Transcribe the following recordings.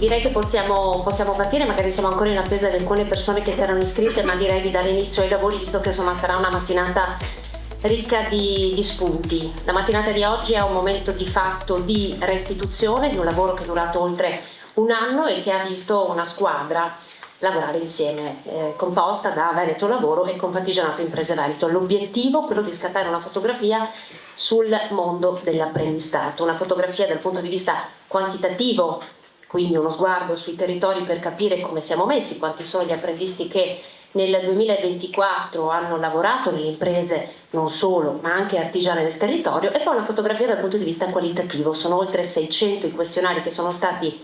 direi che possiamo partire, magari siamo ancora in attesa di alcune persone che si erano iscritte, ma direi di dare inizio ai lavori visto che insomma sarà una mattinata ricca di spunti. La mattinata di oggi è un momento di fatto di restituzione di un lavoro che è durato oltre un anno e che ha visto una squadra lavorare insieme, composta da Veneto Lavoro e Confartigianato Imprese Veneto. L'obiettivo è quello di scattare una fotografia sul mondo dell'apprendistato, una fotografia dal punto di vista quantitativo, quindi uno sguardo sui territori per capire come siamo messi, quanti sono gli apprendisti che nel 2024 hanno lavorato nelle imprese non solo ma anche artigiane del territorio, e poi una fotografia dal punto di vista qualitativo. Sono oltre 600 i questionari che sono stati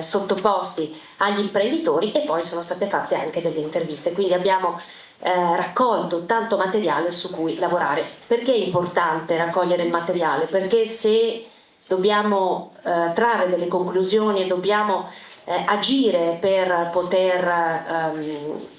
sottoposti agli imprenditori e poi sono state fatte anche delle interviste, quindi abbiamo raccolto tanto materiale su cui lavorare. Perché è importante raccogliere il materiale? Perché se dobbiamo trarre delle conclusioni e dobbiamo agire per poter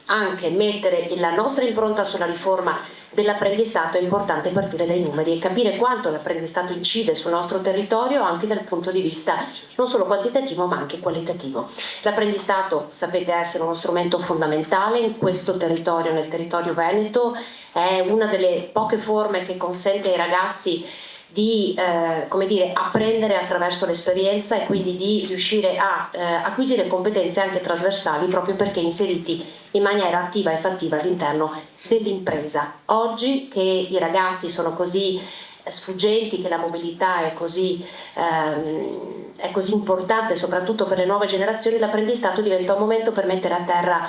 anche mettere la nostra impronta sulla riforma dell'apprendistato, è importante partire dai numeri e capire quanto l'apprendistato incide sul nostro territorio anche dal punto di vista non solo quantitativo ma anche qualitativo. L'apprendistato, sapete, essere uno strumento fondamentale in questo territorio, nel territorio veneto, è una delle poche forme che consente ai ragazzi di apprendere attraverso l'esperienza e quindi di riuscire a acquisire competenze anche trasversali proprio perché inseriti in maniera attiva e fattiva all'interno dell'impresa. Oggi che i ragazzi sono così sfuggenti, che la mobilità è così importante soprattutto per le nuove generazioni, l'apprendistato diventa un momento per mettere a terra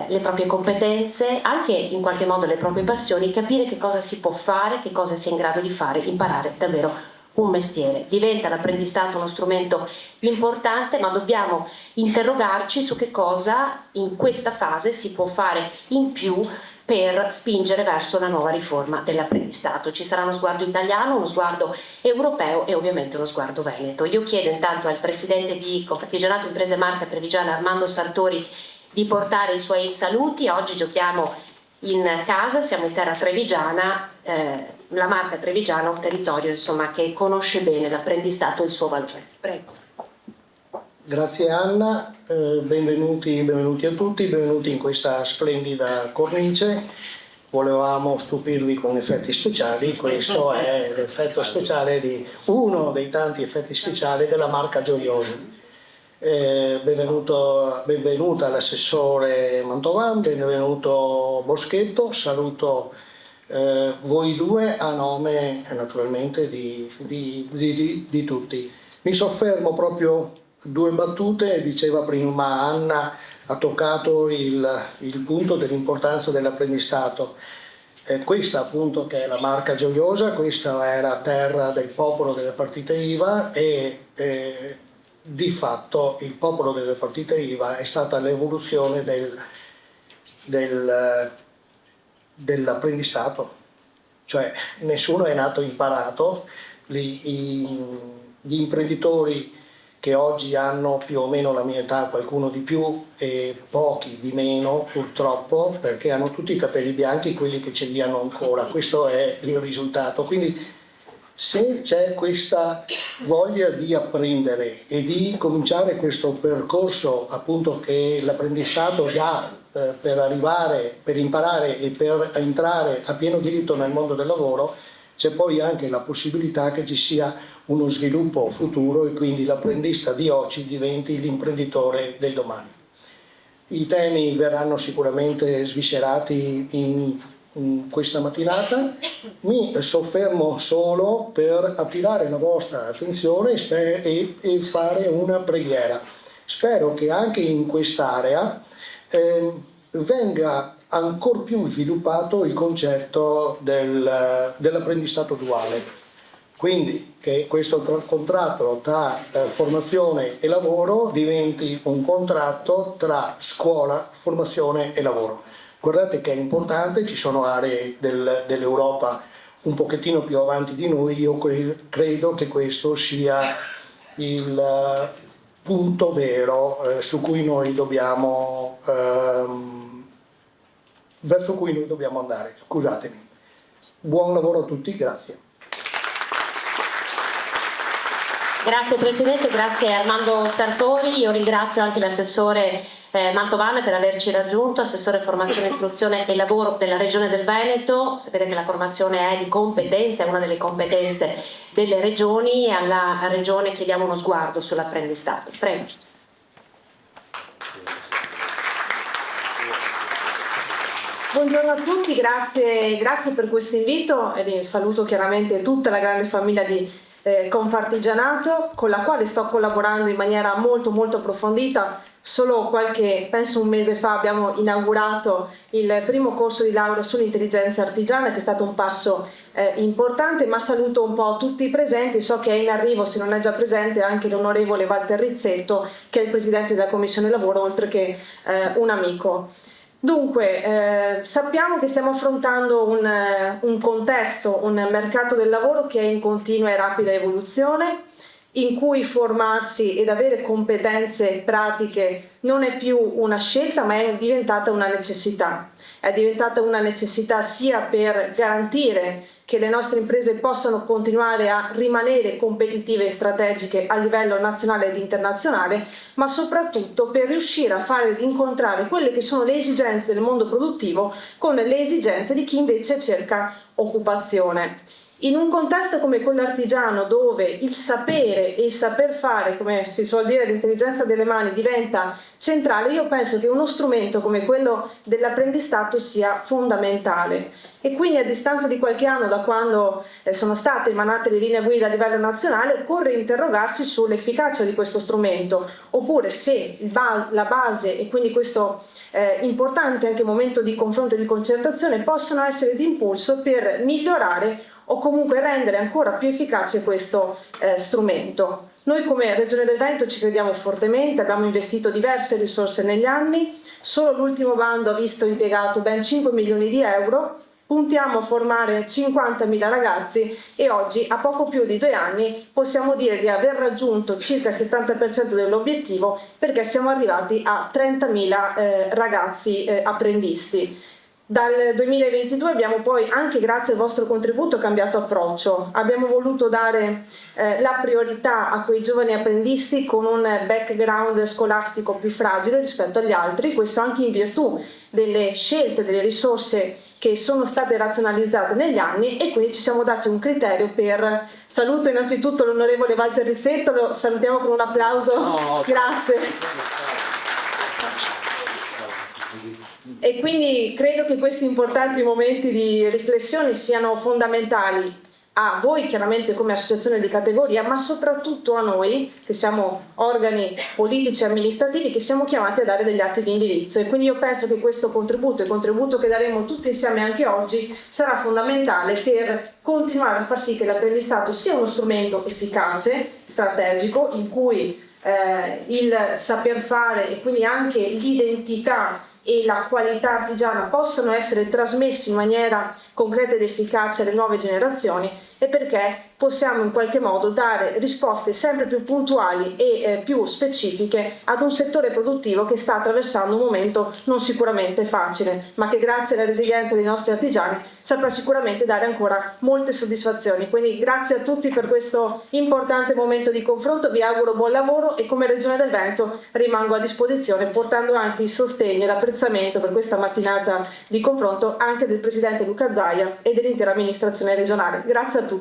le proprie competenze, anche in qualche modo le proprie passioni, capire che cosa si può fare, che cosa si è in grado di fare, imparare davvero un mestiere. Diventa l'apprendistato uno strumento importante, ma dobbiamo interrogarci su che cosa in questa fase si può fare in più per spingere verso una nuova riforma dell'apprendistato. Ci sarà uno sguardo italiano, uno sguardo europeo e ovviamente uno sguardo veneto. Io chiedo intanto al presidente di Confartigianato Imprese Marche Trevigiana, Armando Sartori, di portare i suoi saluti. Oggi giochiamo in casa, siamo in terra trevigiana, la Marca Trevigiana è un territorio insomma che conosce bene l'apprendistato e il suo valore. Prego. Grazie Anna, benvenuti a tutti, benvenuti in questa splendida cornice. Volevamo stupirvi con effetti speciali, questo è l'effetto speciale di uno dei tanti effetti speciali della Marca Gioiosa. Benvenuta l'assessore Mantovan, benvenuto Boschetto, saluto voi due a nome naturalmente di tutti. Mi soffermo proprio due battute, diceva prima Anna, ha toccato il punto dell'importanza dell'apprendistato. Questa appunto che è la Marca Gioiosa, questa era terra del popolo delle partite IVA e di fatto il popolo delle partite IVA è stata l'evoluzione dell'apprendistato, cioè nessuno è nato imparato, gli imprenditori che oggi hanno più o meno la mia età, qualcuno di più e pochi di meno purtroppo, perché hanno tutti i capelli bianchi, quelli che ce li hanno ancora, questo è il risultato. Quindi se c'è questa voglia di apprendere e di cominciare questo percorso appunto che l'apprendistato dà per arrivare, per imparare e per entrare a pieno diritto nel mondo del lavoro, c'è poi anche la possibilità che ci sia uno sviluppo futuro e quindi l'apprendista di oggi diventi l'imprenditore del domani. I temi verranno sicuramente sviscerati in questa mattinata, mi soffermo solo per attirare la vostra attenzione e fare una preghiera. Spero che anche in quest'area venga ancor più sviluppato il concetto dell'apprendistato duale, quindi che questo contratto tra formazione e lavoro diventi un contratto tra scuola, formazione e lavoro. Guardate che è importante, ci sono aree dell'Europa un pochettino più avanti di noi, io credo che questo sia il punto vero su cui noi dobbiamo, verso cui noi dobbiamo andare. Scusatemi. Buon lavoro a tutti, grazie. Grazie Presidente, grazie Armando Sartori. Io ringrazio anche l'assessore Mantovano per averci raggiunto, assessore formazione, istruzione e lavoro della Regione del Veneto. Sapete che la formazione è di competenza, è una delle competenze delle regioni, e alla Regione chiediamo uno sguardo sull'apprendistato. Prego. Buongiorno a tutti, grazie per questo invito e saluto chiaramente tutta la grande famiglia di Confartigianato, con la quale sto collaborando in maniera molto approfondita. Solo penso un mese fa abbiamo inaugurato il primo corso di laurea sull'intelligenza artigiana, che è stato un passo importante, ma saluto un po' tutti i presenti. So che è in arrivo, se non è già presente, anche l'onorevole Walter Rizzetto, che è il presidente della Commissione Lavoro, oltre che un amico. Dunque, sappiamo che stiamo affrontando un contesto, un mercato del lavoro che è in continua e rapida evoluzione, in cui formarsi ed avere competenze pratiche non è più una scelta, ma è diventata una necessità. È diventata una necessità sia per garantire che le nostre imprese possano continuare a rimanere competitive e strategiche a livello nazionale ed internazionale, ma soprattutto per riuscire a fare ed incontrare quelle che sono le esigenze del mondo produttivo con le esigenze di chi invece cerca occupazione. In un contesto come quello artigiano, dove il sapere e il saper fare, come si suol dire, l'intelligenza delle mani diventa centrale, io penso che uno strumento come quello dell'apprendistato sia fondamentale. E quindi, a distanza di qualche anno da quando sono state emanate le linee guida a livello nazionale, occorre interrogarsi sull'efficacia di questo strumento, oppure se la base e quindi questo importante anche momento di confronto e di concertazione possono essere di impulso per migliorare o comunque rendere ancora più efficace questo strumento. Noi come Regione del Veneto ci crediamo fortemente, abbiamo investito diverse risorse negli anni, solo l'ultimo bando ha visto impiegato ben 5 milioni di euro, puntiamo a formare 50.000 ragazzi e oggi, a poco più di 2 anni, possiamo dire di aver raggiunto circa il 70% dell'obiettivo, perché siamo arrivati a 30.000 ragazzi apprendisti. Dal 2022 abbiamo poi, anche grazie al vostro contributo, cambiato approccio. Abbiamo voluto dare la priorità a quei giovani apprendisti con un background scolastico più fragile rispetto agli altri, questo anche in virtù delle scelte, delle risorse che sono state razionalizzate negli anni, e quindi ci siamo dati un criterio per... Saluto innanzitutto l'onorevole Walter Rizzetto, lo salutiamo con un applauso. Grazie. E quindi credo che questi importanti momenti di riflessione siano fondamentali a voi chiaramente come associazione di categoria, ma soprattutto a noi che siamo organi politici e amministrativi che siamo chiamati a dare degli atti di indirizzo. E quindi io penso che questo contributo, il contributo che daremo tutti insieme anche oggi, sarà fondamentale per continuare a far sì che l'apprendistato sia uno strumento efficace, strategico, in cui il saper fare e quindi anche l'identità e la qualità artigiana possano essere trasmessi in maniera concreta ed efficace alle nuove generazioni, e perché possiamo in qualche modo dare risposte sempre più puntuali e più specifiche ad un settore produttivo che sta attraversando un momento non sicuramente facile, ma che grazie alla resilienza dei nostri artigiani saprà sicuramente dare ancora molte soddisfazioni. Quindi grazie a tutti per questo importante momento di confronto, vi auguro buon lavoro e come Regione del Veneto rimango a disposizione, portando anche il sostegno e l'apprezzamento per questa mattinata di confronto anche del Presidente Luca Zaia e dell'intera amministrazione regionale. Grazie a tutti.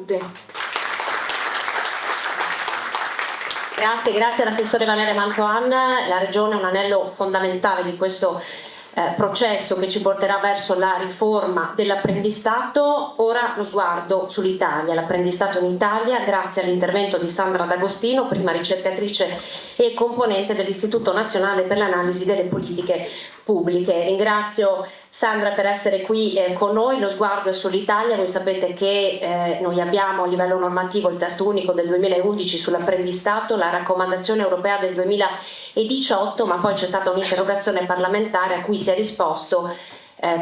Grazie all'assessore Valeria Mantovano. La Regione è un anello fondamentale di questo processo che ci porterà verso la riforma dell'apprendistato. Ora lo sguardo sull'Italia, l'apprendistato in Italia, grazie all'intervento di Sandra D'Agostino, prima ricercatrice e componente dell'Istituto Nazionale per l'Analisi delle Politiche Pubbliche. Ringrazio Sandra per essere qui con noi. Lo sguardo è sull'Italia. Voi sapete che noi abbiamo a livello normativo il testo unico del 2011 sull'apprendistato, la raccomandazione europea del 2018, ma poi c'è stata un'interrogazione parlamentare a cui si è risposto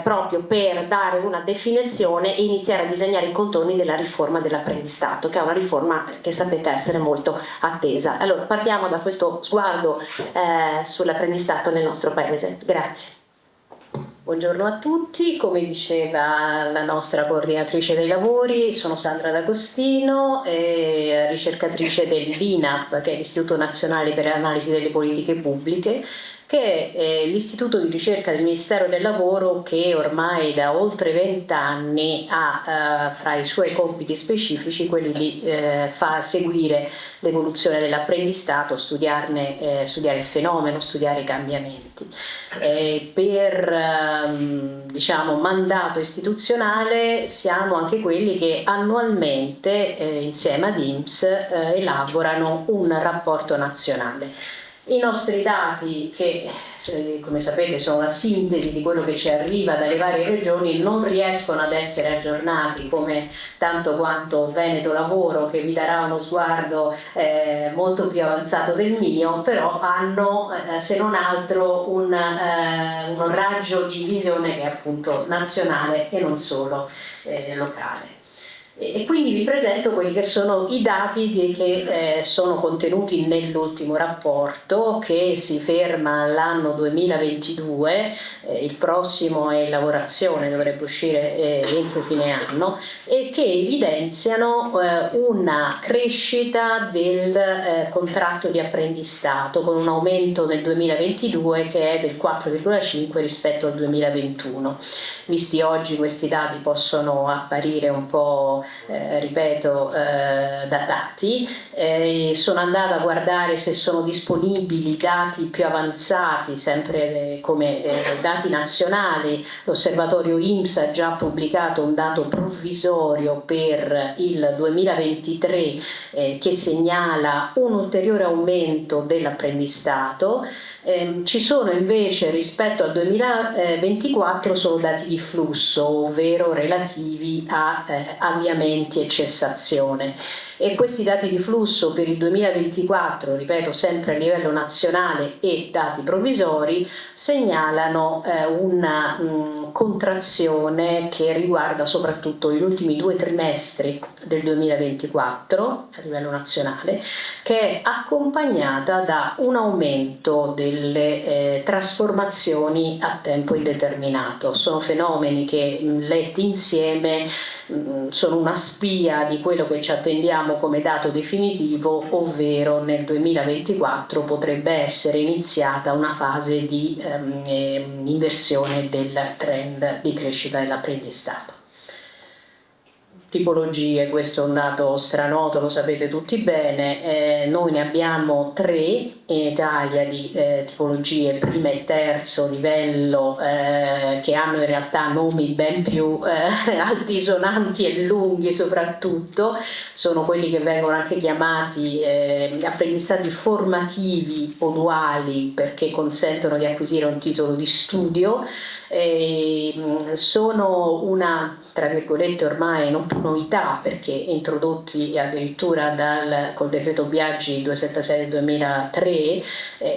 proprio per dare una definizione e iniziare a disegnare i contorni della riforma dell'apprendistato, che è una riforma che sapete essere molto attesa. Allora partiamo da questo sguardo sull'apprendistato nel nostro Paese. Grazie. Buongiorno a tutti, come diceva la nostra coordinatrice dei lavori, sono Sandra D'Agostino, ricercatrice dell'INAP, che è l'Istituto Nazionale per l'Analisi delle Politiche Pubbliche, che è l'istituto di ricerca del Ministero del Lavoro che ormai da oltre 20 anni ha fra i suoi compiti specifici quelli di far seguire l'evoluzione dell'apprendistato, studiare il fenomeno, studiare i cambiamenti. Per diciamo, mandato istituzionale siamo anche quelli che annualmente insieme ad INPS elaborano un rapporto nazionale. I nostri dati, che come sapete sono la sintesi di quello che ci arriva dalle varie regioni, non riescono ad essere aggiornati come tanto quanto Veneto Lavoro, che vi darà uno sguardo molto più avanzato del mio, però hanno se non altro un raggio di visione che è appunto nazionale e non solo locale. E quindi vi presento quelli che sono i dati che sono contenuti nell'ultimo rapporto, che si ferma all'anno 2022, il prossimo è in lavorazione, dovrebbe uscire entro fine anno, e che evidenziano una crescita del contratto di apprendistato con un aumento nel 2022 che è del 4,5 rispetto al 2021. Visti oggi questi dati possono apparire un po' datati, sono andata a guardare se sono disponibili dati più avanzati, sempre come dati nazionali. L'osservatorio INPS ha già pubblicato un dato provvisorio per il 2023 che segnala un ulteriore aumento dell'apprendistato. Ci sono invece rispetto al 2024 solo dati di flusso, ovvero relativi a avviamenti e cessazione. E questi dati di flusso per il 2024, ripeto sempre a livello nazionale e dati provvisori, segnalano una contrazione che riguarda soprattutto gli ultimi 2 trimestri del 2024 a livello nazionale, che è accompagnata da un aumento delle trasformazioni a tempo indeterminato. Sono fenomeni che letti insieme sono una spia di quello che ci attendiamo come dato definitivo, ovvero nel 2024 potrebbe essere iniziata una fase di inversione del trend di crescita dell'apprendistato. Tipologie, questo è un dato stranoto, lo sapete tutti bene, noi ne abbiamo 3 in Italia di tipologie primo e terzo livello che hanno in realtà nomi ben più altisonanti e lunghi soprattutto, sono quelli che vengono anche chiamati apprendistati formativi o duali perché consentono di acquisire un titolo di studio. Sono una, tra virgolette, ormai non più novità perché introdotti addirittura col decreto Biagi 276 del 2003,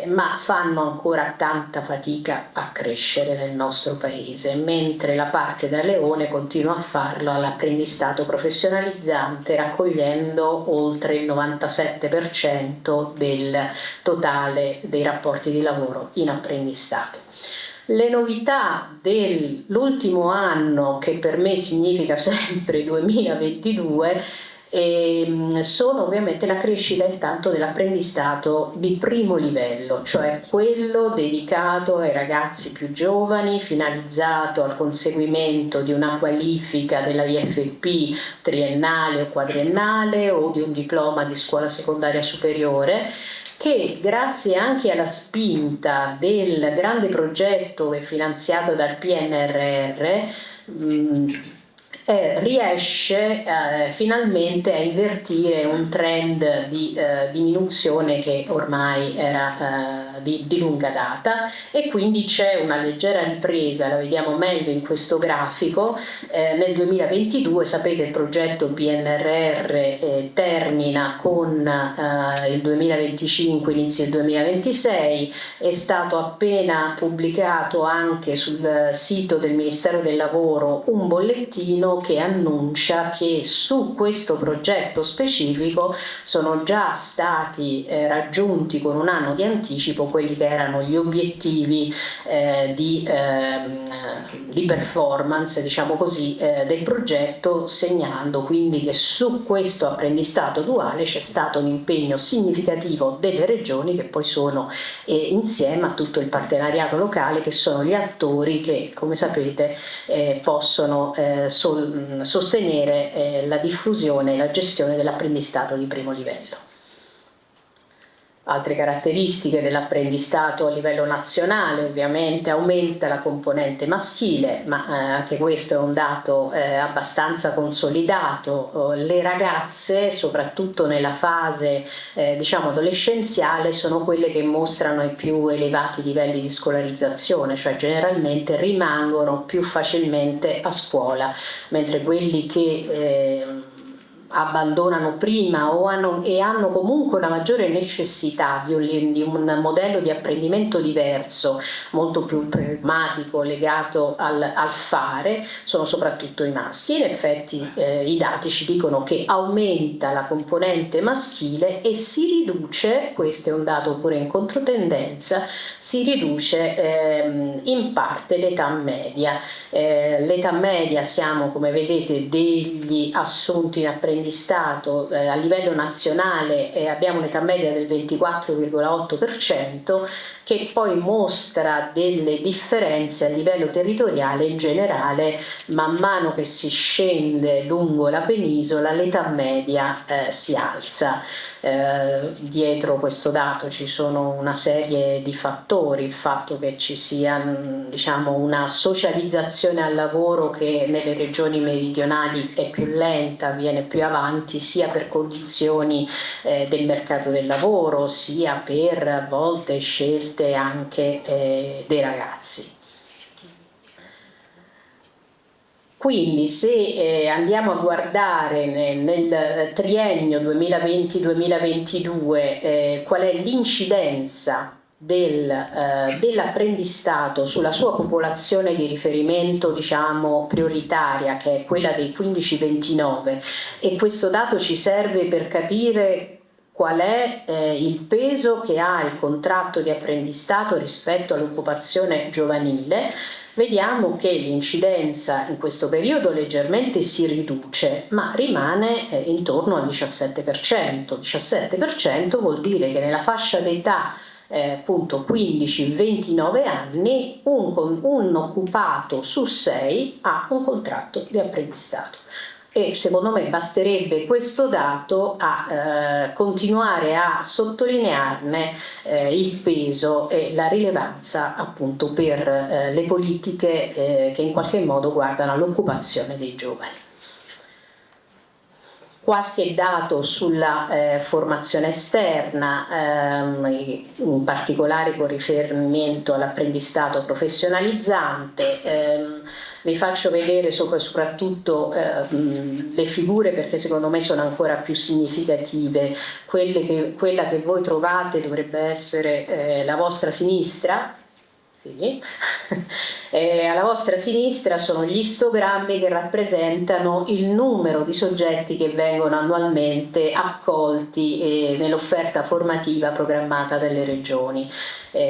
ma fanno ancora tanta fatica a crescere nel nostro paese, mentre la parte da leone continua a farlo all'apprendistato professionalizzante, raccogliendo oltre il 97% del totale dei rapporti di lavoro in apprendistato. Le novità dell'ultimo anno, che per me significa sempre 2022, sono ovviamente la crescita intanto dell'apprendistato di primo livello, cioè quello dedicato ai ragazzi più giovani, finalizzato al conseguimento di una qualifica della IFP triennale o quadriennale o di un diploma di scuola secondaria superiore, che grazie anche alla spinta del grande progetto che è finanziato dal PNRR riesce finalmente a invertire un trend di diminuzione che ormai era di lunga data, e quindi c'è una leggera ripresa, la vediamo meglio in questo grafico. Nel 2022 sapete il progetto PNRR termina con il 2025, inizia il 2026, è stato appena pubblicato anche sul sito del Ministero del Lavoro un bollettino giorno che annuncia che su questo progetto specifico sono già stati raggiunti con un anno di anticipo quelli che erano gli obiettivi di performance, diciamo così, del progetto, segnando quindi che su questo apprendistato duale c'è stato un impegno significativo delle regioni, che poi sono insieme a tutto il partenariato locale, che sono gli attori che, come sapete, possono sostenere la diffusione e la gestione dell'apprendistato di primo livello. Altre caratteristiche dell'apprendistato a livello nazionale: ovviamente aumenta la componente maschile, ma anche questo è un dato abbastanza consolidato. Le ragazze, soprattutto nella fase diciamo adolescenziale, sono quelle che mostrano i più elevati livelli di scolarizzazione, cioè generalmente rimangono più facilmente a scuola, mentre quelli che abbandonano prima hanno comunque una maggiore necessità di un modello di apprendimento diverso, molto più pragmatico, legato al fare, sono soprattutto i maschi. In effetti i dati ci dicono che aumenta la componente maschile e si riduce, questo è un dato pure in controtendenza, si riduce in parte l'età media. L'età media, siamo, come vedete, degli assunti in apprendistato a livello nazionale, abbiamo un'età media del 24,8%, che poi mostra delle differenze a livello territoriale. In generale, man mano che si scende lungo la penisola, l'età media si alza. Dietro questo dato ci sono una serie di fattori: il fatto che ci sia diciamo una socializzazione al lavoro che nelle regioni meridionali è più lenta, viene più avanti, sia per condizioni del mercato del lavoro, sia per a volte scelte anche dei ragazzi. Quindi se andiamo a guardare nel triennio 2020-2022 qual è l'incidenza dell'apprendistato sulla sua popolazione di riferimento, diciamo, prioritaria, che è quella dei 15-29, e questo dato ci serve per capire qual è il peso che ha il contratto di apprendistato rispetto all'occupazione giovanile, vediamo che l'incidenza in questo periodo leggermente si riduce, ma rimane intorno al 17%. 17% vuol dire che nella fascia d'età appunto 15-29 anni un occupato su 6 ha un contratto di apprendistato. E secondo me basterebbe questo dato a continuare a sottolinearne il peso e la rilevanza appunto per le politiche che in qualche modo guardano all'occupazione dei giovani. Qualche dato sulla formazione esterna, in particolare con riferimento all'apprendistato professionalizzante. Vi faccio vedere soprattutto le figure, perché secondo me sono ancora più significative. Quella che voi trovate dovrebbe essere la vostra sinistra. Sì. Alla vostra sinistra sono gli istogrammi che rappresentano il numero di soggetti che vengono annualmente accolti nell'offerta formativa programmata dalle regioni.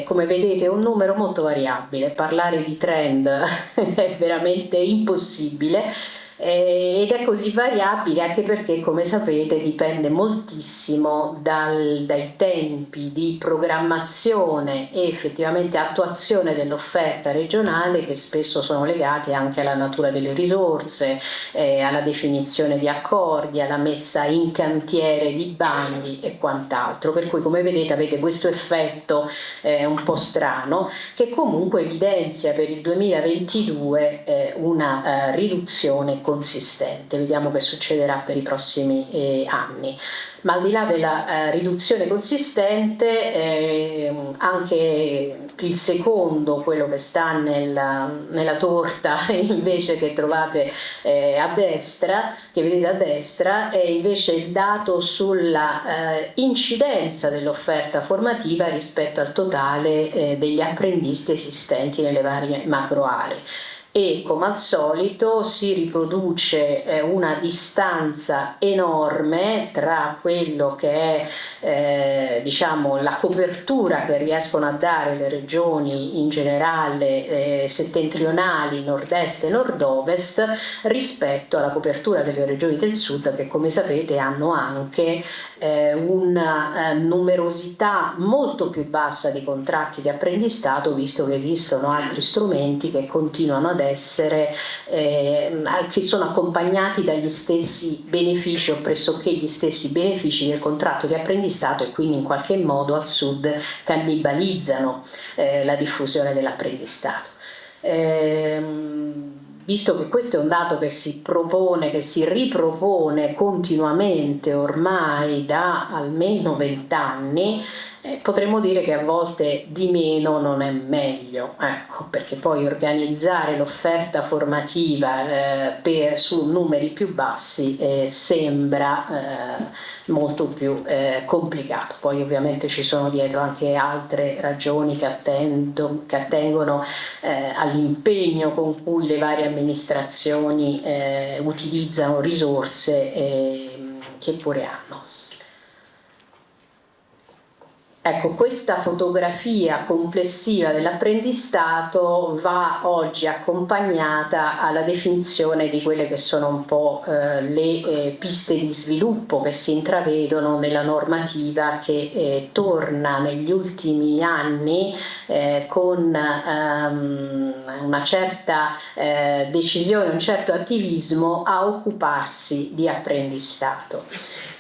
Come vedete è un numero molto variabile, parlare di trend è veramente impossibile. Ed è così variabile anche perché, come sapete, dipende moltissimo dai tempi di programmazione e effettivamente attuazione dell'offerta regionale, che spesso sono legati anche alla natura delle risorse, alla definizione di accordi, alla messa in cantiere di bandi e quant'altro. Per cui, come vedete, avete questo effetto un po' strano, che comunque evidenzia per il 2022 una riduzione consistente. Vediamo che succederà per i prossimi anni. Ma al di là della riduzione consistente, anche il secondo, quello che sta nella torta invece, che trovate a destra, che vedete a destra, è invece il dato sulla incidenza dell'offerta formativa rispetto al totale degli apprendisti esistenti nelle varie macro aree. e come al solito si riproduce una distanza enorme tra quello che è diciamo la copertura che riescono a dare le regioni in generale settentrionali, nord-est e nord-ovest rispetto alla copertura delle regioni del sud, che come sapete hanno anche una numerosità molto più bassa di contratti di apprendistato, visto che esistono altri strumenti che continuano ad essere che sono accompagnati dagli stessi benefici o pressoché gli stessi benefici del contratto di apprendistato, e quindi in qualche modo al sud cannibalizzano la diffusione dell'apprendistato. Visto che questo è un dato che si ripropone continuamente ormai da almeno 20 anni, potremmo dire che a volte di meno non è meglio, ecco, perché poi organizzare l'offerta formativa su numeri più bassi sembra molto più complicato. Poi ovviamente ci sono dietro anche altre ragioni che attengono all'impegno con cui le varie amministrazioni utilizzano risorse che pure hanno. Ecco, questa fotografia complessiva dell'apprendistato va oggi accompagnata alla definizione di quelle che sono un po' le piste di sviluppo che si intravedono nella normativa che torna negli ultimi anni con una certa decisione, un certo attivismo a occuparsi di apprendistato.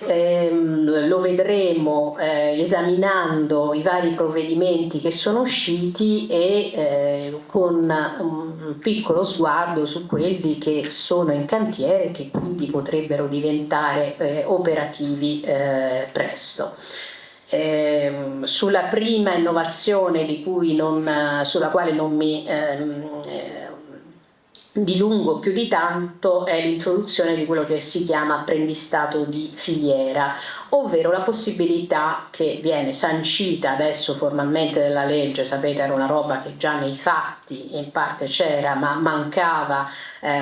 Lo vedremo esaminando i vari provvedimenti che sono usciti e con un piccolo sguardo su quelli che sono in cantiere e che quindi potrebbero diventare operativi presto. Sulla prima innovazione sulla quale non mi dilungo più di tanto è l'introduzione di quello che si chiama apprendistato di filiera, ovvero la possibilità che viene sancita adesso formalmente dalla legge. Sapete, era una roba che già nei fatti in parte c'era, ma mancava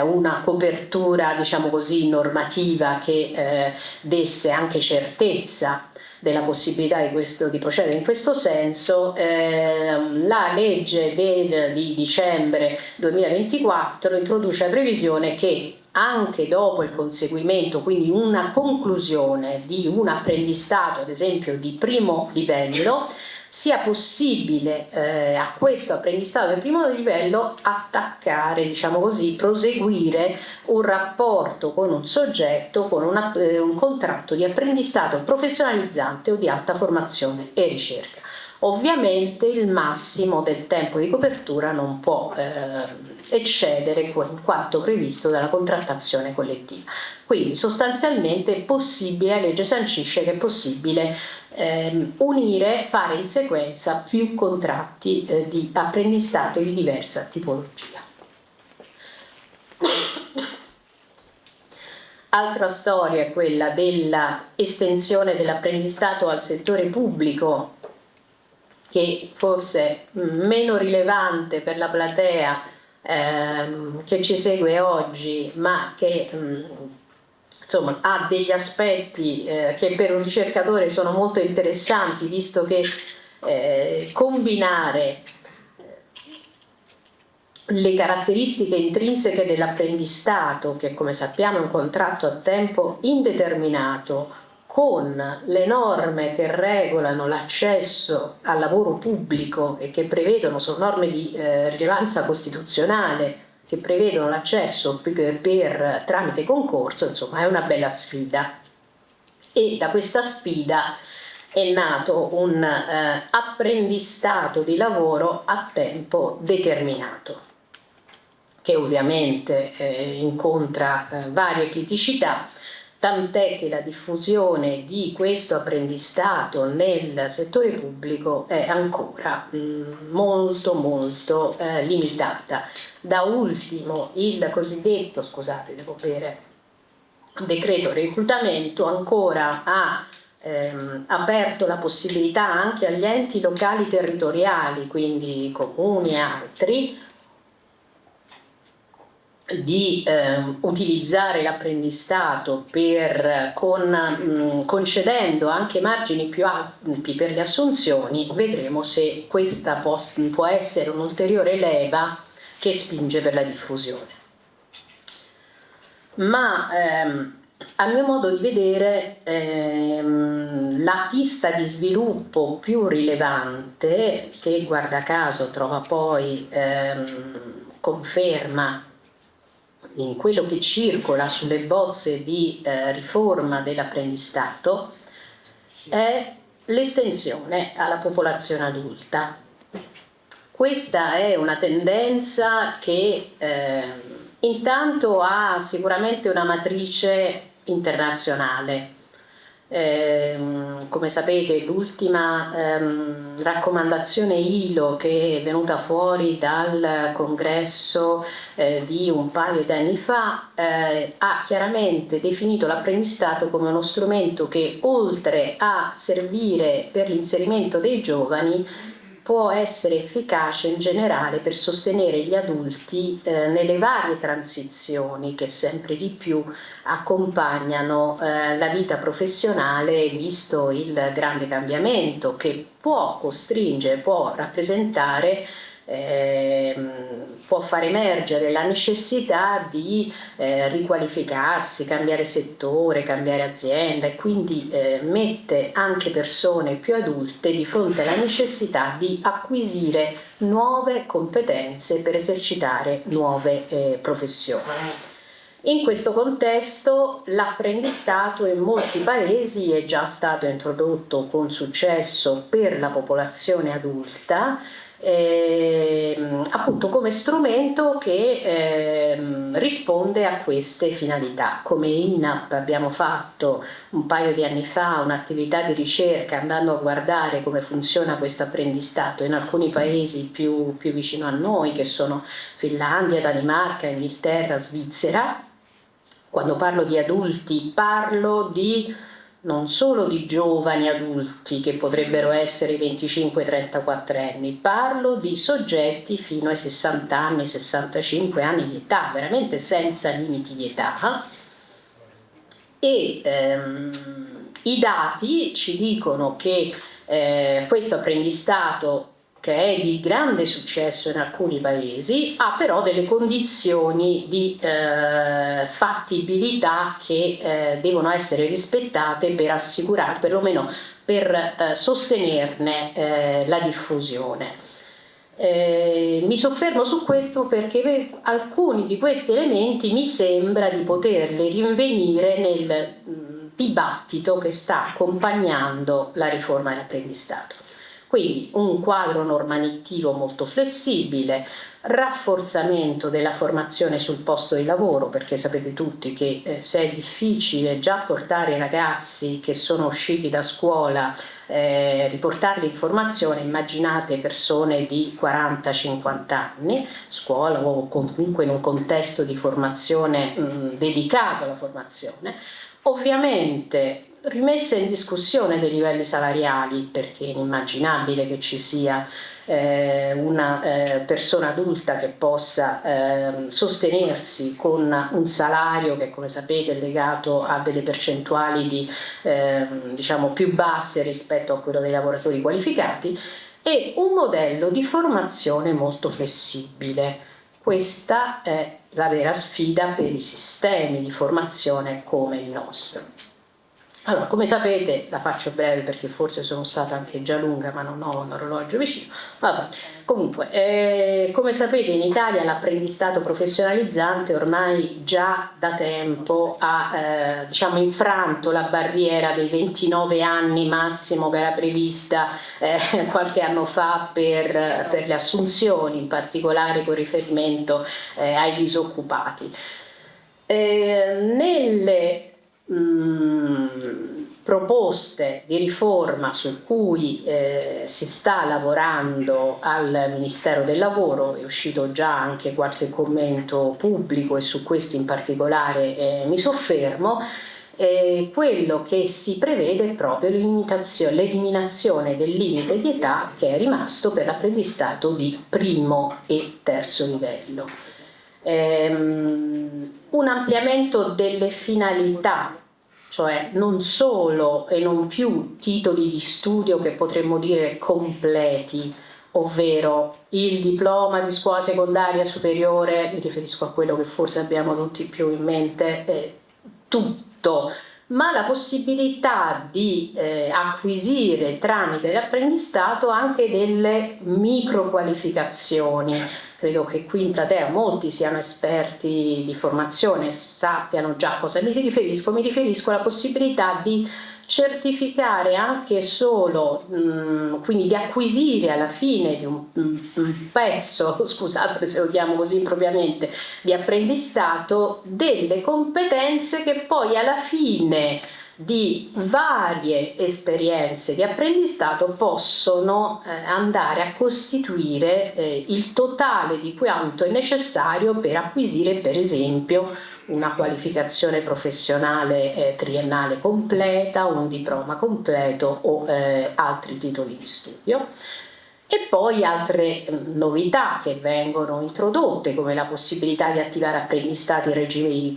una copertura, diciamo così, normativa che desse anche certezza della possibilità di procedere in questo senso. La legge di dicembre 2024 introduce la previsione che anche dopo il conseguimento, quindi una conclusione di un apprendistato, ad esempio di primo livello, sia possibile a questo apprendistato di primo livello attaccare, diciamo così, proseguire un rapporto con un soggetto, con un contratto di apprendistato professionalizzante o di alta formazione e ricerca. Ovviamente il massimo del tempo di copertura non può eccedere quanto previsto dalla contrattazione collettiva. Quindi sostanzialmente è possibile, la legge sancisce che è possibile fare in sequenza più contratti di apprendistato di diversa tipologia. Altra storia è quella della estensione dell'apprendistato al settore pubblico, che forse è meno rilevante per la platea che ci segue oggi, ma che insomma ha degli aspetti che per un ricercatore sono molto interessanti, visto che combinare le caratteristiche intrinseche dell'apprendistato, che come sappiamo è un contratto a tempo indeterminato, con le norme che regolano l'accesso al lavoro pubblico e che prevedono, sono norme di rilevanza costituzionale, che prevedono l'accesso tramite concorso, insomma è una bella sfida. E da questa sfida è nato un apprendistato di lavoro a tempo determinato, che ovviamente incontra varie criticità, tant'è che la diffusione di questo apprendistato nel settore pubblico è ancora molto limitata. Da ultimo il cosiddetto, scusate, devo bere, decreto reclutamento ancora ha aperto la possibilità anche agli enti locali territoriali, quindi comuni e altri, di utilizzare l'apprendistato concedendo anche margini più ampi per le assunzioni, vedremo se questa può essere un'ulteriore leva che spinge per la diffusione. Ma a mio modo di vedere la pista di sviluppo più rilevante, che guarda caso trova poi conferma in quello che circola sulle bozze di riforma dell'apprendistato, è l'estensione alla popolazione adulta. Questa è una tendenza che intanto ha sicuramente una matrice internazionale. Come sapete, l'ultima raccomandazione ILO che è venuta fuori dal congresso di un paio di anni fa ha chiaramente definito l'apprendistato come uno strumento che, oltre a servire per l'inserimento dei giovani, può essere efficace in generale per sostenere gli adulti nelle varie transizioni che sempre di più accompagnano la vita professionale, visto il grande cambiamento che può costringere, può rappresentare, può far emergere la necessità di riqualificarsi, cambiare settore, cambiare azienda, e quindi mette anche persone più adulte di fronte alla necessità di acquisire nuove competenze per esercitare nuove professioni. In questo contesto l'apprendistato in molti paesi è già stato introdotto con successo per la popolazione adulta, appunto come strumento che risponde a queste finalità. Come INAP abbiamo fatto un paio di anni fa un'attività di ricerca andando a guardare come funziona questo apprendistato in alcuni paesi più vicino a noi, che sono Finlandia, Danimarca, Inghilterra, Svizzera. Quando parlo di adulti parlo non solo di giovani adulti che potrebbero essere 25-34 anni, parlo di soggetti fino ai 60 anni, 65 anni di età, veramente senza limiti di età. E i dati ci dicono che questo apprendistato, che è di grande successo in alcuni paesi, ha però delle condizioni di fattibilità che devono essere rispettate per assicurare, perlomeno per sostenerne la diffusione. Mi soffermo su questo perché alcuni di questi elementi mi sembra di poterli rinvenire nel dibattito che sta accompagnando la riforma dell'apprendistato. Quindi un quadro normativo molto flessibile, rafforzamento della formazione sul posto di lavoro, perché sapete tutti che se è difficile già portare i ragazzi che sono usciti da scuola, riportarli in formazione, immaginate persone di 40-50 anni, scuola o comunque in un contesto di formazione dedicato alla formazione. Ovviamente rimessa in discussione dei livelli salariali, perché è inimmaginabile che ci sia una persona adulta che possa sostenersi con un salario che, come sapete, è legato a delle percentuali diciamo più basse rispetto a quello dei lavoratori qualificati, e un modello di formazione molto flessibile. Questa è la vera sfida per i sistemi di formazione come il nostro. Allora, come sapete, la faccio breve perché forse sono stata anche già lunga, ma non ho un orologio vicino. Vabbè. Comunque, come sapete, in Italia l'apprendistato professionalizzante ormai già da tempo ha diciamo infranto la barriera dei 29 anni massimo che era prevista qualche anno fa per le assunzioni, in particolare con riferimento ai disoccupati. Nelle proposte di riforma su cui si sta lavorando al Ministero del Lavoro, è uscito già anche qualche commento pubblico e su questo in particolare mi soffermo. Quello che si prevede è proprio l'eliminazione del limite di età che è rimasto per l'apprendistato di primo e terzo livello. Un ampliamento delle finalità, cioè non solo e non più titoli di studio che potremmo dire completi, ovvero il diploma di scuola secondaria superiore, mi riferisco a quello che forse abbiamo tutti più in mente, tutto, ma la possibilità di acquisire tramite l'apprendistato anche delle microqualificazioni. Credo che qui in platea molti siano esperti di formazione, sappiano già cosa mi riferisco. Mi riferisco alla possibilità di certificare anche solo, quindi di acquisire alla fine di un pezzo, scusate se lo chiamo così impropriamente, di apprendistato, delle competenze che poi alla fine di varie esperienze di apprendistato possono andare a costituire il totale di quanto è necessario per acquisire per esempio una qualificazione professionale triennale completa, un diploma completo o altri titoli di studio. E poi altre novità che vengono introdotte, come la possibilità di attivare apprendistati in regime di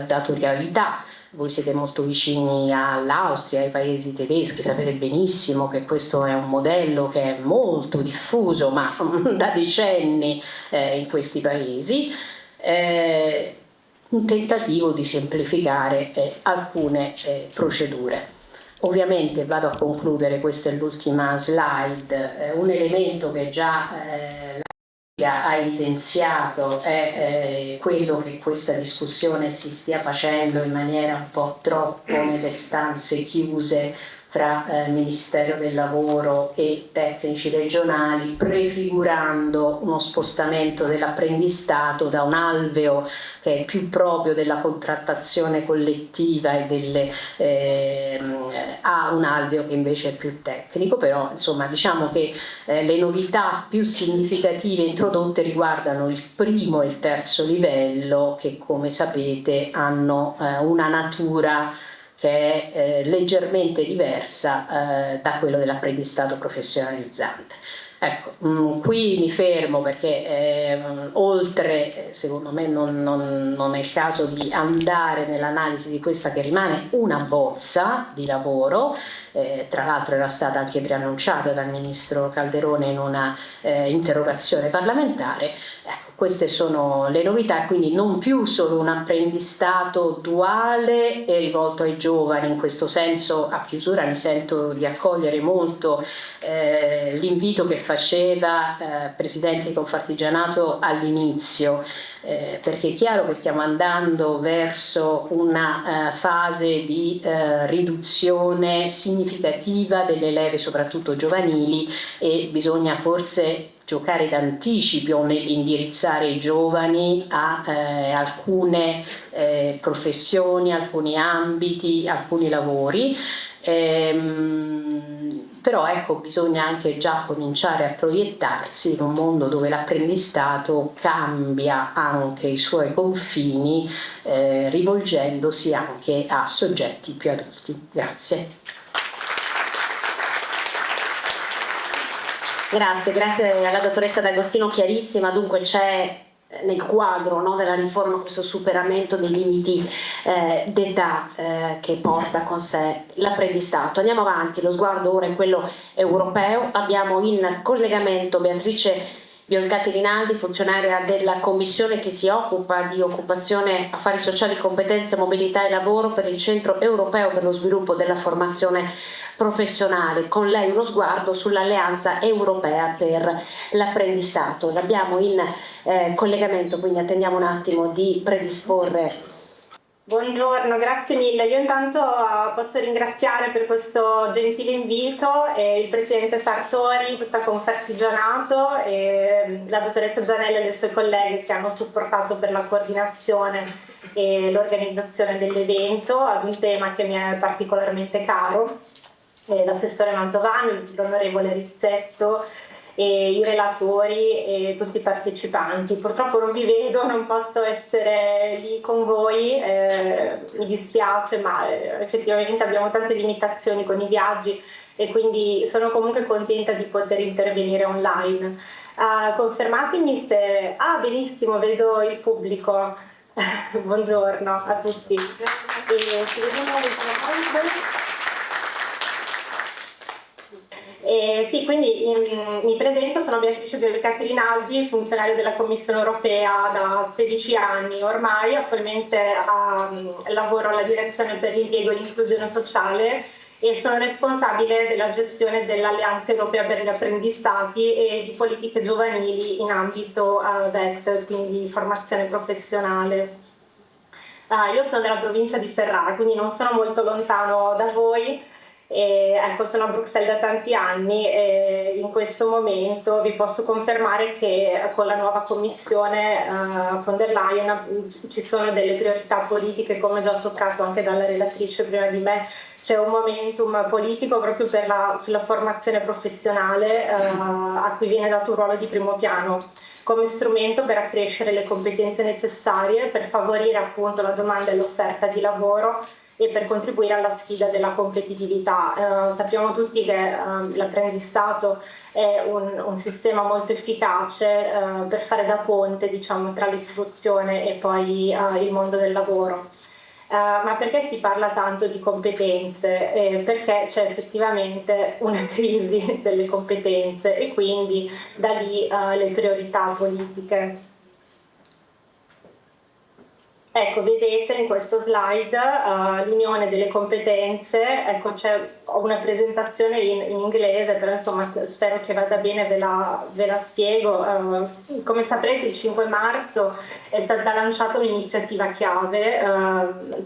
datorialità. Voi siete molto vicini all'Austria, ai paesi tedeschi, sapete benissimo che questo è un modello che è molto diffuso, ma da decenni in questi paesi. Un tentativo di semplificare alcune procedure. Ovviamente vado a concludere, questa è l'ultima slide, un elemento che già ha evidenziato è quello che questa discussione si stia facendo in maniera un po' troppo nelle stanze chiuse fra Ministero del Lavoro e tecnici regionali, prefigurando uno spostamento dell'apprendistato da un alveo che è più proprio della contrattazione collettiva e a un alveo che invece è più tecnico. Però insomma diciamo che le novità più significative introdotte riguardano il primo e il terzo livello, che come sapete hanno una natura che è leggermente diversa da quello dell'apprendistato professionalizzante. Ecco, qui mi fermo perché oltre, secondo me non è il caso di andare nell'analisi di questa che rimane una bozza di lavoro, tra l'altro era stata anche preannunciata dal Ministro Calderone in una interrogazione parlamentare. Ecco, queste sono le novità, quindi non più solo un apprendistato duale e rivolto ai giovani. In questo senso, a chiusura, mi sento di accogliere molto l'invito che faceva Presidente di Confartigianato all'inizio, perché è chiaro che stiamo andando verso una fase di riduzione significativa delle leve, soprattutto giovanili, e bisogna forse giocare d'anticipo nell'indirizzare i giovani a alcune professioni, alcuni ambiti, alcuni lavori. Però ecco, bisogna anche già cominciare a proiettarsi in un mondo dove l'apprendistato cambia anche i suoi confini, rivolgendosi anche a soggetti più adulti. Grazie. Grazie alla dottoressa D'Agostino, chiarissima. Dunque c'è nel quadro, no, della riforma questo superamento dei limiti d'età che porta con sé l'apprendistato. Andiamo avanti, lo sguardo ora è quello europeo. Abbiamo in collegamento Beatrice Bioncati Rinaldi, funzionaria della commissione che si occupa di occupazione, affari sociali, competenze, mobilità e lavoro per il Centro Europeo per lo Sviluppo della Formazione Professionale. Con lei uno sguardo sull'Alleanza Europea per l'Apprendistato. L'abbiamo in collegamento, quindi attendiamo un attimo di predisporre. Buongiorno, grazie mille. Io intanto posso ringraziare per questo gentile invito il Presidente Sartori, tutta Confartigianato e la dottoressa Zanella e le sue colleghe che hanno supportato per la coordinazione e l'organizzazione dell'evento ad un tema che mi è particolarmente caro. L'assessore Mantovani, l'onorevole Rizzetto, e i relatori e tutti i partecipanti. Purtroppo non vi vedo, non posso essere lì con voi, mi dispiace, ma effettivamente abbiamo tante limitazioni con i viaggi e quindi sono comunque contenta di poter intervenire online. Confermatemi se... Ah, benissimo, vedo il pubblico. Buongiorno a tutti. Si vedono le slide? Sì, quindi mi presento, sono Beatrice Biolcati Rinaldi, funzionaria della Commissione Europea da 16 anni ormai, attualmente lavoro alla Direzione per l'impiego e l'inclusione sociale e sono responsabile della gestione dell'Alleanza Europea per gli Apprendistati e di politiche giovanili in ambito VET, quindi formazione professionale. Io sono della provincia di Ferrara, quindi non sono molto lontano da voi. Ecco, sono a Bruxelles da tanti anni e in questo momento vi posso confermare che con la nuova commissione von der Leyen ci sono delle priorità politiche, come già toccato anche dalla relatrice prima di me. C'è un momentum politico proprio sulla formazione professionale a cui viene dato un ruolo di primo piano come strumento per accrescere le competenze necessarie per favorire appunto la domanda e l'offerta di lavoro e per contribuire alla sfida della competitività. Sappiamo tutti che l'apprendistato è un sistema molto efficace per fare da ponte, diciamo, tra l'istruzione e poi il mondo del lavoro. Ma perché si parla tanto di competenze? Perché c'è effettivamente una crisi delle competenze e quindi da lì le priorità politiche. Ecco, vedete in questo slide l'unione delle competenze, ecco ho una presentazione in inglese, però insomma spero che vada bene, ve la spiego. Come saprete il 5 marzo è stata lanciata un'iniziativa chiave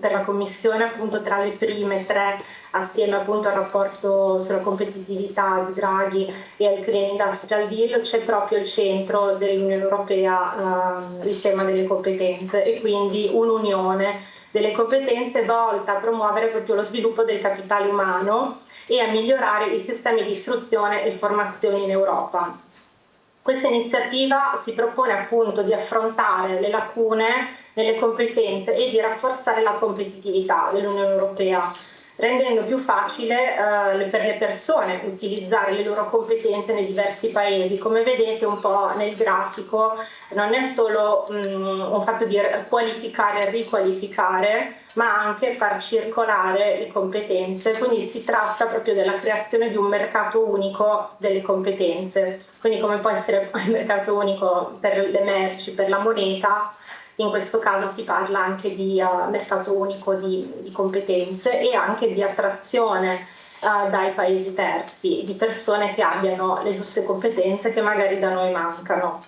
per la Commissione, appunto tra le prime tre, assieme appunto al rapporto sulla competitività di Draghi e al Green Industrial Deal, c'è proprio il centro dell'Unione Europea il tema delle competenze e quindi un'unione delle competenze volta a promuovere proprio lo sviluppo del capitale umano e a migliorare i sistemi di istruzione e formazione in Europa. Questa iniziativa si propone appunto di affrontare le lacune nelle competenze e di rafforzare la competitività dell'Unione Europea, rendendo più facile per le persone utilizzare le loro competenze nei diversi paesi. Come vedete un po' nel grafico, non è solo un fatto di qualificare e riqualificare, ma anche far circolare le competenze. Quindi si tratta proprio della creazione di un mercato unico delle competenze. Quindi come può essere il mercato unico per le merci, per la moneta, in questo caso si parla anche di mercato unico di competenze e anche di attrazione dai paesi terzi, di persone che abbiano le giuste competenze che magari da noi mancano.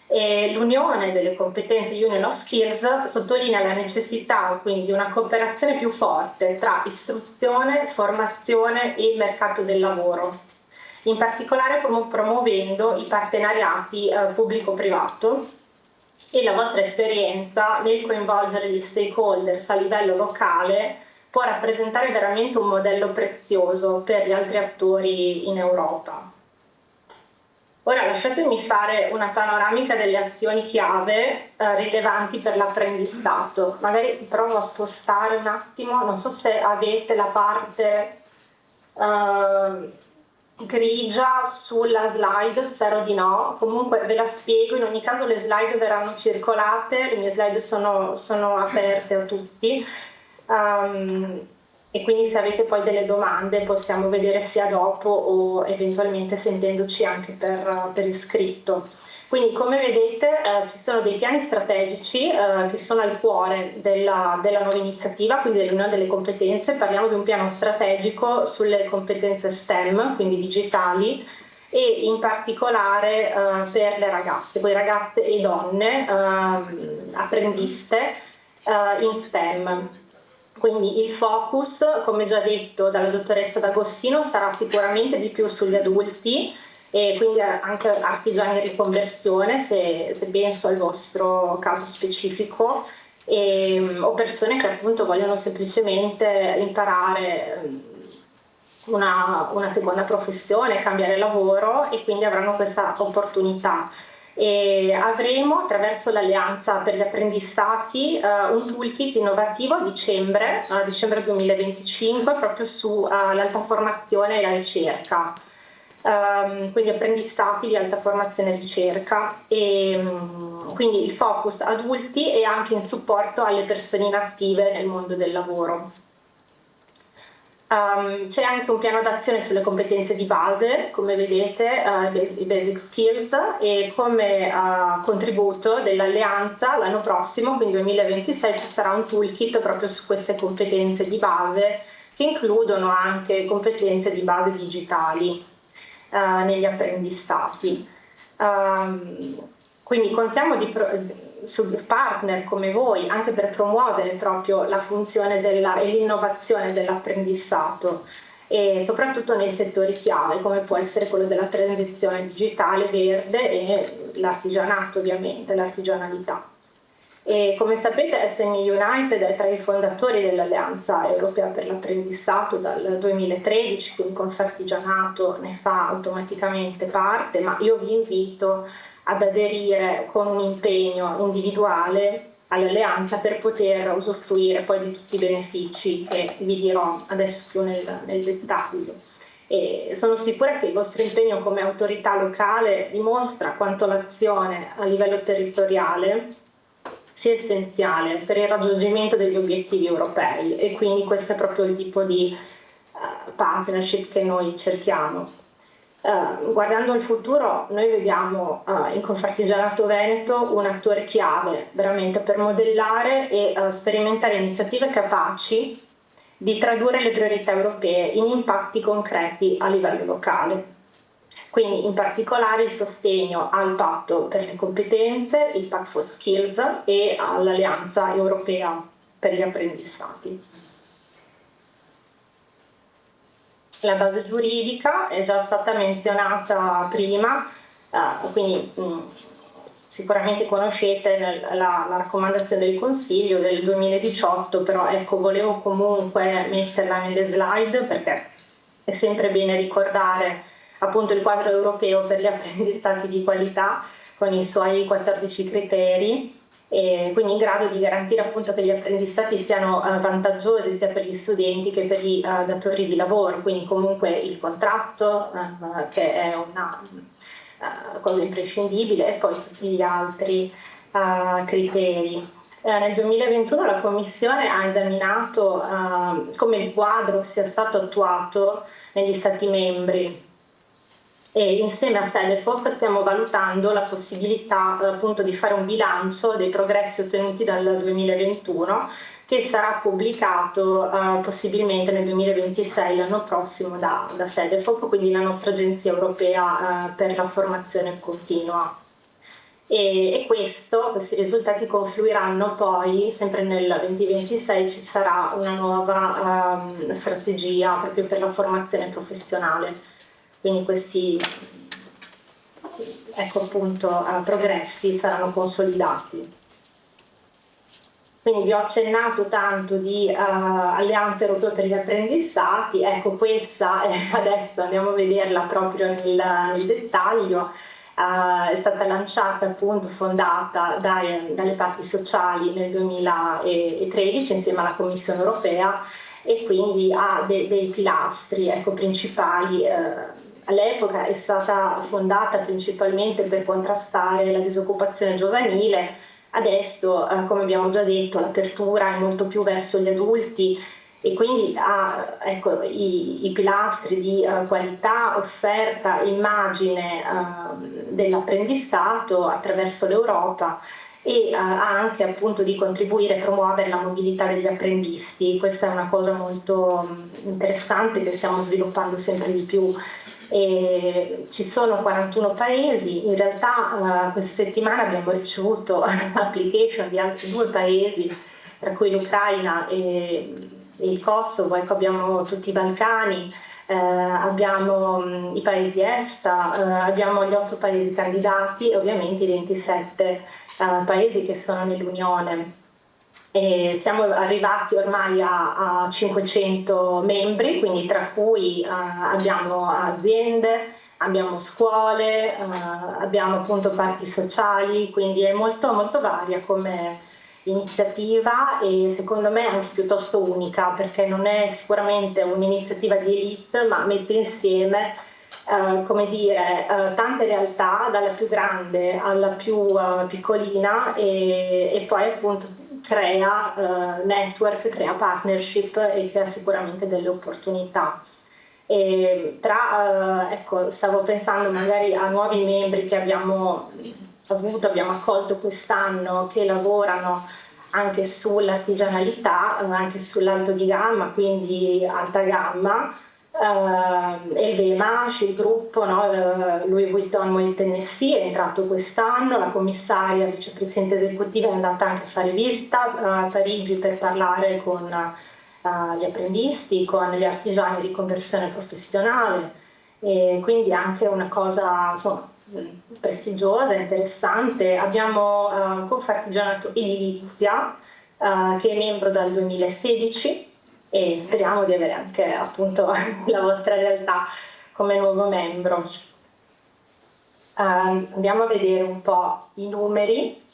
E l'unione delle competenze, Union of Skills, sottolinea la necessità quindi di una cooperazione più forte tra istruzione, formazione e il mercato del lavoro, in particolare promuovendo i partenariati pubblico-privato. E la vostra esperienza nel coinvolgere gli stakeholders a livello locale può rappresentare veramente un modello prezioso per gli altri attori in Europa. Ora lasciatemi fare una panoramica delle azioni chiave rilevanti per l'apprendistato. Magari provo a spostare un attimo, non so se avete la parte grigia sulla slide, spero di no, comunque ve la spiego, in ogni caso le slide verranno circolate, le mie slide sono aperte a tutti e quindi se avete poi delle domande possiamo vedere sia dopo o eventualmente sentendoci anche per iscritto. Quindi come vedete ci sono dei piani strategici che sono al cuore della nuova iniziativa, quindi dell'unione delle competenze. Parliamo di un piano strategico sulle competenze STEM, quindi digitali, e in particolare per le ragazze, poi ragazze e donne apprendiste in STEM. Quindi il focus, come già detto dalla dottoressa D'Agostino, sarà sicuramente di più sugli adulti, e quindi anche artigiani in riconversione, se penso al vostro caso specifico, o persone che appunto vogliono semplicemente imparare una seconda professione, cambiare lavoro e quindi avranno questa opportunità. E avremo attraverso l'Alleanza per gli Apprendistati un toolkit innovativo a dicembre 2025 proprio su l'alta formazione e la ricerca. quindi apprendistati di alta formazione e ricerca, e quindi il focus adulti e anche in supporto alle persone inattive nel mondo del lavoro. C'è anche un piano d'azione sulle competenze di base, come vedete, i basic skills, e come contributo dell'alleanza l'anno prossimo, quindi 2026, ci sarà un toolkit proprio su queste competenze di base, che includono anche competenze di base digitali negli apprendistati. Quindi contiamo su partner come voi anche per promuovere proprio la funzione e l'innovazione dell'apprendistato, e soprattutto nei settori chiave come può essere quello della transizione digitale, verde, e l'artigianato, ovviamente, l'artigianalità. E come sapete, SME United è tra i fondatori dell'Alleanza Europea per l'Apprendistato dal 2013, quindi Confartigianato ne fa automaticamente parte, ma io vi invito ad aderire con un impegno individuale all'alleanza per poter usufruire poi di tutti i benefici che vi dirò adesso più nel dettaglio. E sono sicura che il vostro impegno come autorità locale dimostra quanto l'azione a livello territoriale sia essenziale per il raggiungimento degli obiettivi europei, e quindi questo è proprio il tipo di partnership che noi cerchiamo. Guardando al futuro, noi vediamo in Confartigianato Veneto un attore chiave veramente per modellare e sperimentare iniziative capaci di tradurre le priorità europee in impatti concreti a livello locale. Quindi in particolare il sostegno al patto per le competenze, il Pact for Skills, e all'Alleanza Europea per gli apprendistati. La base giuridica è già stata menzionata prima, quindi sicuramente conoscete la raccomandazione del Consiglio del 2018, però ecco, volevo comunque metterla nelle slide perché è sempre bene ricordare appunto il quadro europeo per gli apprendistati di qualità con i suoi 14 criteri, e quindi in grado di garantire appunto che gli apprendistati siano vantaggiosi sia per gli studenti che per i datori di lavoro, quindi comunque il contratto che è una cosa imprescindibile, e poi tutti gli altri criteri. Nel 2021 la Commissione ha esaminato come il quadro sia stato attuato negli Stati membri, e insieme a Cedefop stiamo valutando la possibilità appunto di fare un bilancio dei progressi ottenuti dal 2021, che sarà pubblicato possibilmente nel 2026, l'anno prossimo, da Cedefop, quindi la nostra agenzia europea per la formazione continua. E questi risultati confluiranno poi, sempre nel 2026 ci sarà una nuova strategia proprio per la formazione professionale. Quindi questi progressi saranno consolidati. Quindi vi ho accennato tanto di Alleanza Europea per gli apprendistati, ecco questa adesso andiamo a vederla proprio nel dettaglio. È stata lanciata, appunto, fondata dalle parti sociali nel 2013 insieme alla Commissione Europea, e quindi ha dei pilastri principali. All'epoca è stata fondata principalmente per contrastare la disoccupazione giovanile, adesso, come abbiamo già detto, l'apertura è molto più verso gli adulti, e quindi ha i pilastri di qualità, offerta, immagine dell'apprendistato attraverso l'Europa, e anche appunto di contribuire a promuovere la mobilità degli apprendisti. Questa è una cosa molto interessante che stiamo sviluppando sempre di più. E ci sono 41 paesi, in realtà questa settimana abbiamo ricevuto application di altri 2 paesi, tra cui l'Ucraina e il Kosovo. Ecco, abbiamo tutti i Balcani, abbiamo i paesi EFTA, abbiamo gli 8 paesi candidati e ovviamente i 27 paesi che sono nell'Unione. E siamo arrivati ormai a 500 membri, quindi tra cui abbiamo aziende, abbiamo scuole, abbiamo appunto parti sociali, quindi è molto molto varia come iniziativa, e secondo me anche piuttosto unica, perché non è sicuramente un'iniziativa di elite, ma mette insieme come dire, tante realtà, dalla più grande alla più piccolina, e poi appunto crea network, crea partnership e crea sicuramente delle opportunità. E ecco, stavo pensando magari a nuovi membri che abbiamo accolto quest'anno, che lavorano anche sull'artigianalità, anche sull'alto di gamma, quindi alta gamma. Elvema, il gruppo, no? Louis Vuitton Moet Tennessee è entrato quest'anno, la commissaria vicepresidente esecutiva è andata anche a fare visita a Parigi per parlare con gli apprendisti, con gli artigiani di conversione professionale, e quindi anche una cosa, insomma, prestigiosa, interessante. Abbiamo Confartigianato Edilizia, che è membro dal 2016, e speriamo di avere anche appunto la vostra realtà come nuovo membro. Andiamo a vedere un po' i numeri.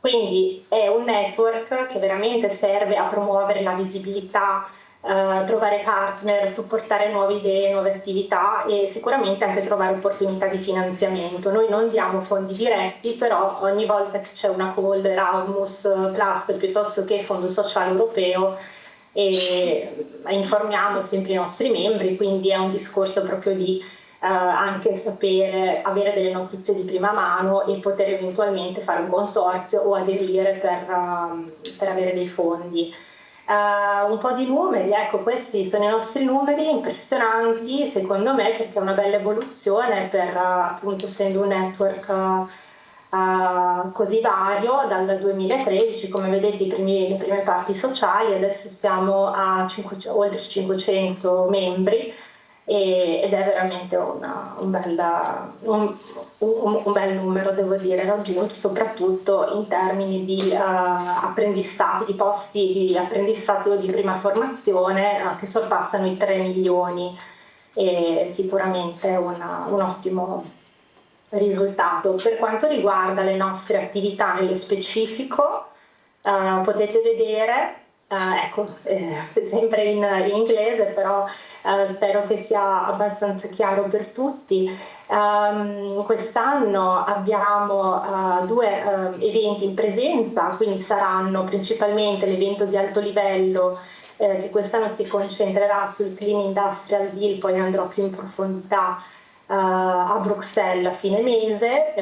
Quindi è un network che veramente serve a promuovere la visibilità, trovare partner, supportare nuove idee, nuove attività e sicuramente anche trovare opportunità di finanziamento. Noi non diamo fondi diretti, però ogni volta che c'è una call Erasmus Plus piuttosto che Fondo Sociale Europeo, informiamo sempre i nostri membri, quindi è un discorso proprio di anche sapere, avere delle notizie di prima mano e poter eventualmente fare un consorzio o aderire per avere dei fondi. Un po' di numeri, ecco, questi sono i nostri numeri impressionanti secondo me, perché è una bella evoluzione per appunto essendo un network così vario dal 2013. Come vedete le prime parti sociali, adesso siamo a oltre 500 membri, ed è veramente un bel numero, devo dire, raggiunto soprattutto in termini di apprendistati, di posti di apprendistato di prima formazione che sorpassano i 3 milioni, e sicuramente un ottimo risultato. Per quanto riguarda le nostre attività nello specifico, potete vedere, ecco, sempre in inglese, però spero che sia abbastanza chiaro per tutti. Quest'anno abbiamo 2 eventi in presenza, quindi saranno principalmente l'evento di alto livello che quest'anno si concentrerà sul Clean Industrial Deal, poi andrò più in profondità a Bruxelles a fine mese.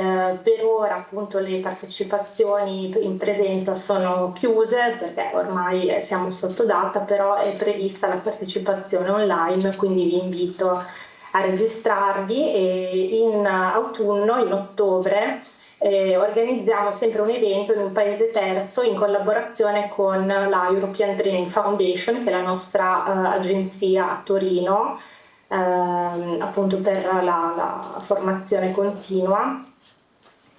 Per ora appunto le partecipazioni in presenza sono chiuse perché ormai siamo sotto data, però è prevista la partecipazione online, quindi vi invito a registrarvi. E in autunno, in ottobre, organizziamo sempre un evento in un paese terzo in collaborazione con la European Training Foundation, che è la nostra agenzia a Torino, appunto per la formazione continua.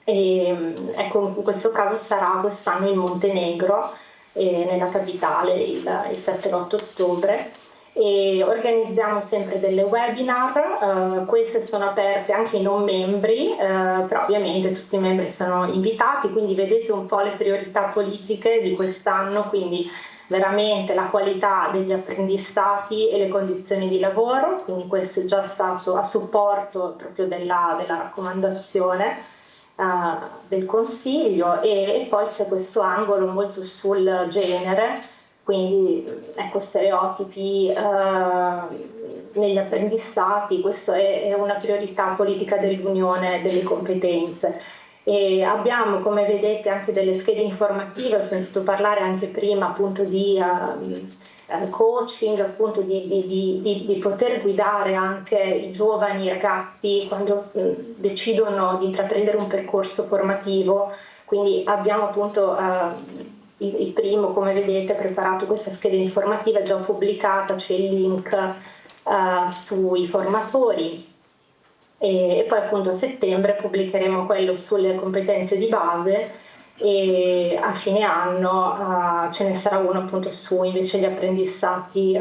E ecco, in questo caso sarà quest'anno in Montenegro, nella capitale, il 7 e 8 ottobre. E organizziamo sempre delle webinar, queste sono aperte anche ai non membri, però ovviamente tutti i membri sono invitati, quindi vedete un po' le priorità politiche di quest'anno, quindi veramente la qualità degli apprendistati e le condizioni di lavoro, quindi questo è già stato a supporto proprio della raccomandazione del Consiglio, e poi c'è questo angolo molto sul genere, quindi ecco, stereotipi negli apprendistati. Questo è una priorità politica dell'Unione delle competenze. E abbiamo, come vedete, anche delle schede informative. Ho sentito parlare anche prima appunto di coaching, appunto di poter guidare anche i giovani ragazzi quando decidono di intraprendere un percorso formativo. Quindi abbiamo appunto il primo, come vedete, preparato questa scheda informativa, è già pubblicata, c'è il link sui formatori. E poi appunto a settembre pubblicheremo quello sulle competenze di base, e a fine anno ce ne sarà uno appunto su invece gli apprendistati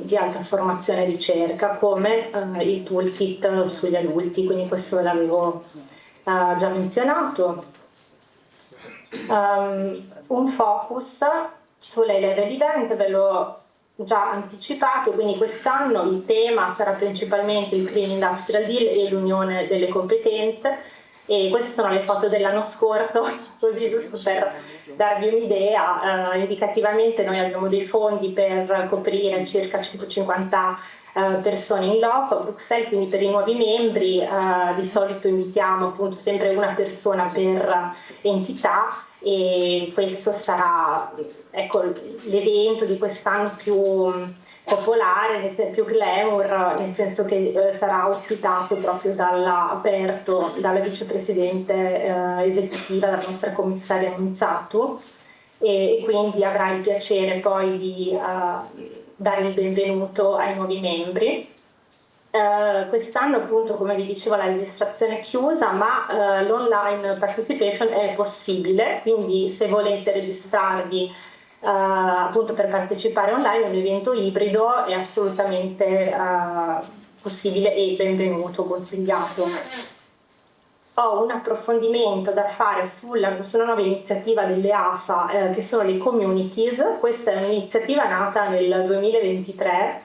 di alta formazione e ricerca, come il toolkit sugli adulti, quindi questo ve l'avevo già menzionato. Un focus sulle level event, ve lo già anticipato, quindi quest'anno il tema sarà principalmente il Clean Industrial Deal e l'unione delle competenze, e queste sono le foto dell'anno scorso, così giusto per darvi un'idea. Indicativamente noi abbiamo dei fondi per coprire circa 150 persone in loco a Bruxelles, quindi per i nuovi membri di solito invitiamo appunto sempre una persona per entità, e questo sarà, ecco, l'evento di quest'anno più popolare, più glamour, nel senso che sarà ospitato proprio aperto dalla vicepresidente esecutiva, la nostra commissaria Mizzato, e quindi avrà il piacere poi di dare il benvenuto ai nuovi membri. Quest'anno appunto, come vi dicevo, la registrazione è chiusa, ma l'online participation è possibile, quindi se volete registrarvi appunto per partecipare online a un evento ibrido è assolutamente possibile e benvenuto, consigliato. Ho un approfondimento da fare sulla nuova iniziativa delle AFA, che sono le communities. Questa è un'iniziativa nata nel 2023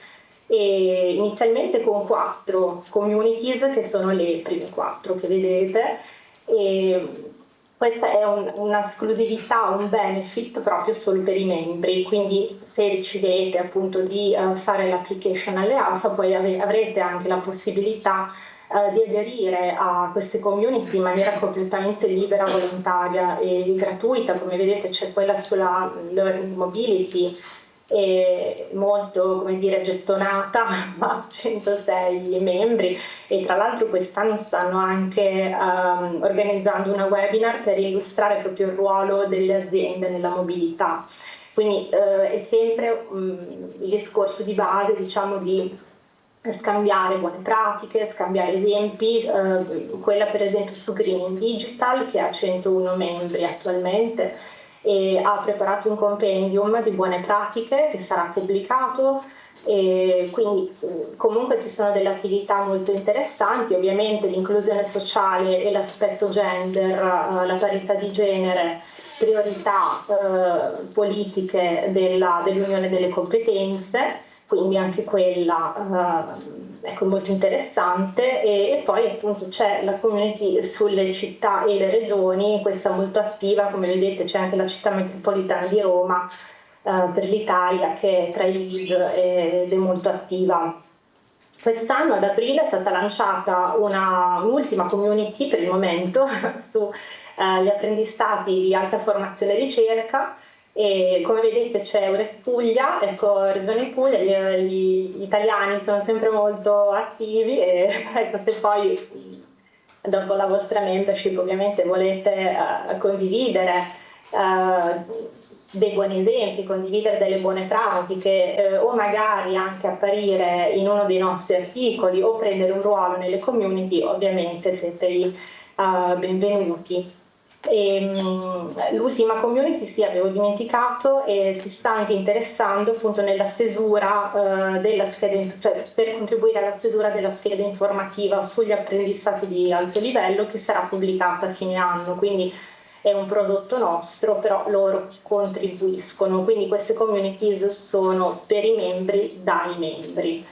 e inizialmente con 4 communities, che sono le prime 4 che vedete, e questa è un'esclusività, un benefit proprio solo per i membri, quindi se decidete appunto di fare l'application alle AFA, poi avrete anche la possibilità di aderire a queste community in maniera completamente libera, volontaria e gratuita. Come vedete c'è quella sulla learning mobility, molto, come dire, gettonata, a 106 membri, e tra l'altro quest'anno stanno anche organizzando una webinar per illustrare proprio il ruolo delle aziende nella mobilità. Quindi è sempre il discorso di base, diciamo, di scambiare buone pratiche, scambiare esempi. Quella per esempio su Green Digital, che ha 101 membri attualmente, e ha preparato un compendium di buone pratiche che sarà pubblicato, e quindi comunque ci sono delle attività molto interessanti. Ovviamente l'inclusione sociale e l'aspetto gender, la parità di genere, priorità politiche dell'unione delle competenze, quindi anche quella ecco, molto interessante. E poi appunto c'è la community sulle città e le regioni, questa molto attiva. Come vedete c'è anche la città metropolitana di Roma per l'Italia, che è tra i lead ed è molto attiva. Quest'anno ad aprile è stata lanciata un'ultima community per il momento sugli apprendistati di alta formazione e ricerca, e come vedete c'è Eures Puglia, ecco, Regione Puglia. Gli italiani sono sempre molto attivi, e ecco, se poi dopo la vostra membership ovviamente volete condividere dei buoni esempi, condividere delle buone pratiche, o magari anche apparire in uno dei nostri articoli o prendere un ruolo nelle community, ovviamente siete lì benvenuti. L'ultima community, sì, avevo dimenticato, e si sta anche interessando appunto nella stesura della scheda, cioè per contribuire alla stesura della scheda informativa sugli apprendistati di alto livello, che sarà pubblicata a fine anno. Quindi è un prodotto nostro, però loro contribuiscono, quindi queste communities sono per i membri, dai membri.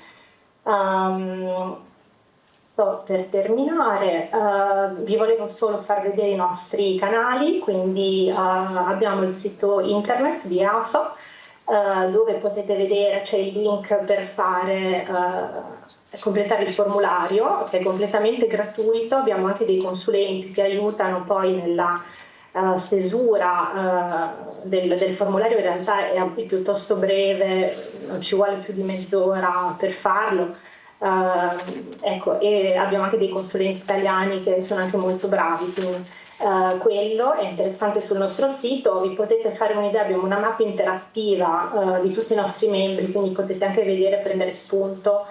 Per terminare, vi volevo solo far vedere i nostri canali. Quindi abbiamo il sito internet di AFA, dove potete vedere, c'è il link per completare il formulario, che è completamente gratuito. Abbiamo anche dei consulenti che aiutano poi nella stesura del formulario. In realtà è piuttosto breve, non ci vuole più di mezz'ora per farlo. Ecco, e abbiamo anche dei consulenti italiani che sono anche molto bravi, quindi quello è interessante. Sul nostro sito vi potete fare un'idea, abbiamo una mappa interattiva di tutti i nostri membri, quindi potete anche vedere, prendere spunto,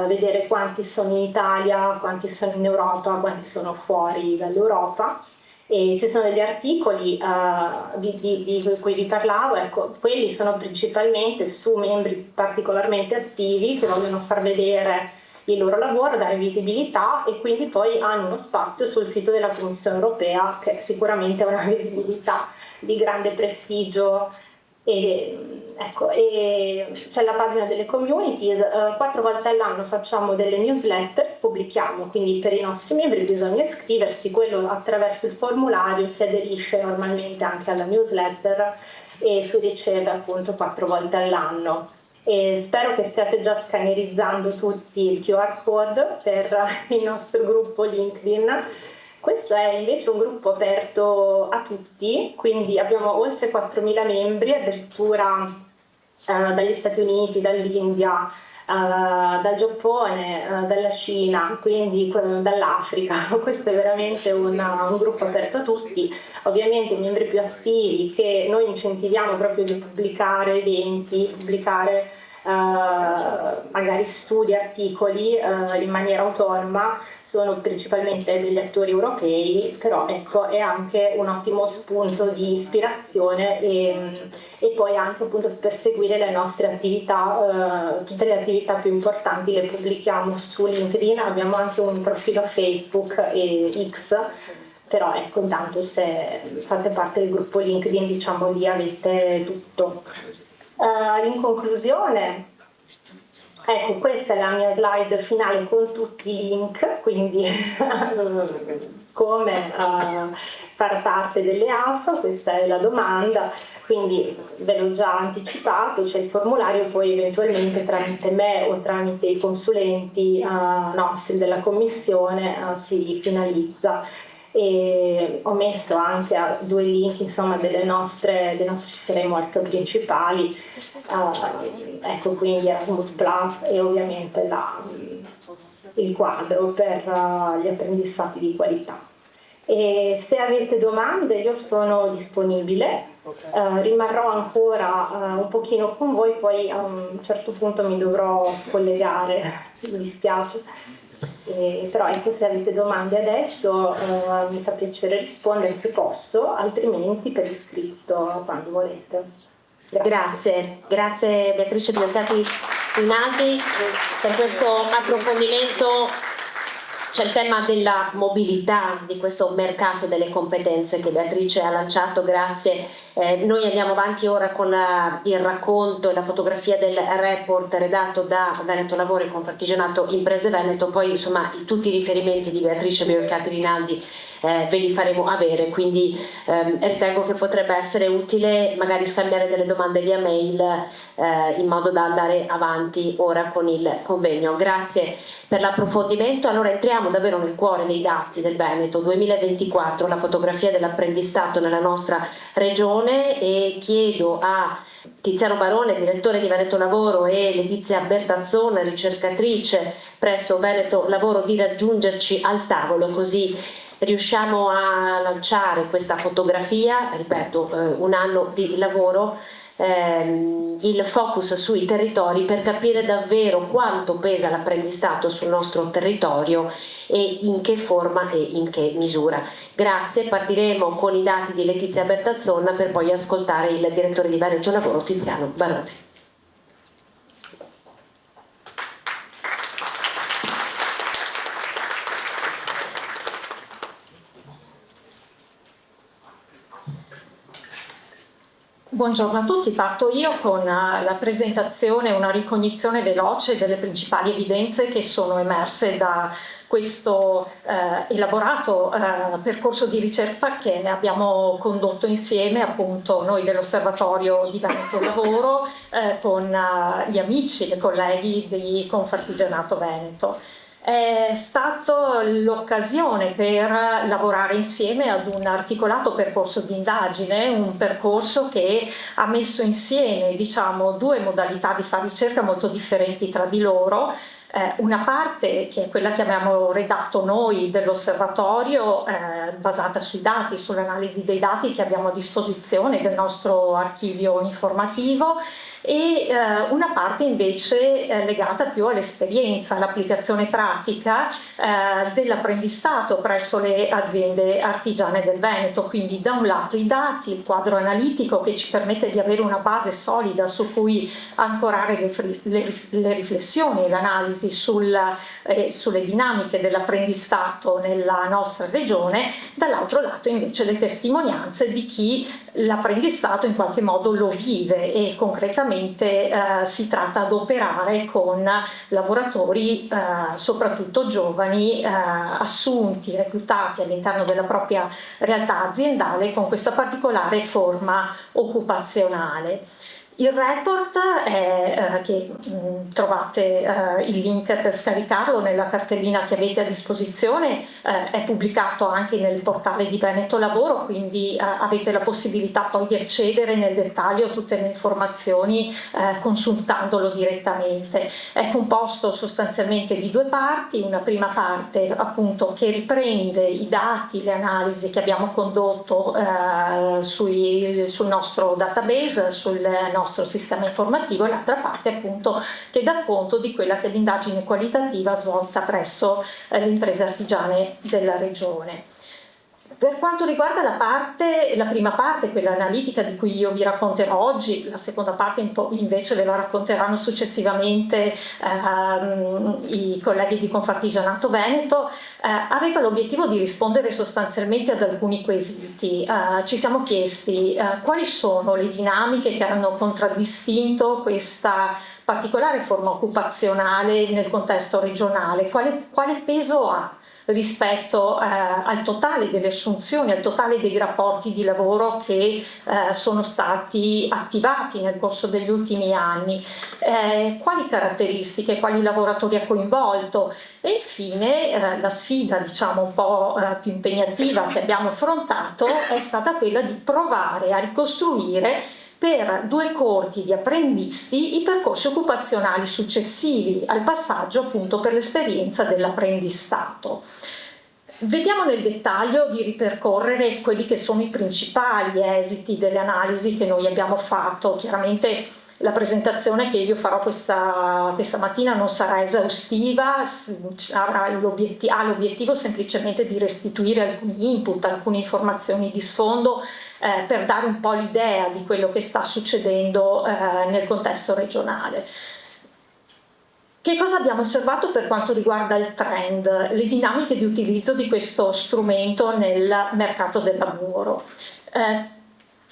vedere quanti sono in Italia, quanti sono in Europa, quanti sono fuori dall'Europa. E ci sono degli articoli di cui vi parlavo, ecco, quelli sono principalmente su membri particolarmente attivi che vogliono far vedere il loro lavoro, dare visibilità, e quindi poi hanno uno spazio sul sito della Commissione Europea, che sicuramente è una visibilità di grande prestigio E c'è la pagina delle communities, 4 volte all'anno facciamo delle newsletter, pubblichiamo, quindi per i nostri membri bisogna iscriversi, quello attraverso il formulario si aderisce normalmente anche alla newsletter e si riceve appunto 4 volte all'anno. E spero che stiate già scannerizzando tutti il QR code per il nostro gruppo LinkedIn. Questo è invece un gruppo aperto a tutti, quindi abbiamo oltre 4.000 membri, addirittura dagli Stati Uniti, dall'India, dal Giappone, dalla Cina, quindi dall'Africa. Questo è veramente un gruppo aperto a tutti. Ovviamente i membri più attivi che noi incentiviamo proprio di pubblicare eventi, pubblicare magari studi, articoli in maniera autonoma, sono principalmente degli attori europei, però ecco è anche un ottimo spunto di ispirazione e poi anche appunto per seguire le nostre attività, tutte le attività più importanti le pubblichiamo su LinkedIn, abbiamo anche un profilo Facebook e X, però ecco intanto se fate parte del gruppo LinkedIn diciamo lì avete tutto. In conclusione, ecco, questa è la mia slide finale con tutti i link, quindi come far parte delle AF, questa è la domanda, quindi ve l'ho già anticipato, c'è il formulario, poi eventualmente tramite me o tramite i consulenti nostri della commissione si finalizza. E ho messo anche 2 link insomma dei nostri framework principali, ecco quindi Erasmus Plus e ovviamente il quadro per gli apprendistati di qualità. E se avete domande io sono disponibile, rimarrò ancora un pochino con voi, poi a un certo punto mi dovrò scollegare, mi dispiace. Però ecco, se avete domande adesso mi fa piacere rispondere se posso, altrimenti per iscritto quando volete. Grazie Beatrice Biancati Rinaldi per questo approfondimento. C'è il tema della mobilità, di questo mercato delle competenze che Beatrice ha lanciato, grazie. Noi andiamo avanti ora con il racconto e la fotografia del report redatto da Veneto Lavoro e Confartigianato Imprese Veneto, poi insomma tutti i riferimenti di Beatrice Biancati Rinaldi ve li faremo avere, quindi ritengo che potrebbe essere utile magari scambiare delle domande via mail in modo da andare avanti ora con il convegno. Grazie per l'approfondimento. Allora entriamo davvero nel cuore dei dati del Veneto 2024, la fotografia dell'apprendistato nella nostra regione, e chiedo a Tiziano Barone, direttore di Veneto Lavoro, e Letizia Bertazzone, ricercatrice presso Veneto Lavoro, di raggiungerci al tavolo, così riusciamo a lanciare questa fotografia, ripeto, un anno di lavoro, il focus sui territori per capire davvero quanto pesa l'apprendistato sul nostro territorio e in che forma e in che misura. Grazie, partiremo con i dati di Letizia Bertazzonna per poi ascoltare il direttore di Veneto Lavoro, Tiziano Barone. Buongiorno a tutti, parto io con la presentazione, una ricognizione veloce delle principali evidenze che sono emerse da questo elaborato percorso di ricerca che abbiamo condotto insieme, appunto noi dell'Osservatorio di Veneto Lavoro con gli amici e colleghi di Confartigianato Veneto. È stata l'occasione per lavorare insieme ad un articolato percorso di indagine, un percorso che ha messo insieme, diciamo, 2 modalità di fare ricerca molto differenti tra di loro. Una parte che è quella che abbiamo redatto noi dell'osservatorio, basata sui dati, sull'analisi dei dati che abbiamo a disposizione del nostro archivio informativo, e una parte invece legata più all'esperienza, all'applicazione pratica dell'apprendistato presso le aziende artigiane del Veneto. Quindi da un lato i dati, il quadro analitico che ci permette di avere una base solida su cui ancorare le riflessioni e l'analisi analisi sulle dinamiche dell'apprendistato nella nostra regione, dall'altro lato invece le testimonianze di chi l'apprendistato in qualche modo lo vive e concretamente si tratta ad operare con lavoratori soprattutto giovani assunti, reclutati all'interno della propria realtà aziendale con questa particolare forma occupazionale. Il report è, che trovate il link per scaricarlo nella cartellina che avete a disposizione, è pubblicato anche nel portale di Veneto Lavoro, quindi avete la possibilità poi di accedere nel dettaglio a tutte le informazioni consultandolo direttamente. È composto sostanzialmente di due parti, una prima parte appunto che riprende i dati, le analisi che abbiamo condotto sul nostro database, sul nostro sistema informativo, e l'altra parte appunto che dà conto di quella che è l'indagine qualitativa svolta presso le imprese artigiane della regione. Per quanto riguarda la prima parte, quella analitica di cui io vi racconterò oggi, la seconda parte invece ve la racconteranno successivamente i colleghi di Confartigianato Veneto, aveva l'obiettivo di rispondere sostanzialmente ad alcuni quesiti. Ci siamo chiesti quali sono le dinamiche che hanno contraddistinto questa particolare forma occupazionale nel contesto regionale, quale peso ha rispetto al totale delle assunzioni, al totale dei rapporti di lavoro che sono stati attivati nel corso degli ultimi anni, quali caratteristiche, quali lavoratori ha coinvolto, e infine la sfida diciamo un po' più impegnativa che abbiamo affrontato è stata quella di provare a ricostruire per due coorti di apprendisti i percorsi occupazionali successivi al passaggio appunto per l'esperienza dell'apprendistato. Vediamo nel dettaglio di ripercorrere quelli che sono i principali esiti delle analisi che noi abbiamo fatto. Chiaramente la presentazione che io farò questa mattina non sarà esaustiva, ha l'obiettivo semplicemente di restituire alcuni input, alcune informazioni di sfondo per dare un po' l'idea di quello che sta succedendo nel contesto regionale. Che cosa abbiamo osservato per quanto riguarda il trend, le dinamiche di utilizzo di questo strumento nel mercato del lavoro?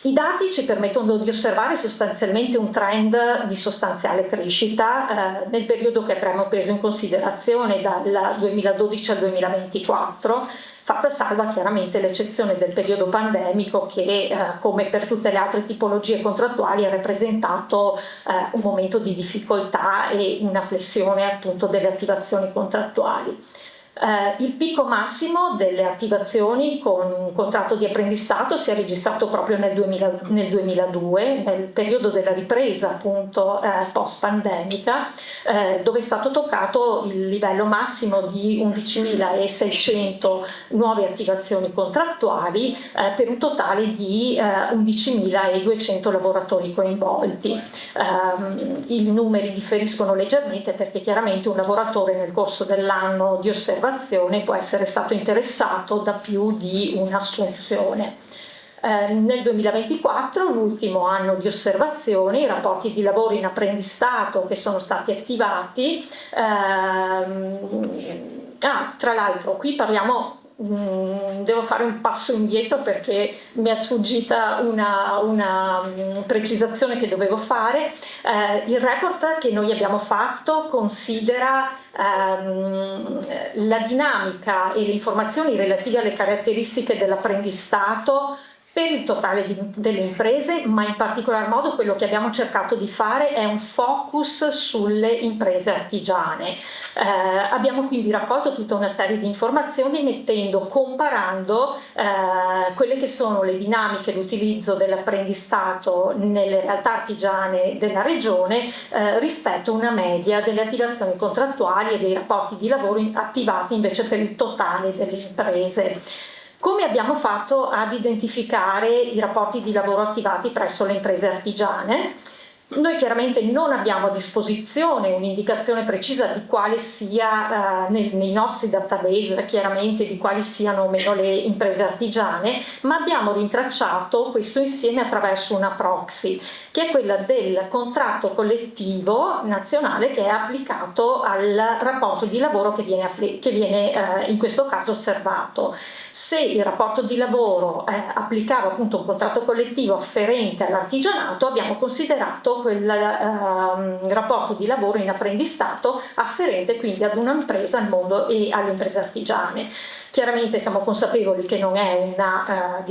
I dati ci permettono di osservare sostanzialmente un trend di sostanziale crescita nel periodo che abbiamo preso in considerazione dal 2012 al 2024, fatta salva chiaramente l'eccezione del periodo pandemico che, come per tutte le altre tipologie contrattuali, ha rappresentato un momento di difficoltà e una flessione appunto delle attivazioni contrattuali. Il picco massimo delle attivazioni con un contratto di apprendistato si è registrato proprio nel 2002, nel periodo della ripresa appunto post-pandemica, dove è stato toccato il livello massimo di 11.600 nuove attivazioni contrattuali per un totale di 11.200 lavoratori coinvolti. I numeri differiscono leggermente perché chiaramente un lavoratore nel corso dell'anno di osservazione può essere stato interessato da più di un'assunzione. Nel 2024, l'ultimo anno di osservazione, i rapporti di lavoro in apprendistato che sono stati attivati, tra l'altro qui parliamo, devo fare un passo indietro perché mi è sfuggita una precisazione che dovevo fare. Il report che noi abbiamo fatto considera la dinamica e le informazioni relative alle caratteristiche dell'apprendistato per il totale delle imprese, ma in particolar modo quello che abbiamo cercato di fare è un focus sulle imprese artigiane. Abbiamo quindi raccolto tutta una serie di informazioni comparando quelle che sono le dinamiche di utilizzo dell'apprendistato nelle realtà artigiane della regione rispetto a una media delle attivazioni contrattuali e dei rapporti di lavoro attivati invece per il totale delle imprese. Come abbiamo fatto ad identificare i rapporti di lavoro attivati presso le imprese artigiane? Noi chiaramente non abbiamo a disposizione un'indicazione precisa di quale sia nei nostri database, chiaramente di quali siano o meno le imprese artigiane, ma abbiamo rintracciato questo insieme attraverso una proxy, che è quella del contratto collettivo nazionale che è applicato al rapporto di lavoro che viene in questo caso osservato. Se il rapporto di lavoro applicava appunto un contratto collettivo afferente all'artigianato, abbiamo considerato quel rapporto di lavoro in apprendistato afferente quindi ad un'impresa al mondo e alle imprese artigiane. Chiaramente siamo consapevoli che non è una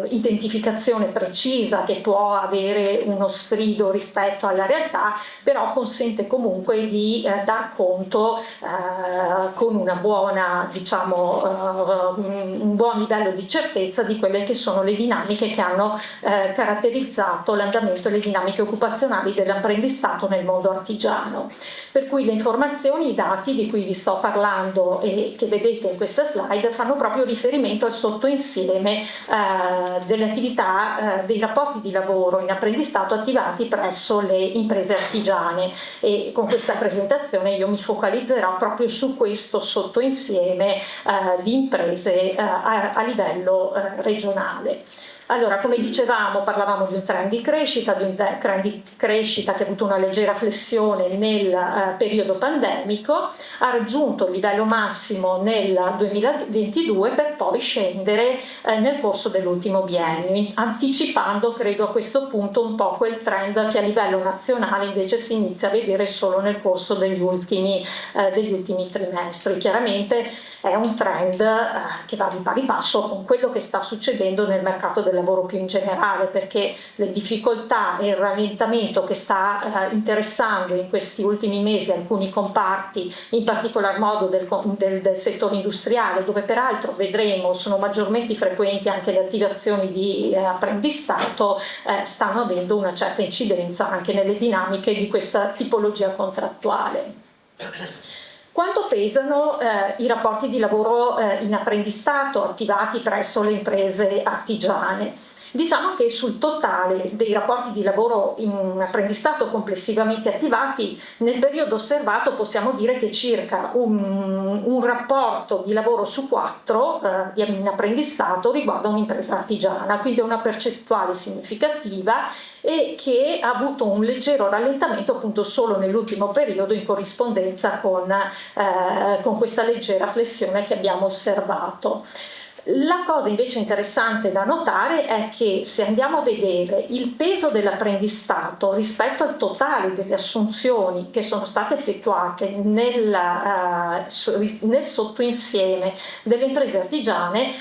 identificazione precisa che può avere uno strido rispetto alla realtà, però consente comunque di dar conto con una buona, un buon livello di certezza di quelle che sono le dinamiche che hanno caratterizzato l'andamento e le dinamiche occupazionali dell'apprendistato nel mondo artigiano. Per cui le informazioni, i dati di cui vi sto parlando e che vedete in questa slide fanno proprio riferimento al sottoinsieme delle attività, dei rapporti di lavoro in apprendistato attivati presso le imprese artigiane, e con questa presentazione io mi focalizzerò proprio su questo sottoinsieme di imprese a livello regionale. Allora, come dicevamo, parlavamo di un trend di crescita che ha avuto una leggera flessione nel periodo pandemico, ha raggiunto il livello massimo nel 2022 per poi scendere nel corso dell'ultimo biennio, anticipando, credo a questo punto, un po' quel trend che a livello nazionale invece si inizia a vedere solo nel corso degli ultimi trimestri. Chiaramente è un trend che va di pari passo con quello che sta succedendo nel mercato del lavoro più in generale, perché le difficoltà e il rallentamento che sta interessando in questi ultimi mesi alcuni comparti, in particolar modo del settore industriale, dove peraltro vedremo sono maggiormente frequenti anche le attivazioni di apprendistato, stanno avendo una certa incidenza anche nelle dinamiche di questa tipologia contrattuale. Quanto pesano i rapporti di lavoro in apprendistato attivati presso le imprese artigiane? Diciamo che sul totale dei rapporti di lavoro in apprendistato complessivamente attivati, nel periodo osservato possiamo dire che circa un rapporto di lavoro su 4 in apprendistato riguarda un'impresa artigiana, quindi è una percentuale significativa e che ha avuto un leggero rallentamento appunto solo nell'ultimo periodo in corrispondenza con questa leggera flessione che abbiamo osservato. La cosa invece interessante da notare è che se andiamo a vedere il peso dell'apprendistato rispetto al totale delle assunzioni che sono state effettuate nel sottoinsieme delle imprese artigiane,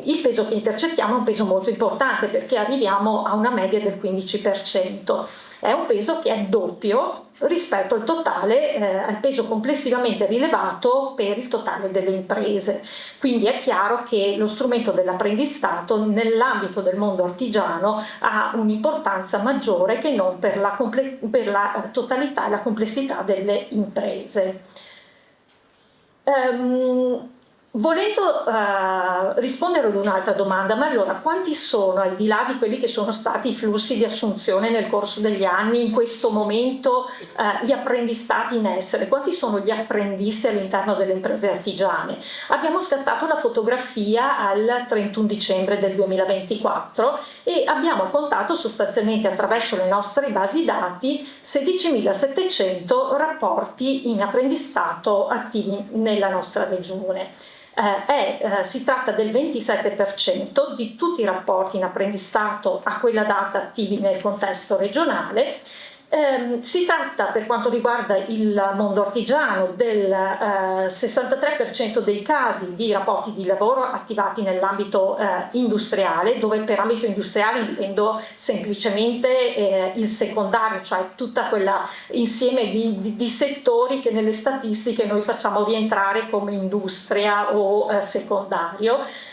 il peso che intercettiamo è un peso molto importante, perché arriviamo a una media del 15%. È un peso che è doppio rispetto al totale, al peso complessivamente rilevato per il totale delle imprese. Quindi è chiaro che lo strumento dell'apprendistato nell'ambito del mondo artigiano ha un'importanza maggiore che non per la totalità e la complessità delle imprese. Volendo rispondere ad un'altra domanda, ma allora quanti sono, al di là di quelli che sono stati i flussi di assunzione nel corso degli anni, in questo momento gli apprendistati in essere, quanti sono gli apprendisti all'interno delle imprese artigiane? Abbiamo scattato la fotografia al 31 dicembre del 2024 e abbiamo contato sostanzialmente attraverso le nostre basi dati 16.700 rapporti in apprendistato attivi nella nostra regione. Si tratta del 27% di tutti i rapporti in apprendistato a quella data attivi nel contesto regionale. Si tratta, per quanto riguarda il mondo artigiano, del 63% dei casi di rapporti di lavoro attivati nell'ambito industriale, dove per ambito industriale intendo semplicemente il secondario, cioè tutta quella insieme di settori che nelle statistiche noi facciamo rientrare come industria o secondario.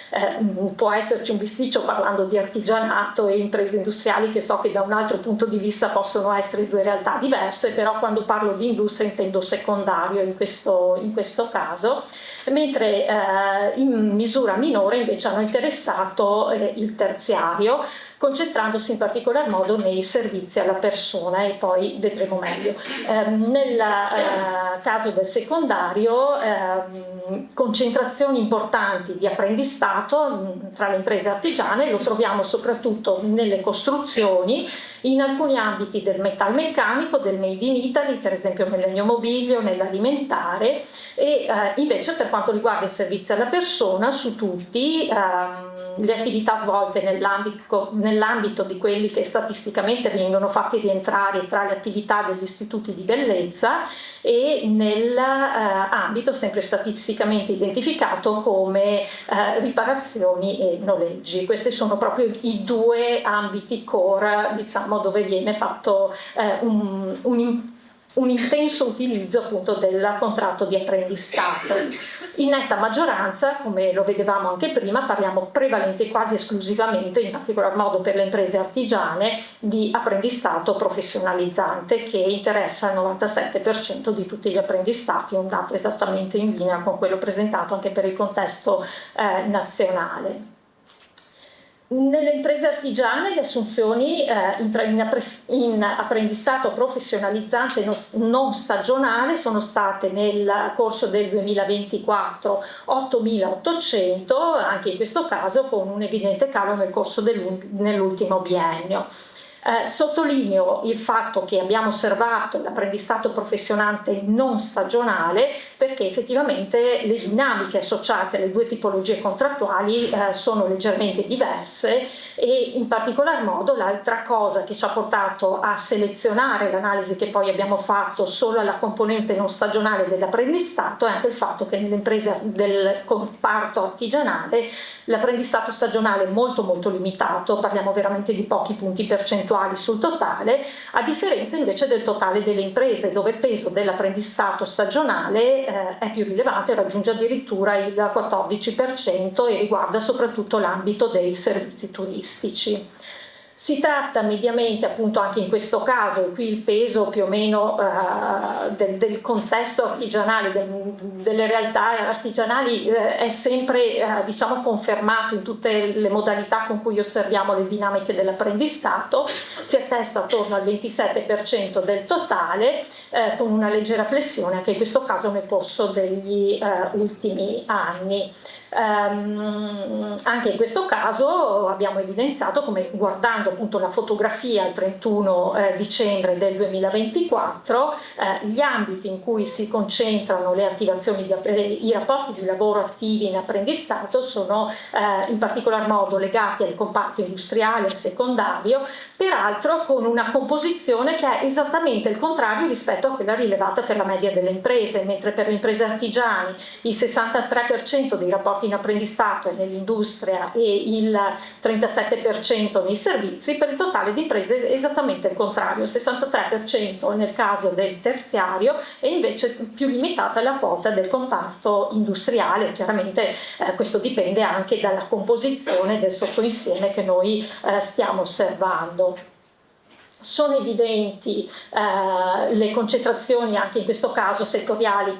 Può esserci un bisticcio parlando di artigianato e imprese industriali, che so che da un altro punto di vista possono essere due realtà diverse, però quando parlo di industria intendo secondario in questo caso, mentre in misura minore invece hanno interessato il terziario, concentrandosi in particolar modo nei servizi alla persona, e poi vedremo meglio. Nel caso del secondario, concentrazioni importanti di apprendistato tra le imprese artigiane lo troviamo soprattutto nelle costruzioni, in alcuni ambiti del metalmeccanico, del made in Italy, per esempio nel legnomobilio, nell'alimentare, e invece per quanto riguarda i servizi alla persona, su tutti le attività svolte nell'ambito di quelli che statisticamente vengono fatti rientrare tra le attività degli istituti di bellezza, e nell'ambito sempre statisticamente identificato come riparazioni e noleggi. Questi sono proprio i due ambiti core, diciamo, dove viene fatto un intenso utilizzo appunto del contratto di apprendistato. In netta maggioranza, come lo vedevamo anche prima, parliamo prevalente quasi esclusivamente, in particolar modo per le imprese artigiane, di apprendistato professionalizzante, che interessa il 97% di tutti gli apprendistati, un dato esattamente in linea con quello presentato anche per il contesto nazionale. Nelle imprese artigiane le assunzioni in apprendistato professionalizzante non stagionale sono state nel corso del 2024 8.800, anche in questo caso con un evidente calo nel corso nell'ultimo biennio. Sottolineo il fatto che abbiamo osservato l'apprendistato professionante non stagionale, perché effettivamente le dinamiche associate alle due tipologie contrattuali sono leggermente diverse, e in particolar modo l'altra cosa che ci ha portato a selezionare l'analisi che poi abbiamo fatto solo alla componente non stagionale dell'apprendistato è anche il fatto che nelle imprese del comparto artigianale l'apprendistato stagionale è molto limitato, parliamo veramente di pochi punti percentuali sul totale, a differenza invece del totale delle imprese, dove il peso dell'apprendistato stagionale è più rilevante, raggiunge addirittura il 14% e riguarda soprattutto l'ambito dei servizi turistici. Si tratta mediamente, appunto anche in questo caso, e qui il peso più o meno del contesto artigianale, delle realtà artigianali è sempre diciamo confermato in tutte le modalità con cui osserviamo le dinamiche dell'apprendistato, si attesta attorno al 27% del totale, con una leggera flessione anche in questo caso nel corso degli ultimi anni. Anche in questo caso abbiamo evidenziato come, guardando appunto la fotografia al 31 dicembre del 2024, gli ambiti in cui si concentrano le attivazioni i rapporti di lavoro attivi in apprendistato sono in particolar modo legati al comparto industriale e secondario, peraltro con una composizione che è esattamente il contrario rispetto a quella rilevata per la media delle imprese, mentre per le imprese artigiane il 63% dei rapporti in apprendistato è nell'industria e il 37% nei servizi, per il totale di imprese è esattamente il contrario, il 63% nel caso del terziario e invece più limitata la quota del comparto industriale. Chiaramente questo dipende anche dalla composizione del sottoinsieme che noi stiamo osservando. Sono evidenti le concentrazioni anche in questo caso settoriali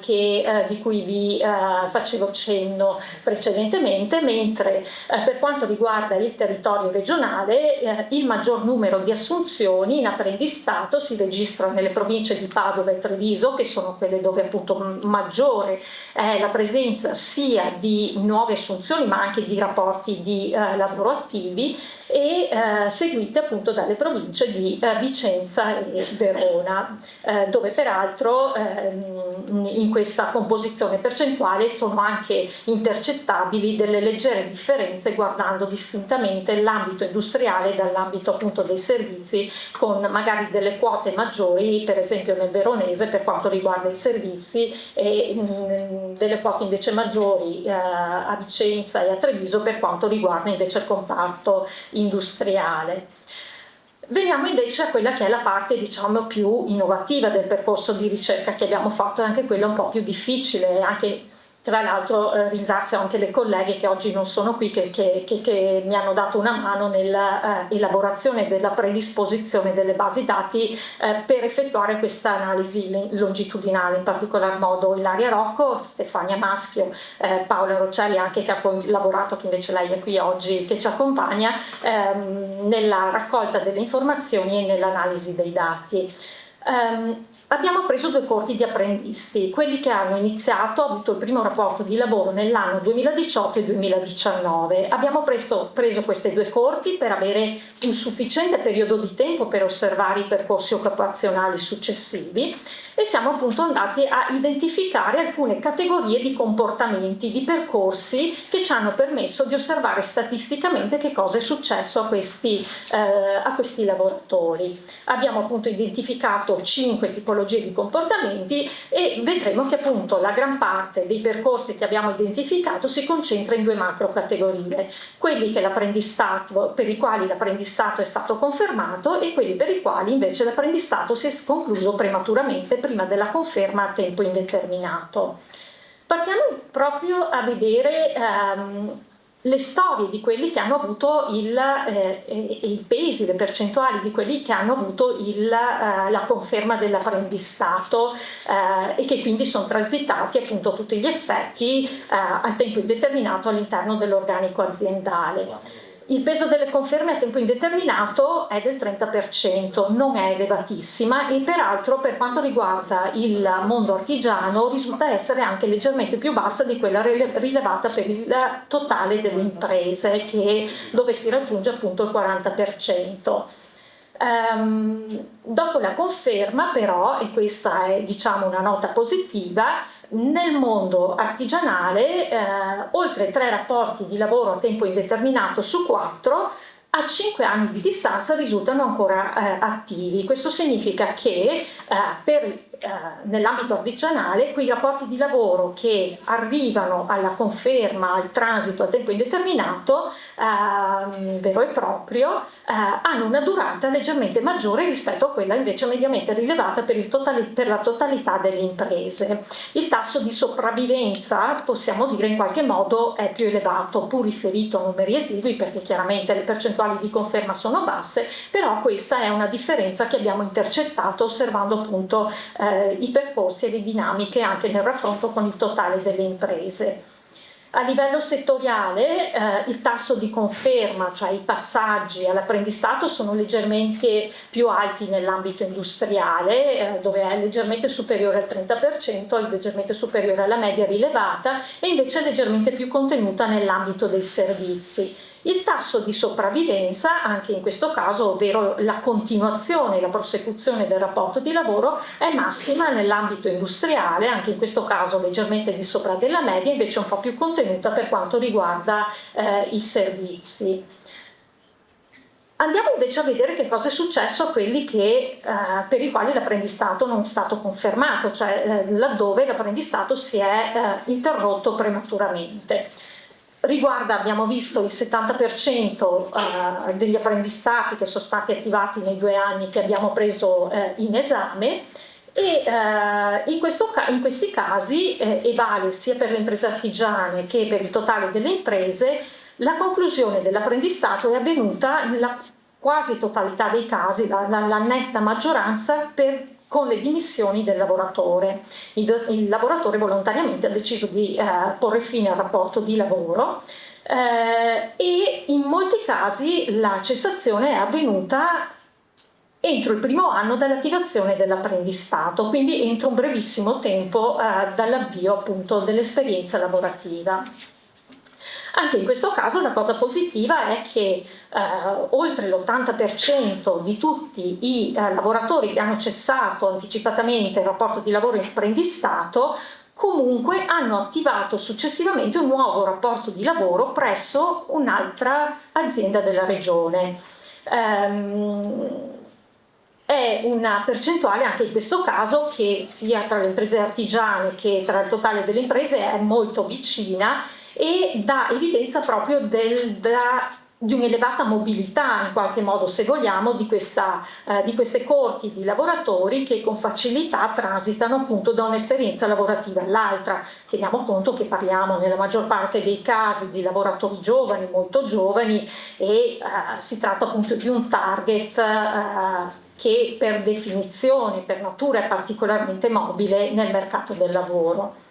di cui vi facevo cenno precedentemente, mentre per quanto riguarda il territorio regionale il maggior numero di assunzioni in apprendistato si registra nelle province di Padova e Treviso, che sono quelle dove appunto maggiore è la presenza sia di nuove assunzioni ma anche di rapporti di lavoro attivi, e seguite appunto dalle province di Vicenza e Verona, dove peraltro in questa composizione percentuale sono anche intercettabili delle leggere differenze guardando distintamente l'ambito industriale dall'ambito appunto dei servizi, con magari delle quote maggiori per esempio nel veronese per quanto riguarda i servizi e delle quote invece maggiori a Vicenza e a Treviso per quanto riguarda invece il comparto industriale. Veniamo invece a quella che è la parte diciamo più innovativa del percorso di ricerca che abbiamo fatto, e anche quella un po' più difficile, anche Tra l'altro ringrazio anche le colleghe che oggi non sono qui, che mi hanno dato una mano nella elaborazione della predisposizione delle basi dati per effettuare questa analisi longitudinale, in particolar modo Ilaria Rocco, Stefania Maschio, Paola Roccelli anche, che ha collaborato, che invece lei è qui oggi, che ci accompagna nella raccolta delle informazioni e nell'analisi dei dati. Abbiamo preso 2 corti di apprendisti, quelli che hanno avuto il primo rapporto di lavoro nell'anno 2018 e 2019. Abbiamo preso queste 2 corti per avere un sufficiente periodo di tempo per osservare i percorsi occupazionali successivi e siamo appunto andati a identificare alcune categorie di comportamenti, di percorsi che ci hanno permesso di osservare statisticamente che cosa è successo a questi lavoratori. Abbiamo appunto identificato 5 tipologie di comportamenti e vedremo che appunto la gran parte dei percorsi che abbiamo identificato si concentra in 2 macro categorie, quelli per i quali l'apprendistato è stato confermato e quelli per i quali invece l'apprendistato si è concluso prematuramente prima della conferma a tempo indeterminato. Partiamo proprio a vedere le storie di quelli che hanno avuto i pesi, le percentuali di quelli che hanno avuto la conferma dell'apprendistato e che quindi sono transitati appunto tutti gli effetti a tempo indeterminato all'interno dell'organico aziendale. Il peso delle conferme a tempo indeterminato è del 30%, non è elevatissima e peraltro per quanto riguarda il mondo artigiano risulta essere anche leggermente più bassa di quella rilevata per il totale delle imprese, dove si raggiunge appunto il 40%. Dopo la conferma però, e questa è diciamo una nota positiva, nel mondo artigianale oltre 3 rapporti di lavoro a tempo indeterminato su 4 a 5 anni di distanza risultano ancora attivi. Questo significa che nell'ambito artigianale quei rapporti di lavoro che arrivano alla conferma, al transito a tempo indeterminato vero e proprio, hanno una durata leggermente maggiore rispetto a quella invece mediamente rilevata per la totalità delle imprese. Il tasso di sopravvivenza, possiamo dire in qualche modo, è più elevato, pur riferito a numeri esigui, perché chiaramente le percentuali di conferma sono basse, però questa è una differenza che abbiamo intercettato osservando appunto i percorsi e le dinamiche anche nel raffronto con il totale delle imprese. A livello settoriale il tasso di conferma, cioè i passaggi all'apprendistato, sono leggermente più alti nell'ambito industriale, dove è leggermente superiore al 30%, è leggermente superiore alla media rilevata, e invece è leggermente più contenuta nell'ambito dei servizi. Il tasso di sopravvivenza, anche in questo caso, ovvero la continuazione, la prosecuzione del rapporto di lavoro, è massima nell'ambito industriale, anche in questo caso leggermente di sopra della media, invece un po' più contenuta per quanto riguarda i servizi. Andiamo invece a vedere che cosa è successo a quelli per i quali l'apprendistato non è stato confermato, cioè laddove l'apprendistato si è interrotto prematuramente. Abbiamo visto il 70% degli apprendistati che sono stati attivati nei 2 anni che abbiamo preso in esame, e in questi casi, e vale sia per le imprese artigiane che per il totale delle imprese, la conclusione dell'apprendistato è avvenuta nella quasi totalità dei casi, la netta maggioranza, con le dimissioni del lavoratore. Il lavoratore volontariamente ha deciso di porre fine al rapporto di lavoro e in molti casi la cessazione è avvenuta entro il primo anno dall'attivazione dell'apprendistato, quindi entro un brevissimo tempo dall'avvio appunto dell'esperienza lavorativa. Anche in questo caso la cosa positiva è che oltre l'80% di tutti i lavoratori che hanno cessato anticipatamente il rapporto di lavoro in apprendistato comunque hanno attivato successivamente un nuovo rapporto di lavoro presso un'altra azienda della regione. È una percentuale anche in questo caso che sia tra le imprese artigiane che tra il totale delle imprese è molto vicina, e dà evidenza proprio della di un'elevata mobilità, in qualche modo, se vogliamo, di queste coorti di lavoratori che con facilità transitano appunto da un'esperienza lavorativa all'altra. Teniamo conto che parliamo nella maggior parte dei casi di lavoratori giovani, molto giovani, e si tratta appunto di un target che per definizione, per natura, è particolarmente mobile nel mercato del lavoro.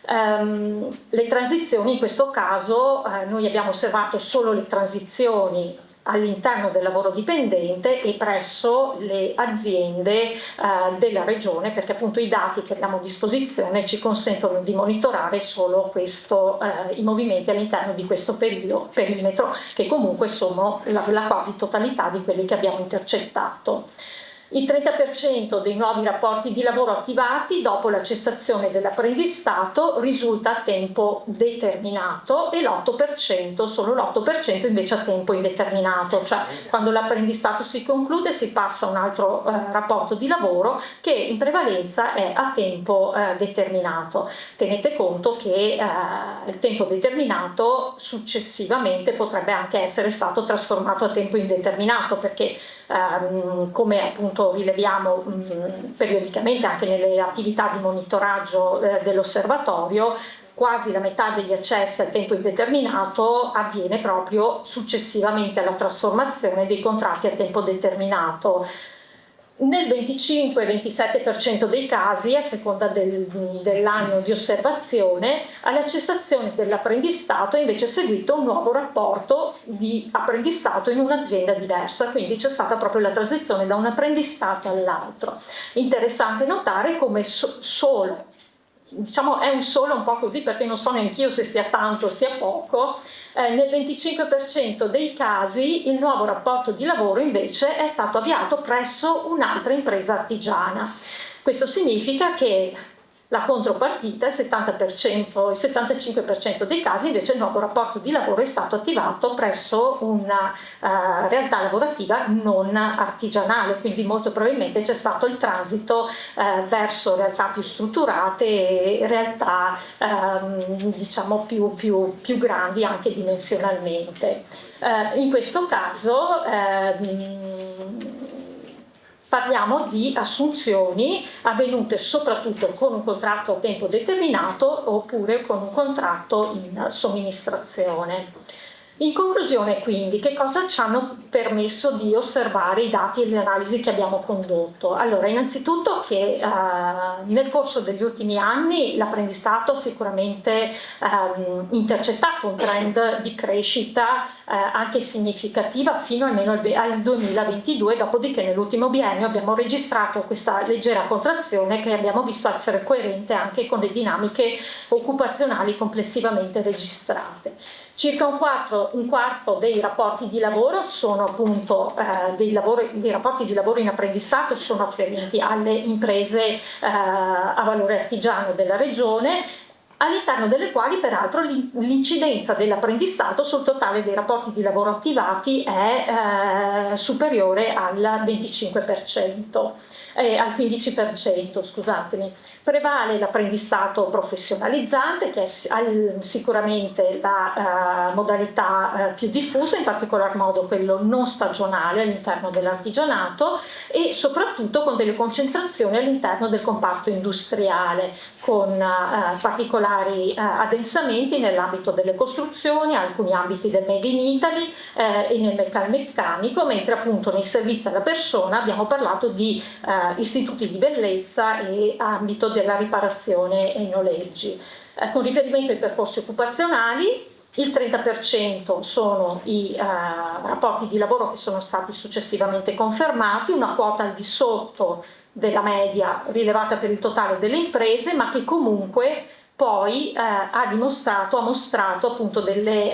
Le transizioni, in questo caso noi abbiamo osservato solo le transizioni all'interno del lavoro dipendente e presso le aziende della regione, perché appunto i dati che abbiamo a disposizione ci consentono di monitorare solo i movimenti all'interno di questo perimetro, che comunque sono la quasi totalità di quelli che abbiamo intercettato. Il 30% dei nuovi rapporti di lavoro attivati dopo la cessazione dell'apprendistato risulta a tempo determinato e solo l'8% invece a tempo indeterminato, cioè quando l'apprendistato si conclude si passa a un altro rapporto di lavoro che in prevalenza è a tempo determinato. Tenete conto che il tempo determinato successivamente potrebbe anche essere stato trasformato a tempo indeterminato, perché come appunto rileviamo periodicamente anche nelle attività di monitoraggio dell'osservatorio, quasi la metà degli accessi al tempo indeterminato avviene proprio successivamente alla trasformazione dei contratti a tempo determinato. Nel 25-27% dei casi, a seconda dell'anno di osservazione, alla cessazione dell'apprendistato è invece seguito un nuovo rapporto di apprendistato in un'azienda diversa, quindi c'è stata proprio la transizione da un apprendistato all'altro. Interessante notare come solo, diciamo è un solo un po' così perché non so neanch'io se sia tanto o sia poco, nel 25% dei casi il nuovo rapporto di lavoro invece è stato avviato presso un'altra impresa artigiana. Questo significa che la contropartita, il 75% dei casi invece il nuovo rapporto di lavoro è stato attivato presso una realtà lavorativa non artigianale, quindi molto probabilmente c'è stato il transito verso realtà più strutturate e realtà diciamo più grandi anche dimensionalmente. In questo caso parliamo di assunzioni avvenute soprattutto con un contratto a tempo determinato oppure con un contratto in somministrazione. In conclusione, quindi, che cosa ci hanno permesso di osservare i dati e le analisi che abbiamo condotto? Allora, innanzitutto che nel corso degli ultimi anni l'apprendistato ha sicuramente intercettato un trend di crescita anche significativa fino almeno al 2022, dopodiché nell'ultimo biennio abbiamo registrato questa leggera contrazione che abbiamo visto essere coerente anche con le dinamiche occupazionali complessivamente registrate. Circa un quarto dei rapporti di lavoro sono appunto dei rapporti di lavoro in apprendistato sono afferenti alle imprese a valore artigiano della regione, all'interno delle quali peraltro l'incidenza dell'apprendistato sul totale dei rapporti di lavoro attivati è superiore al 25%. Al 15%, scusatemi. Prevale l'apprendistato professionalizzante, che è sicuramente la modalità più diffusa, in particolar modo quello non stagionale all'interno dell'artigianato e soprattutto con delle concentrazioni all'interno del comparto industriale, con particolari addensamenti nell'ambito delle costruzioni, alcuni ambiti del Made in Italy e nel meccanico, mentre appunto nei servizi alla persona abbiamo parlato di istituti di bellezza e ambito della riparazione e noleggi. Con riferimento ai percorsi occupazionali, il 30% sono i rapporti di lavoro che sono stati successivamente confermati, una quota al di sotto della media rilevata per il totale delle imprese, ma che comunque poi ha mostrato appunto delle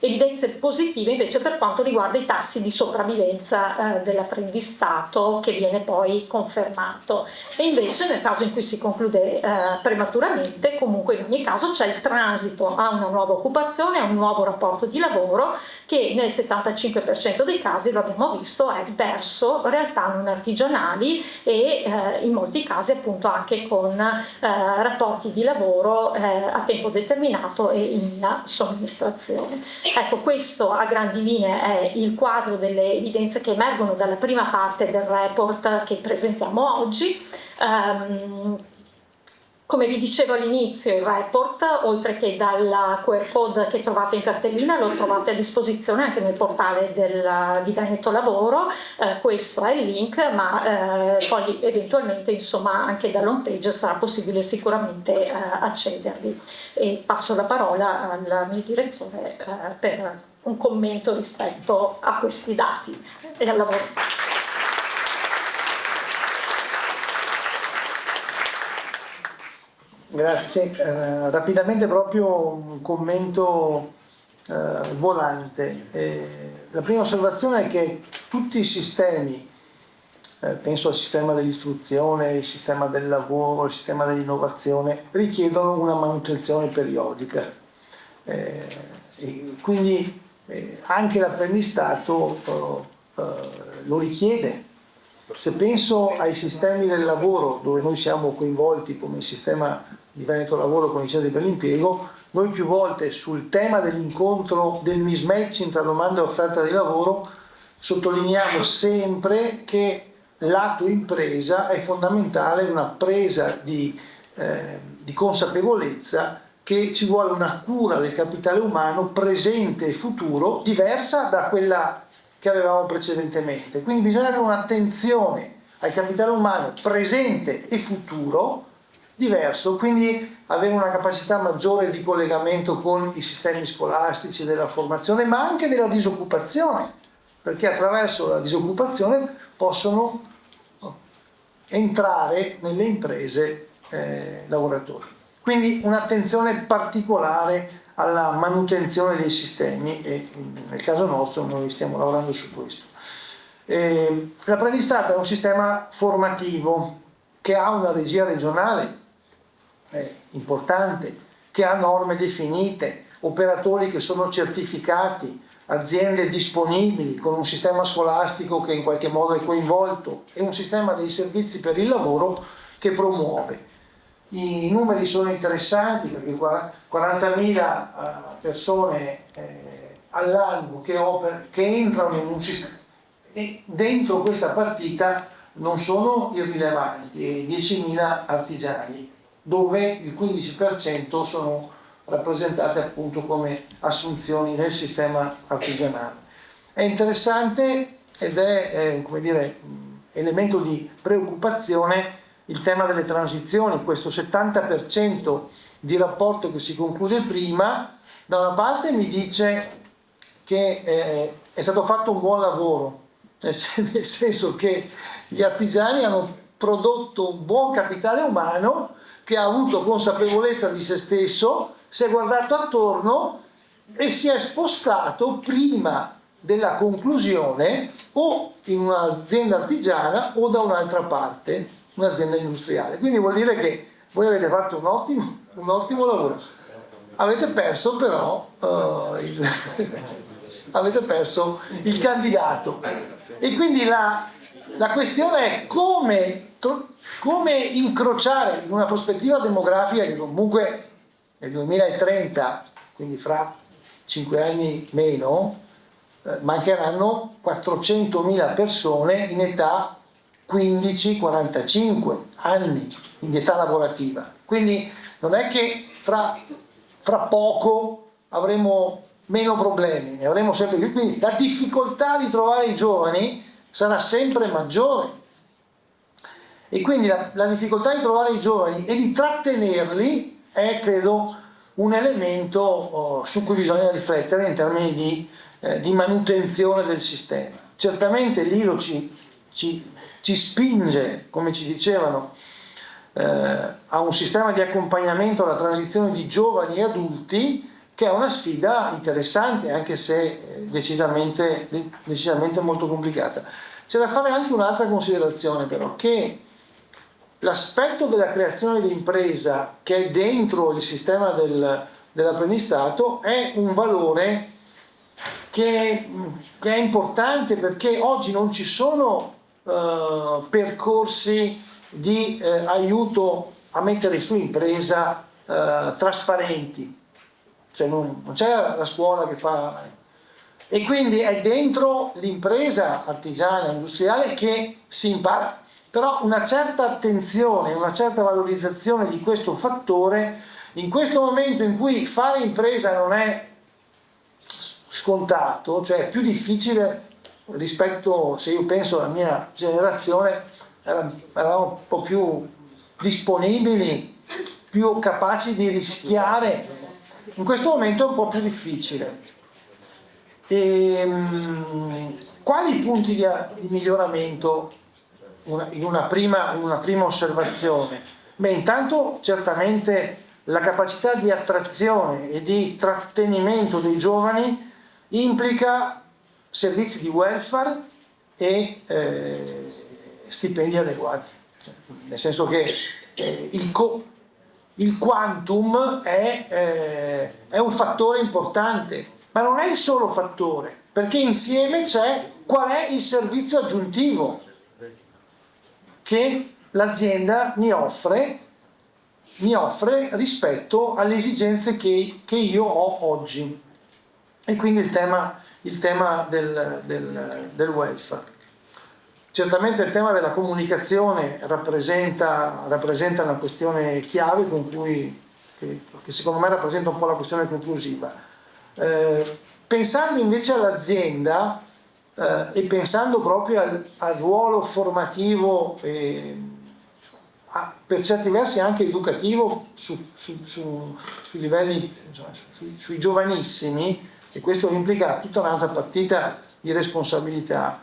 evidenze positive invece per quanto riguarda i tassi di sopravvivenza dell'apprendistato, che viene poi confermato. E invece nel caso in cui si conclude prematuramente, comunque in ogni caso c'è il transito a una nuova occupazione, a un nuovo rapporto di lavoro che nel 75% dei casi, lo abbiamo visto, è verso realtà non artigianali e in molti casi appunto anche con rapporti di lavoro a tempo determinato e in somministrazione. Ecco, questo a grandi linee è il quadro delle evidenze che emergono dalla prima parte del report che presentiamo oggi. Come vi dicevo all'inizio, il report, oltre che dal QR code che trovate in cartellina, lo trovate a disposizione anche nel portale di Veneto Lavoro. Questo è il link, ma poi eventualmente, insomma, anche dall'home page sarà possibile sicuramente accedervi. E passo la parola al mio direttore per un commento rispetto a questi dati e al lavoro. Grazie. Rapidamente proprio un commento volante. La prima osservazione è che tutti i sistemi, penso al sistema dell'istruzione, il sistema del lavoro, il sistema dell'innovazione, richiedono una manutenzione periodica. E quindi anche l'apprendistato lo richiede. Se penso ai sistemi del lavoro dove noi siamo coinvolti come il sistema di Veneto Lavoro con i centri per l'impiego, noi più volte sul tema dell'incontro, del mismatching tra domanda e offerta di lavoro, sottolineiamo sempre che lato impresa è fondamentale una presa di consapevolezza che ci vuole una cura del capitale umano presente e futuro diversa da quella che avevamo precedentemente. Quindi bisogna avere un'attenzione al capitale umano presente e futuro diverso, quindi avere una capacità maggiore di collegamento con i sistemi scolastici della formazione, ma anche della disoccupazione, perché attraverso la disoccupazione possono entrare nelle imprese lavoratori. Quindi un'attenzione particolare alla manutenzione dei sistemi e nel caso nostro noi stiamo lavorando su questo. L'apprendistato è un sistema formativo che ha una regia regionale importante, che ha norme definite, operatori che sono certificati, aziende disponibili con un sistema scolastico che in qualche modo è coinvolto e un sistema dei servizi per il lavoro che promuove. I numeri sono interessanti perché 40.000 persone all'anno che entrano in un sistema e dentro questa partita non sono irrilevanti, 10.000 artigiani dove il 15% sono rappresentate appunto come assunzioni nel sistema artigianale. È interessante ed è come dire, elemento di preoccupazione il tema delle transizioni, questo 70% di rapporto che si conclude prima, da una parte mi dice che è stato fatto un buon lavoro, nel senso che gli artigiani hanno prodotto un buon capitale umano che ha avuto consapevolezza di se stesso, si è guardato attorno e si è spostato prima della conclusione o in un'azienda artigiana o da un'altra parte, un'azienda industriale. Quindi vuol dire che voi avete fatto un ottimo lavoro. Avete perso però avete perso il candidato. E quindi la questione è come incrociare in una prospettiva demografica che comunque nel 2030, quindi fra 5 anni meno, mancheranno 400.000 persone in età 15-45 anni in età lavorativa. Quindi non è che fra poco avremo meno problemi, ne avremo sempre più. Quindi la difficoltà di trovare i giovani sarà sempre maggiore. E quindi la difficoltà di trovare i giovani e di trattenerli è, credo, un elemento su cui bisogna riflettere in termini di manutenzione del sistema. Certamente l'ILO ci spinge, come ci dicevano, a un sistema di accompagnamento alla transizione di giovani e adulti che è una sfida interessante, anche se decisamente molto complicata. C'è da fare anche un'altra considerazione però, che l'aspetto della creazione di impresa che è dentro il sistema dell'apprendistato è un valore che è importante, perché oggi non ci sono percorsi di aiuto a mettere su impresa trasparenti, cioè non c'è la scuola che fa, e quindi è dentro l'impresa artigiana, industriale che si impara, però una certa attenzione, una certa valorizzazione di questo fattore in questo momento in cui fare impresa non è scontato, cioè è più difficile rispetto, se io penso alla mia generazione, eravamo un po' più disponibili, più capaci di rischiare. In questo momento è un po' più difficile. Quali punti di miglioramento in una prima osservazione? Beh, intanto certamente la capacità di attrazione e di trattenimento dei giovani implica servizi di welfare e stipendi adeguati, nel senso che il quantum è un fattore importante, ma non è il solo fattore, perché insieme c'è qual è il servizio aggiuntivo che l'azienda mi offre rispetto alle esigenze che io ho oggi. E quindi il tema del welfare. Certamente il tema della comunicazione rappresenta una questione chiave che secondo me rappresenta un po' la questione conclusiva. Pensando invece all'azienda e pensando proprio al ruolo formativo per certi versi anche educativo sui livelli, insomma, sui giovanissimi, e questo implica tutta un'altra partita di responsabilità.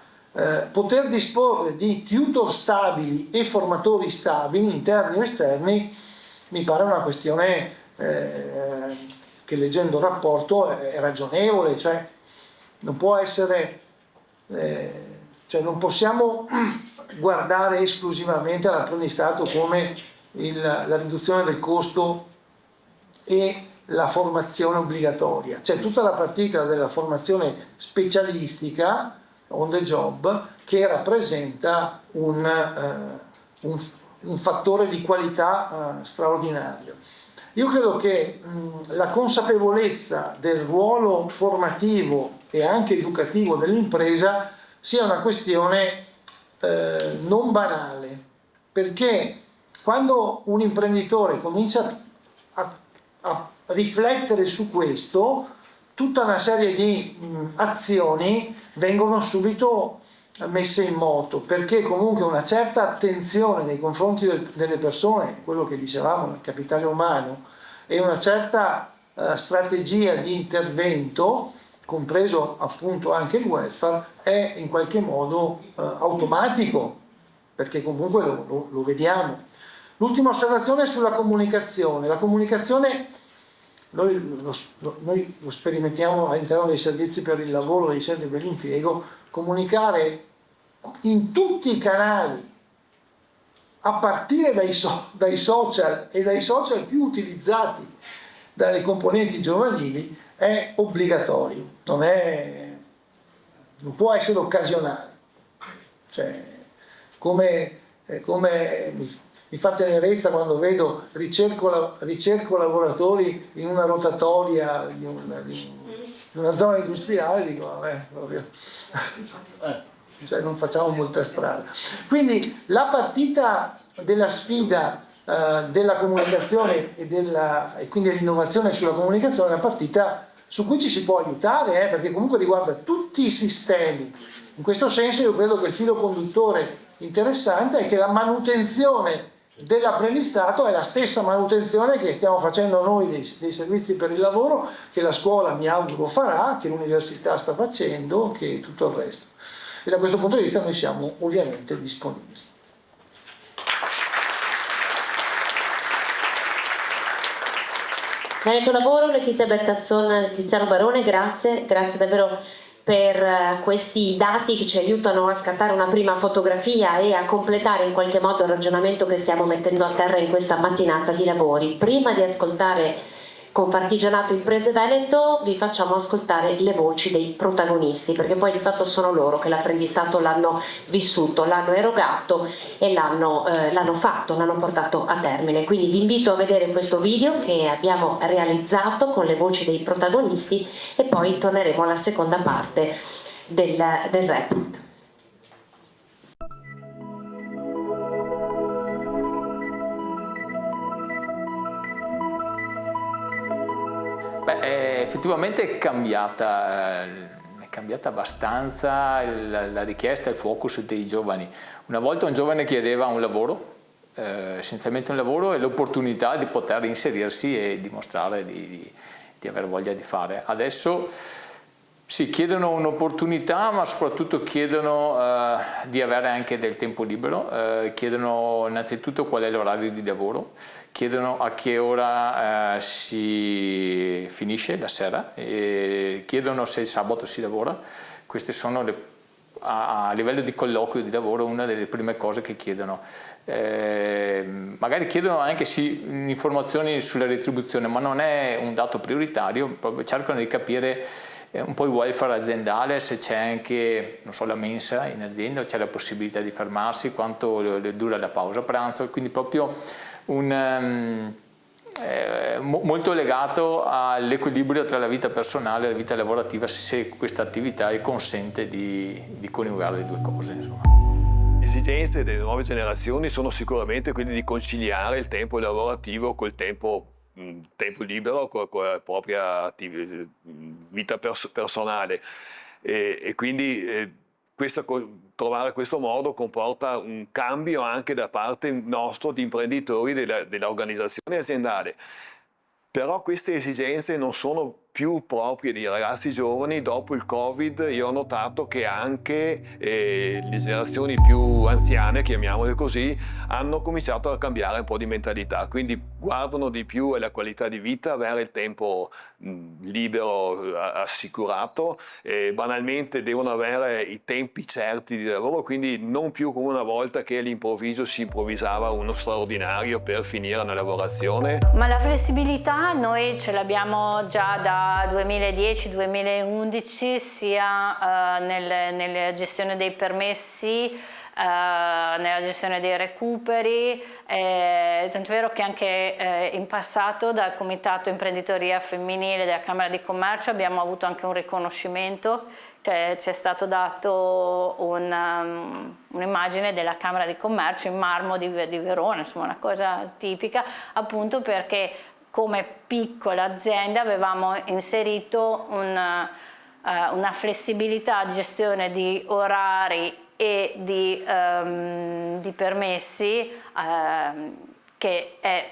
Poter disporre di tutor stabili e formatori stabili, interni o esterni, mi pare una questione che leggendo il rapporto è ragionevole, cioè non può essere, cioè non possiamo guardare esclusivamente all'apprendistato come la riduzione del costo e la formazione obbligatoria. C'è tutta la partita della formazione specialistica on the job che rappresenta un fattore di qualità straordinario. Io credo che la consapevolezza del ruolo formativo e anche educativo dell'impresa sia una questione non banale, perché quando un imprenditore comincia a riflettere su questo, tutta una serie di azioni vengono subito messe in moto, perché comunque una certa attenzione nei confronti delle persone, quello che dicevamo, il capitale umano, e una certa strategia di intervento, compreso appunto anche il welfare, è in qualche modo automatico, perché comunque lo vediamo. L'ultima osservazione è sulla comunicazione. La comunicazione noi lo sperimentiamo all'interno dei servizi per il lavoro, dei centri per l'impiego, comunicare in tutti i canali, a partire dai social e dai social più utilizzati dalle componenti giovanili, è obbligatorio, non può essere occasionale. Cioè, come mi fa tenerezza quando vedo ricerco lavoratori in una rotatoria di una zona industriale, dico vabbè, proprio cioè non facciamo molta strada. Quindi la partita della sfida della comunicazione e quindi l'innovazione sulla comunicazione è una partita su cui ci si può aiutare, perché comunque riguarda tutti i sistemi. In questo senso io credo che il filo conduttore interessante è che la manutenzione dell'apprendistato è la stessa manutenzione che stiamo facendo noi dei servizi per il lavoro, che la scuola mi auguro farà, che l'università sta facendo, che tutto il resto. E da questo punto di vista noi siamo ovviamente disponibili. Bene il tuo lavoro, Letizia Bertazzon, Tiziano Barone, grazie davvero per questi dati che ci aiutano a scattare una prima fotografia e a completare in qualche modo il ragionamento che stiamo mettendo a terra in questa mattinata di lavori. Prima di ascoltare Confartigianato Imprese Veneto vi facciamo ascoltare le voci dei protagonisti, perché poi di fatto sono loro che l'apprendistato l'hanno vissuto, l'hanno erogato e l'hanno portato a termine. Quindi vi invito a vedere questo video che abbiamo realizzato con le voci dei protagonisti e poi torneremo alla seconda parte del report. Effettivamente è cambiata abbastanza la richiesta e il focus dei giovani. Una volta un giovane chiedeva un lavoro, essenzialmente un lavoro e l'opportunità di poter inserirsi e dimostrare di aver voglia di fare. Adesso sì, chiedono un'opportunità, ma soprattutto chiedono di avere anche del tempo libero, chiedono innanzitutto qual è l'orario di lavoro, chiedono a che ora si finisce la sera, chiedono se il sabato si lavora. Queste sono a livello di colloquio di lavoro una delle prime cose che chiedono. Magari chiedono anche informazioni sulla retribuzione, ma non è un dato prioritario, proprio cercano di capire un po' il welfare aziendale, se c'è anche, non so, la mensa in azienda, c'è la possibilità di fermarsi, quanto dura la pausa pranzo, quindi proprio molto legato all'equilibrio tra la vita personale e la vita lavorativa, se questa attività consente di coniugare le due cose, insomma. Le esigenze delle nuove generazioni sono sicuramente quelle di conciliare il tempo lavorativo col tempo libero, con la propria vita personale e quindi trovare questo modo comporta un cambio anche da parte nostra di imprenditori dell'organizzazione aziendale. Però queste esigenze non sono più proprie di ragazzi giovani. Dopo il Covid io ho notato che anche le generazioni più anziane, chiamiamole così, hanno cominciato a cambiare un po' di mentalità, quindi guardano di più alla qualità di vita, avere il tempo libero assicurato, banalmente devono avere i tempi certi di lavoro, quindi non più come una volta che all'improvviso si improvvisava uno straordinario per finire una lavorazione. Ma la flessibilità noi ce l'abbiamo già da 2010-2011 sia nella gestione dei permessi, nella gestione dei recuperi, tanto vero che anche in passato dal Comitato Imprenditoria Femminile della Camera di Commercio abbiamo avuto anche un riconoscimento, c'è stato dato un'immagine della Camera di Commercio in marmo di Verona, insomma una cosa tipica, appunto perché come piccola azienda avevamo inserito una flessibilità di gestione di orari e di permessi che è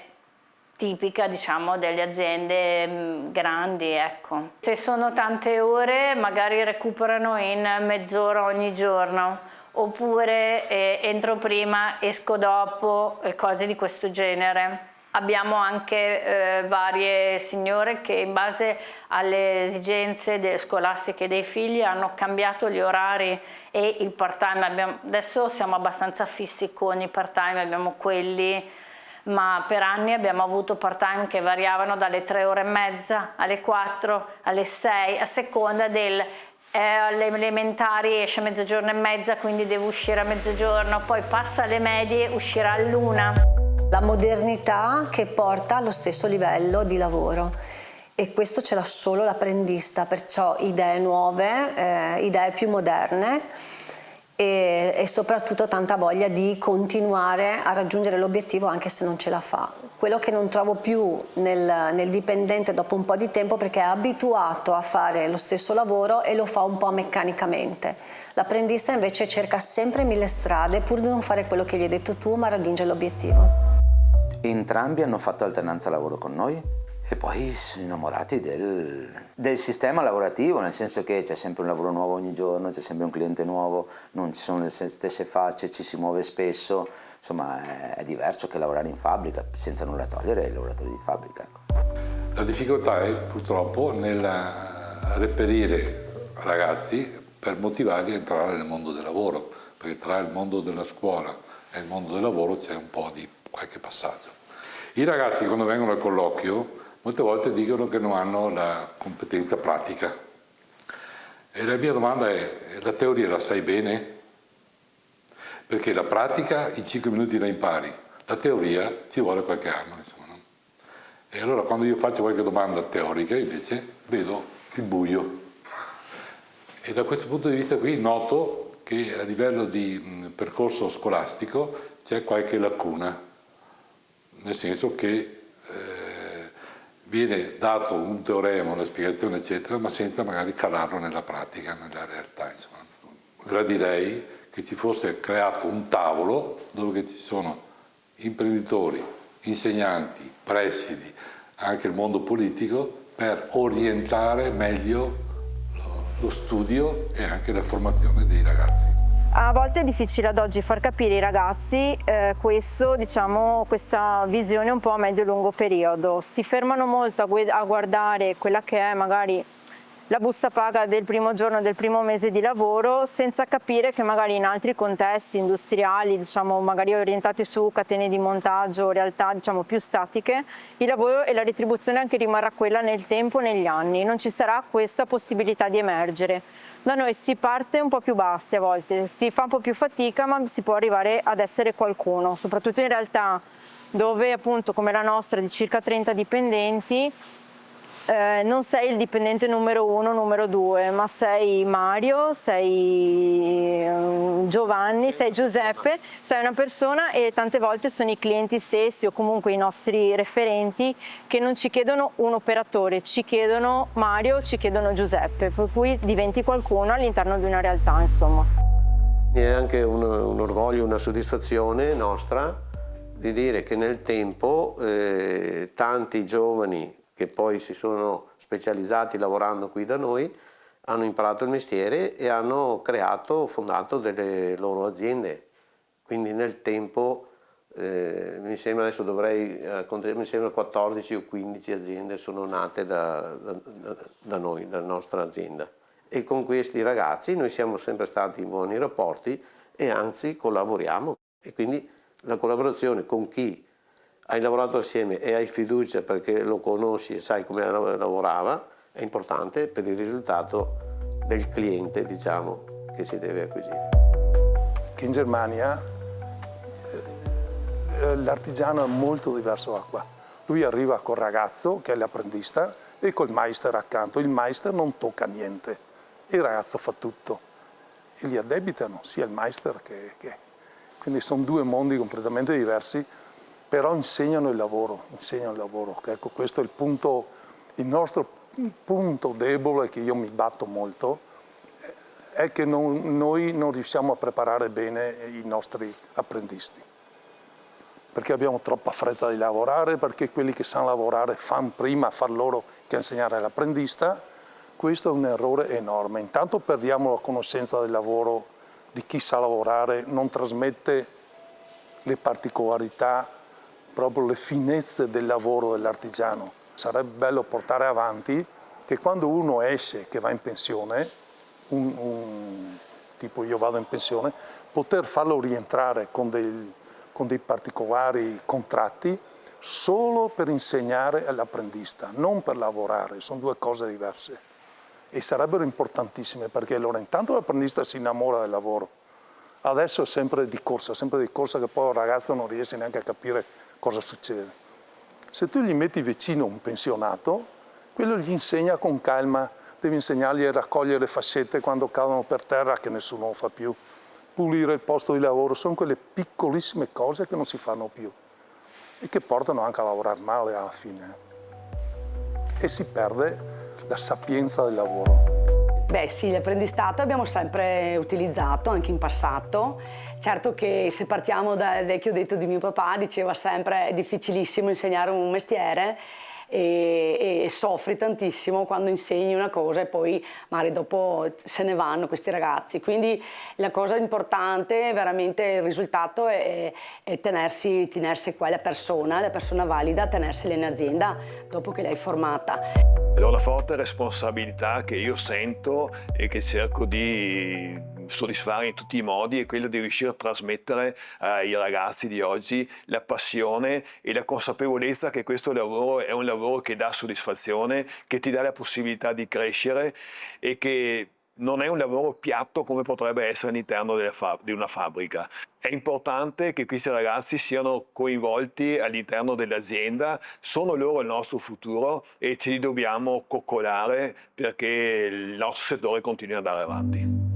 tipica, diciamo, delle aziende grandi, ecco. Se sono tante ore magari recuperano in mezz'ora ogni giorno, oppure entro prima, esco dopo, e cose di questo genere. Abbiamo anche varie signore che in base alle esigenze scolastiche dei figli hanno cambiato gli orari e il part-time. Adesso siamo abbastanza fissi con i part-time, abbiamo quelli, ma per anni abbiamo avuto part-time che variavano dalle 3 ore e mezza alle 4, alle 6, a seconda alle elementari esce a mezzogiorno e mezza, quindi devo uscire a mezzogiorno, poi passa alle medie, uscirà all'1. La modernità che porta allo stesso livello di lavoro, e questo ce l'ha solo l'apprendista, perciò idee nuove, idee più moderne e soprattutto tanta voglia di continuare a raggiungere l'obiettivo anche se non ce la fa. Quello che non trovo più nel dipendente dopo un po' di tempo, perché è abituato a fare lo stesso lavoro e lo fa un po' meccanicamente. L'apprendista invece cerca sempre 1000 strade pur di non fare quello che gli hai detto tu, ma raggiunge l'obiettivo. Entrambi hanno fatto alternanza lavoro con noi e poi sono innamorati del sistema lavorativo, nel senso che c'è sempre un lavoro nuovo ogni giorno, c'è sempre un cliente nuovo, non ci sono le stesse facce, ci si muove spesso, insomma è diverso che lavorare in fabbrica, senza nulla togliere ai lavoratori di fabbrica. Ecco. La difficoltà è purtroppo nel reperire ragazzi per motivarli a entrare nel mondo del lavoro, perché tra il mondo della scuola e il mondo del lavoro c'è un po' di qualche passaggio. I ragazzi quando vengono al colloquio molte volte dicono che non hanno la competenza pratica. E la mia domanda è, la teoria la sai bene? Perché la pratica in 5 minuti la impari, la teoria ci vuole qualche anno, insomma, no? E allora quando io faccio qualche domanda teorica invece vedo il buio. E da questo punto di vista qui noto che a livello di percorso scolastico c'è qualche lacuna, nel senso che viene dato un teorema, una spiegazione eccetera, ma senza magari calarlo nella pratica, nella realtà, insomma. Gradirei che ci fosse creato un tavolo dove ci sono imprenditori, insegnanti, presidi, anche il mondo politico, per orientare meglio lo studio e anche la formazione dei ragazzi. A volte è difficile ad oggi far capire ai ragazzi questa visione un po' a medio-lungo periodo. Si fermano molto a guardare quella che è magari la busta paga del primo giorno, del primo mese di lavoro, senza capire che magari in altri contesti industriali, magari orientati su catene di montaggio, realtà più statiche, il lavoro e la retribuzione anche rimarrà quella nel tempo, negli anni. Non ci sarà questa possibilità di emergere. Da noi si parte un po' più bassi a volte, si fa un po' più fatica, ma si può arrivare ad essere qualcuno, soprattutto in realtà dove appunto come la nostra di circa 30 dipendenti, non sei il dipendente numero 1, numero 2, ma sei Mario, sei Giovanni, sei Giuseppe, sei una persona e tante volte sono i clienti stessi o comunque i nostri referenti che non ci chiedono un operatore, ci chiedono Mario, ci chiedono Giuseppe, per cui diventi qualcuno all'interno di una realtà, insomma. È anche un orgoglio, una soddisfazione nostra di dire che nel tempo tanti giovani che poi si sono specializzati lavorando qui da noi, hanno imparato il mestiere e hanno fondato delle loro aziende. Quindi nel tempo, mi sembra adesso mi sembra 14 o 15 aziende sono nate da noi, dalla nostra azienda. E con questi ragazzi noi siamo sempre stati in buoni rapporti e anzi collaboriamo. E quindi la collaborazione con chi hai lavorato assieme e hai fiducia perché lo conosci e sai come lavorava, è importante per il risultato del cliente, che si deve acquisire. Che in Germania l'artigiano è molto diverso da qua. Lui arriva col ragazzo, che è l'apprendista, e col meister accanto. Il meister non tocca niente, il ragazzo fa tutto. E li addebitano, sia il meister che. Quindi sono due mondi completamente diversi, però insegnano il lavoro. Ecco, questo è il nostro punto debole, che io mi batto molto, è che noi non riusciamo a preparare bene i nostri apprendisti. Perché abbiamo troppa fretta di lavorare, perché quelli che sanno lavorare fanno prima a far loro che insegnare all'apprendista. Questo è un errore enorme. Intanto perdiamo la conoscenza del lavoro di chi sa lavorare, non trasmette le particolarità, proprio le finezze del lavoro dell'artigiano. Sarebbe bello portare avanti che quando uno esce, che va in pensione, tipo io vado in pensione, poter farlo rientrare con dei particolari contratti solo per insegnare all'apprendista, non per lavorare, sono due cose diverse. E sarebbero importantissime perché allora intanto l'apprendista si innamora del lavoro. Adesso è sempre di corsa che poi il ragazzo non riesce neanche a capire cosa succede. Se tu gli metti vicino un pensionato, quello gli insegna con calma, devi insegnargli a raccogliere le fascette quando cadono per terra, che nessuno lo fa più, pulire il posto di lavoro, sono quelle piccolissime cose che non si fanno più e che portano anche a lavorare male alla fine. E si perde la sapienza del lavoro. Beh sì, l'apprendistato abbiamo sempre utilizzato, anche in passato. Certo che se partiamo dal vecchio detto di mio papà, diceva sempre è difficilissimo insegnare un mestiere e soffri tantissimo quando insegni una cosa e poi magari dopo se ne vanno questi ragazzi. Quindi la cosa importante, veramente il risultato è tenersi qua la persona valida, tenersela in azienda dopo che l'hai formata. Ed è una forte responsabilità che io sento e che cerco di soddisfare in tutti i modi è quella di riuscire a trasmettere ai ragazzi di oggi la passione e la consapevolezza che questo lavoro è un lavoro che dà soddisfazione, che ti dà la possibilità di crescere e che non è un lavoro piatto come potrebbe essere all'interno di una fabbrica. È importante che questi ragazzi siano coinvolti all'interno dell'azienda, sono loro il nostro futuro e ce li dobbiamo coccolare perché il nostro settore continui ad andare avanti.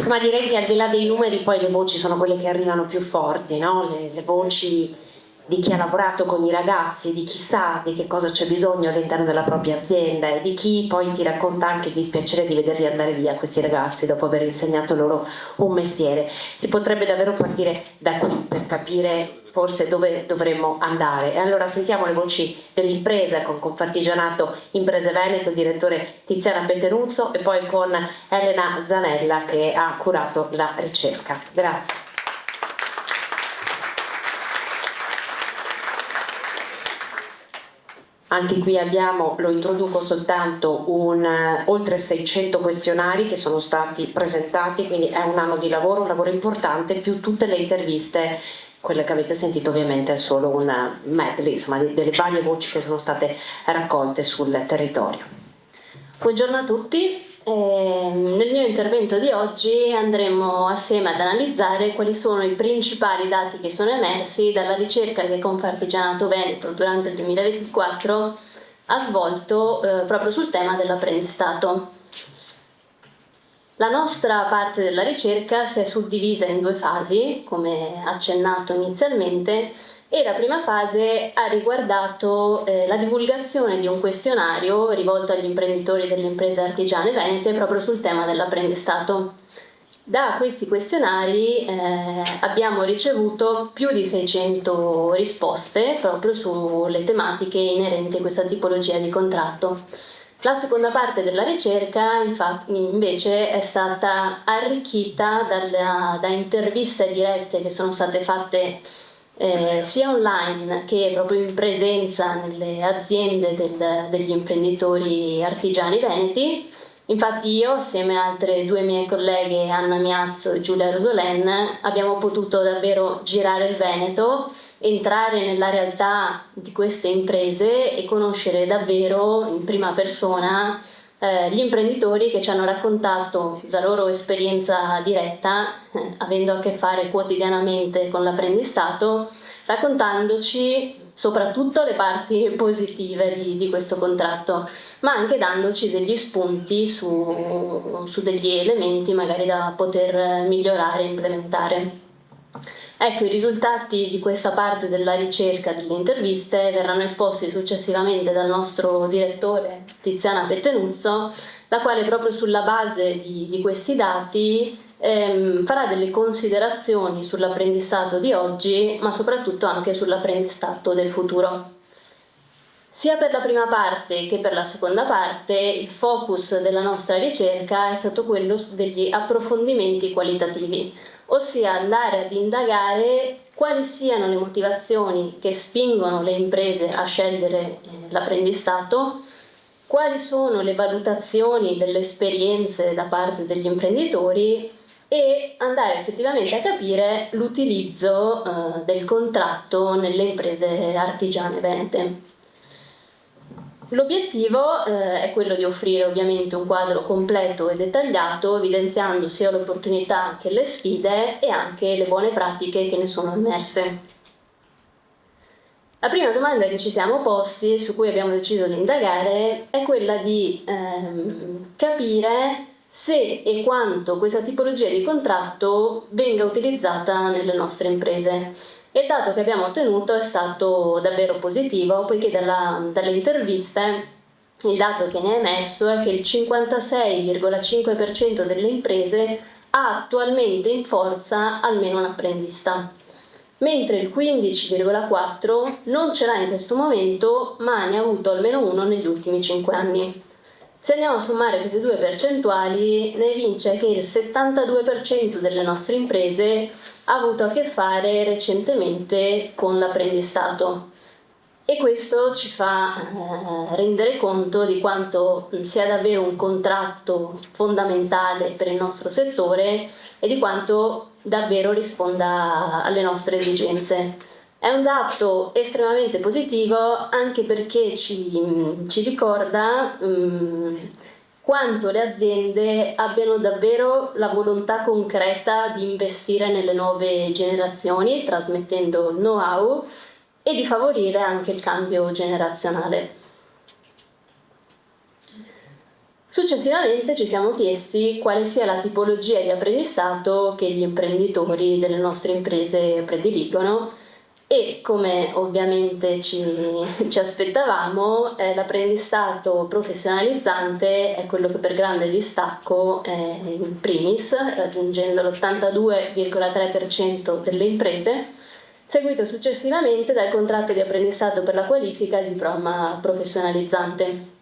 Ma direi che al di là dei numeri poi le voci sono quelle che arrivano più forti, no? Le voci di chi ha lavorato con i ragazzi, di chi sa di che cosa c'è bisogno all'interno della propria azienda e di chi poi ti racconta anche il dispiacere di vederli andare via, questi ragazzi, dopo aver insegnato loro un mestiere. Si potrebbe davvero partire da qui per capire forse dove dovremmo andare. E allora sentiamo le voci dell'impresa con Confartigianato Imprese Veneto, direttore Tiziana Pettenuzzo e poi con Elena Zanella che ha curato la ricerca. Grazie. Anche qui abbiamo, lo introduco soltanto, oltre 600 questionari che sono stati presentati, quindi è un anno di lavoro, un lavoro importante, più tutte le interviste. Quelle che avete sentito ovviamente è solo un medley, insomma, delle varie voci che sono state raccolte sul territorio. Buongiorno a tutti, nel mio intervento di oggi andremo assieme ad analizzare quali sono i principali dati che sono emersi dalla ricerca che Confartigianato Veneto durante il 2024 ha svolto proprio sul tema dell'apprendistato. La nostra parte della ricerca si è suddivisa in due fasi, come accennato inizialmente, e la prima fase ha riguardato la divulgazione di un questionario rivolto agli imprenditori delle imprese artigiane venete proprio sul tema dell'apprendistato. Da questi questionari abbiamo ricevuto più di 600 risposte proprio sulle tematiche inerenti a questa tipologia di contratto. La seconda parte della ricerca invece è stata arricchita da interviste dirette che sono state fatte sia online che proprio in presenza nelle aziende degli imprenditori artigiani veneti. Infatti io, assieme a altre due mie colleghe, Anna Miazzo e Giulia Rosolen, abbiamo potuto davvero girare il Veneto, entrare nella realtà di queste imprese e conoscere davvero in prima persona gli imprenditori che ci hanno raccontato la loro esperienza diretta, avendo a che fare quotidianamente con l'apprendistato, raccontandoci soprattutto le parti positive di questo contratto, ma anche dandoci degli spunti su degli elementi magari da poter migliorare e implementare. Ecco, i risultati di questa parte della ricerca delle interviste verranno esposti successivamente dal nostro direttore Tiziana Pettenuzzo, la quale proprio sulla base di questi dati farà delle considerazioni sull'apprendistato di oggi, ma soprattutto anche sull'apprendistato del futuro. Sia per la prima parte che per la seconda parte, il focus della nostra ricerca è stato quello degli approfondimenti qualitativi, ossia andare ad indagare quali siano le motivazioni che spingono le imprese a scegliere l'apprendistato, quali sono le valutazioni delle esperienze da parte degli imprenditori e andare effettivamente a capire l'utilizzo del contratto nelle imprese artigiane venete. L'obiettivo è quello di offrire ovviamente un quadro completo e dettagliato, evidenziando sia le opportunità che le sfide e anche le buone pratiche che ne sono emerse. La prima domanda che ci siamo posti, su cui abbiamo deciso di indagare, è quella di capire se e quanto questa tipologia di contratto venga utilizzata nelle nostre imprese. E il dato che abbiamo ottenuto è stato davvero positivo, poiché dalle interviste il dato che ne è emerso è che il 56,5% delle imprese ha attualmente in forza almeno un apprendista, mentre il 15,4% non ce l'ha in questo momento, ma ne ha avuto almeno uno negli ultimi 5 anni. Se andiamo a sommare queste due percentuali, ne evince che il 72% delle nostre imprese ha avuto a che fare recentemente con l'apprendistato. E questo ci fa rendere conto di quanto sia davvero un contratto fondamentale per il nostro settore e di quanto davvero risponda alle nostre esigenze. È un dato estremamente positivo anche perché ci ricorda quanto le aziende abbiano davvero la volontà concreta di investire nelle nuove generazioni, trasmettendo il know-how e di favorire anche il cambio generazionale. Successivamente ci siamo chiesti quale sia la tipologia di apprendistato che gli imprenditori delle nostre imprese prediligono e, come ovviamente ci aspettavamo, l'apprendistato professionalizzante è quello che per grande distacco è in primis, raggiungendo l'82,3% delle imprese, seguito successivamente dal contratto di apprendistato per la qualifica e il diploma professionalizzante.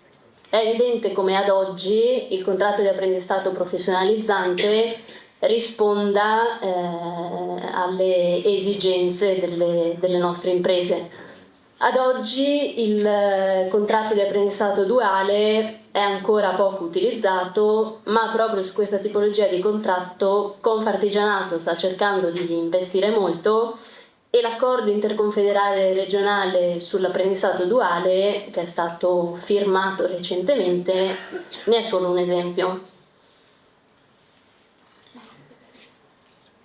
È evidente come ad oggi il contratto di apprendistato professionalizzante risponda alle esigenze delle nostre imprese. Ad oggi il contratto di apprendistato duale è ancora poco utilizzato, ma proprio su questa tipologia di contratto Confartigianato sta cercando di investire molto e l'accordo interconfederale regionale sull'apprendistato duale, che è stato firmato recentemente, ne è solo un esempio.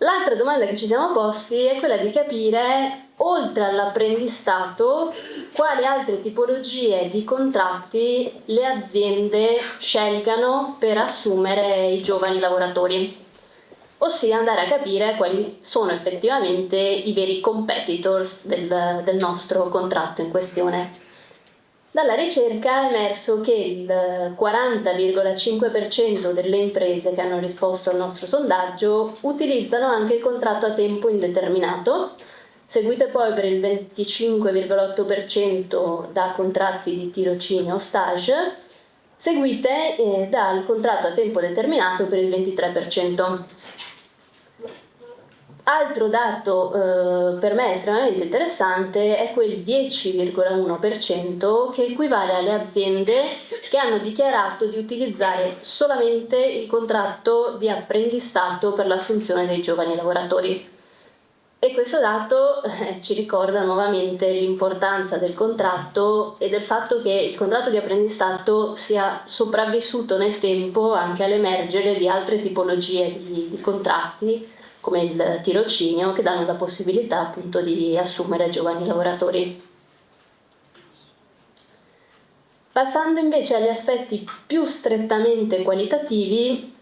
L'altra domanda che ci siamo posti è quella di capire, oltre all'apprendistato, quali altre tipologie di contratti le aziende scelgano per assumere i giovani lavoratori. Ossia andare a capire quali sono effettivamente i veri competitors del nostro contratto in questione. Dalla ricerca è emerso che il 40,5% delle imprese che hanno risposto al nostro sondaggio utilizzano anche il contratto a tempo indeterminato, seguite poi per il 25,8% da contratti di tirocinio o stage, seguite dal contratto a tempo determinato per il 23%. Altro dato per me estremamente interessante è quel 10,1% che equivale alle aziende che hanno dichiarato di utilizzare solamente il contratto di apprendistato per l'assunzione dei giovani lavoratori. E questo dato ci ricorda nuovamente l'importanza del contratto e del fatto che il contratto di apprendistato sia sopravvissuto nel tempo anche all'emergere di altre tipologie di contratti, come il tirocinio, che danno la possibilità appunto di assumere giovani lavoratori. Passando invece agli aspetti più strettamente qualitativi,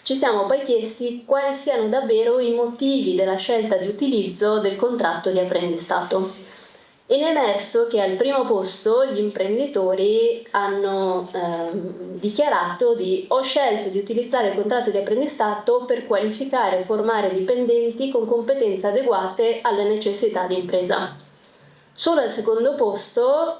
ci siamo poi chiesti quali siano davvero i motivi della scelta di utilizzo del contratto di apprendistato. E ne è emerso che al primo posto gli imprenditori hanno dichiarato ho scelto di utilizzare il contratto di apprendistato per qualificare e formare dipendenti con competenze adeguate alle necessità di impresa. Solo al secondo posto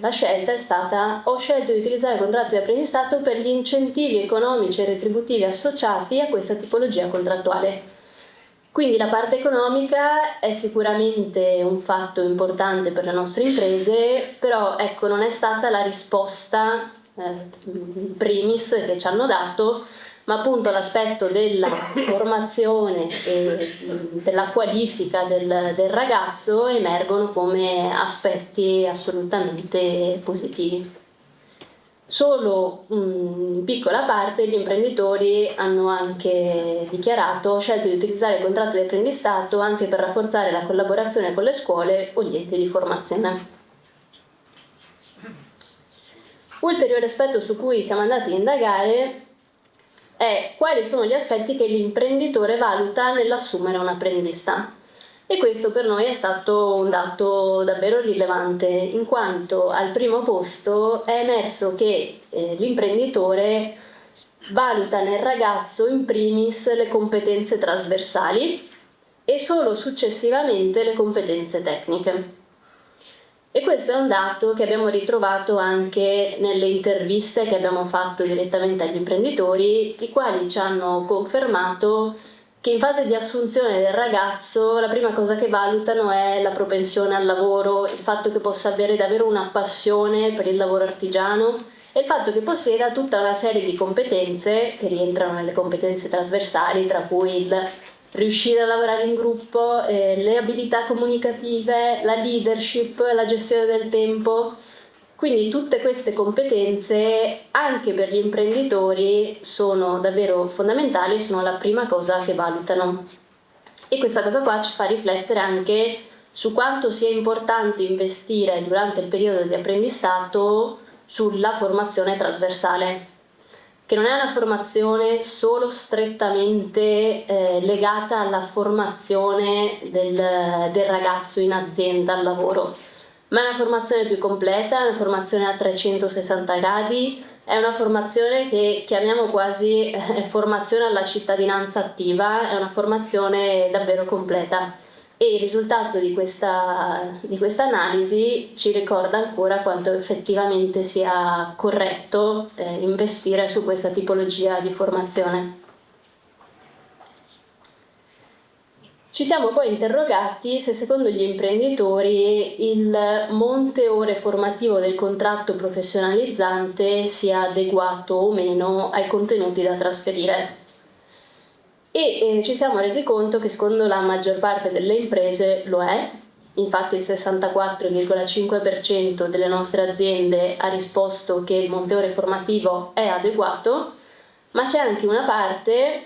la scelta è stata: ho scelto di utilizzare il contratto di apprendistato per gli incentivi economici e retributivi associati a questa tipologia contrattuale. Quindi la parte economica è sicuramente un fatto importante per le nostre imprese, però ecco, non è stata la risposta primis che ci hanno dato, ma appunto l'aspetto della formazione e della qualifica del ragazzo emergono come aspetti assolutamente positivi. Solo in piccola parte gli imprenditori hanno anche dichiarato: ho scelto di utilizzare il contratto di apprendistato anche per rafforzare la collaborazione con le scuole o gli enti di formazione. Ulteriore aspetto su cui siamo andati a indagare è quali sono gli aspetti che l'imprenditore valuta nell'assumere un apprendista. E questo per noi è stato un dato davvero rilevante, in quanto al primo posto è emerso che l'imprenditore valuta nel ragazzo in primis le competenze trasversali e solo successivamente le competenze tecniche. E questo è un dato che abbiamo ritrovato anche nelle interviste che abbiamo fatto direttamente agli imprenditori, i quali ci hanno confermato che in fase di assunzione del ragazzo la prima cosa che valutano è la propensione al lavoro, il fatto che possa avere davvero una passione per il lavoro artigiano e il fatto che possieda tutta una serie di competenze che rientrano nelle competenze trasversali, tra cui il riuscire a lavorare in gruppo, le abilità comunicative, la leadership, la gestione del tempo. Quindi tutte queste competenze anche per gli imprenditori sono davvero fondamentali, sono la prima cosa che valutano. E questa cosa qua ci fa riflettere anche su quanto sia importante investire durante il periodo di apprendistato sulla formazione trasversale, che non è una formazione solo strettamente legata alla formazione del ragazzo in azienda al lavoro, ma è una formazione più completa, è una formazione a 360 gradi, è una formazione che chiamiamo quasi formazione alla cittadinanza attiva, è una formazione davvero completa e il risultato di questa analisi ci ricorda ancora quanto effettivamente sia corretto investire su questa tipologia di formazione. Ci siamo poi interrogati se secondo gli imprenditori il monte ore formativo del contratto professionalizzante sia adeguato o meno ai contenuti da trasferire e ci siamo resi conto che secondo la maggior parte delle imprese lo è. Infatti il 64,5% delle nostre aziende ha risposto che il monte ore formativo è adeguato, ma c'è anche una parte,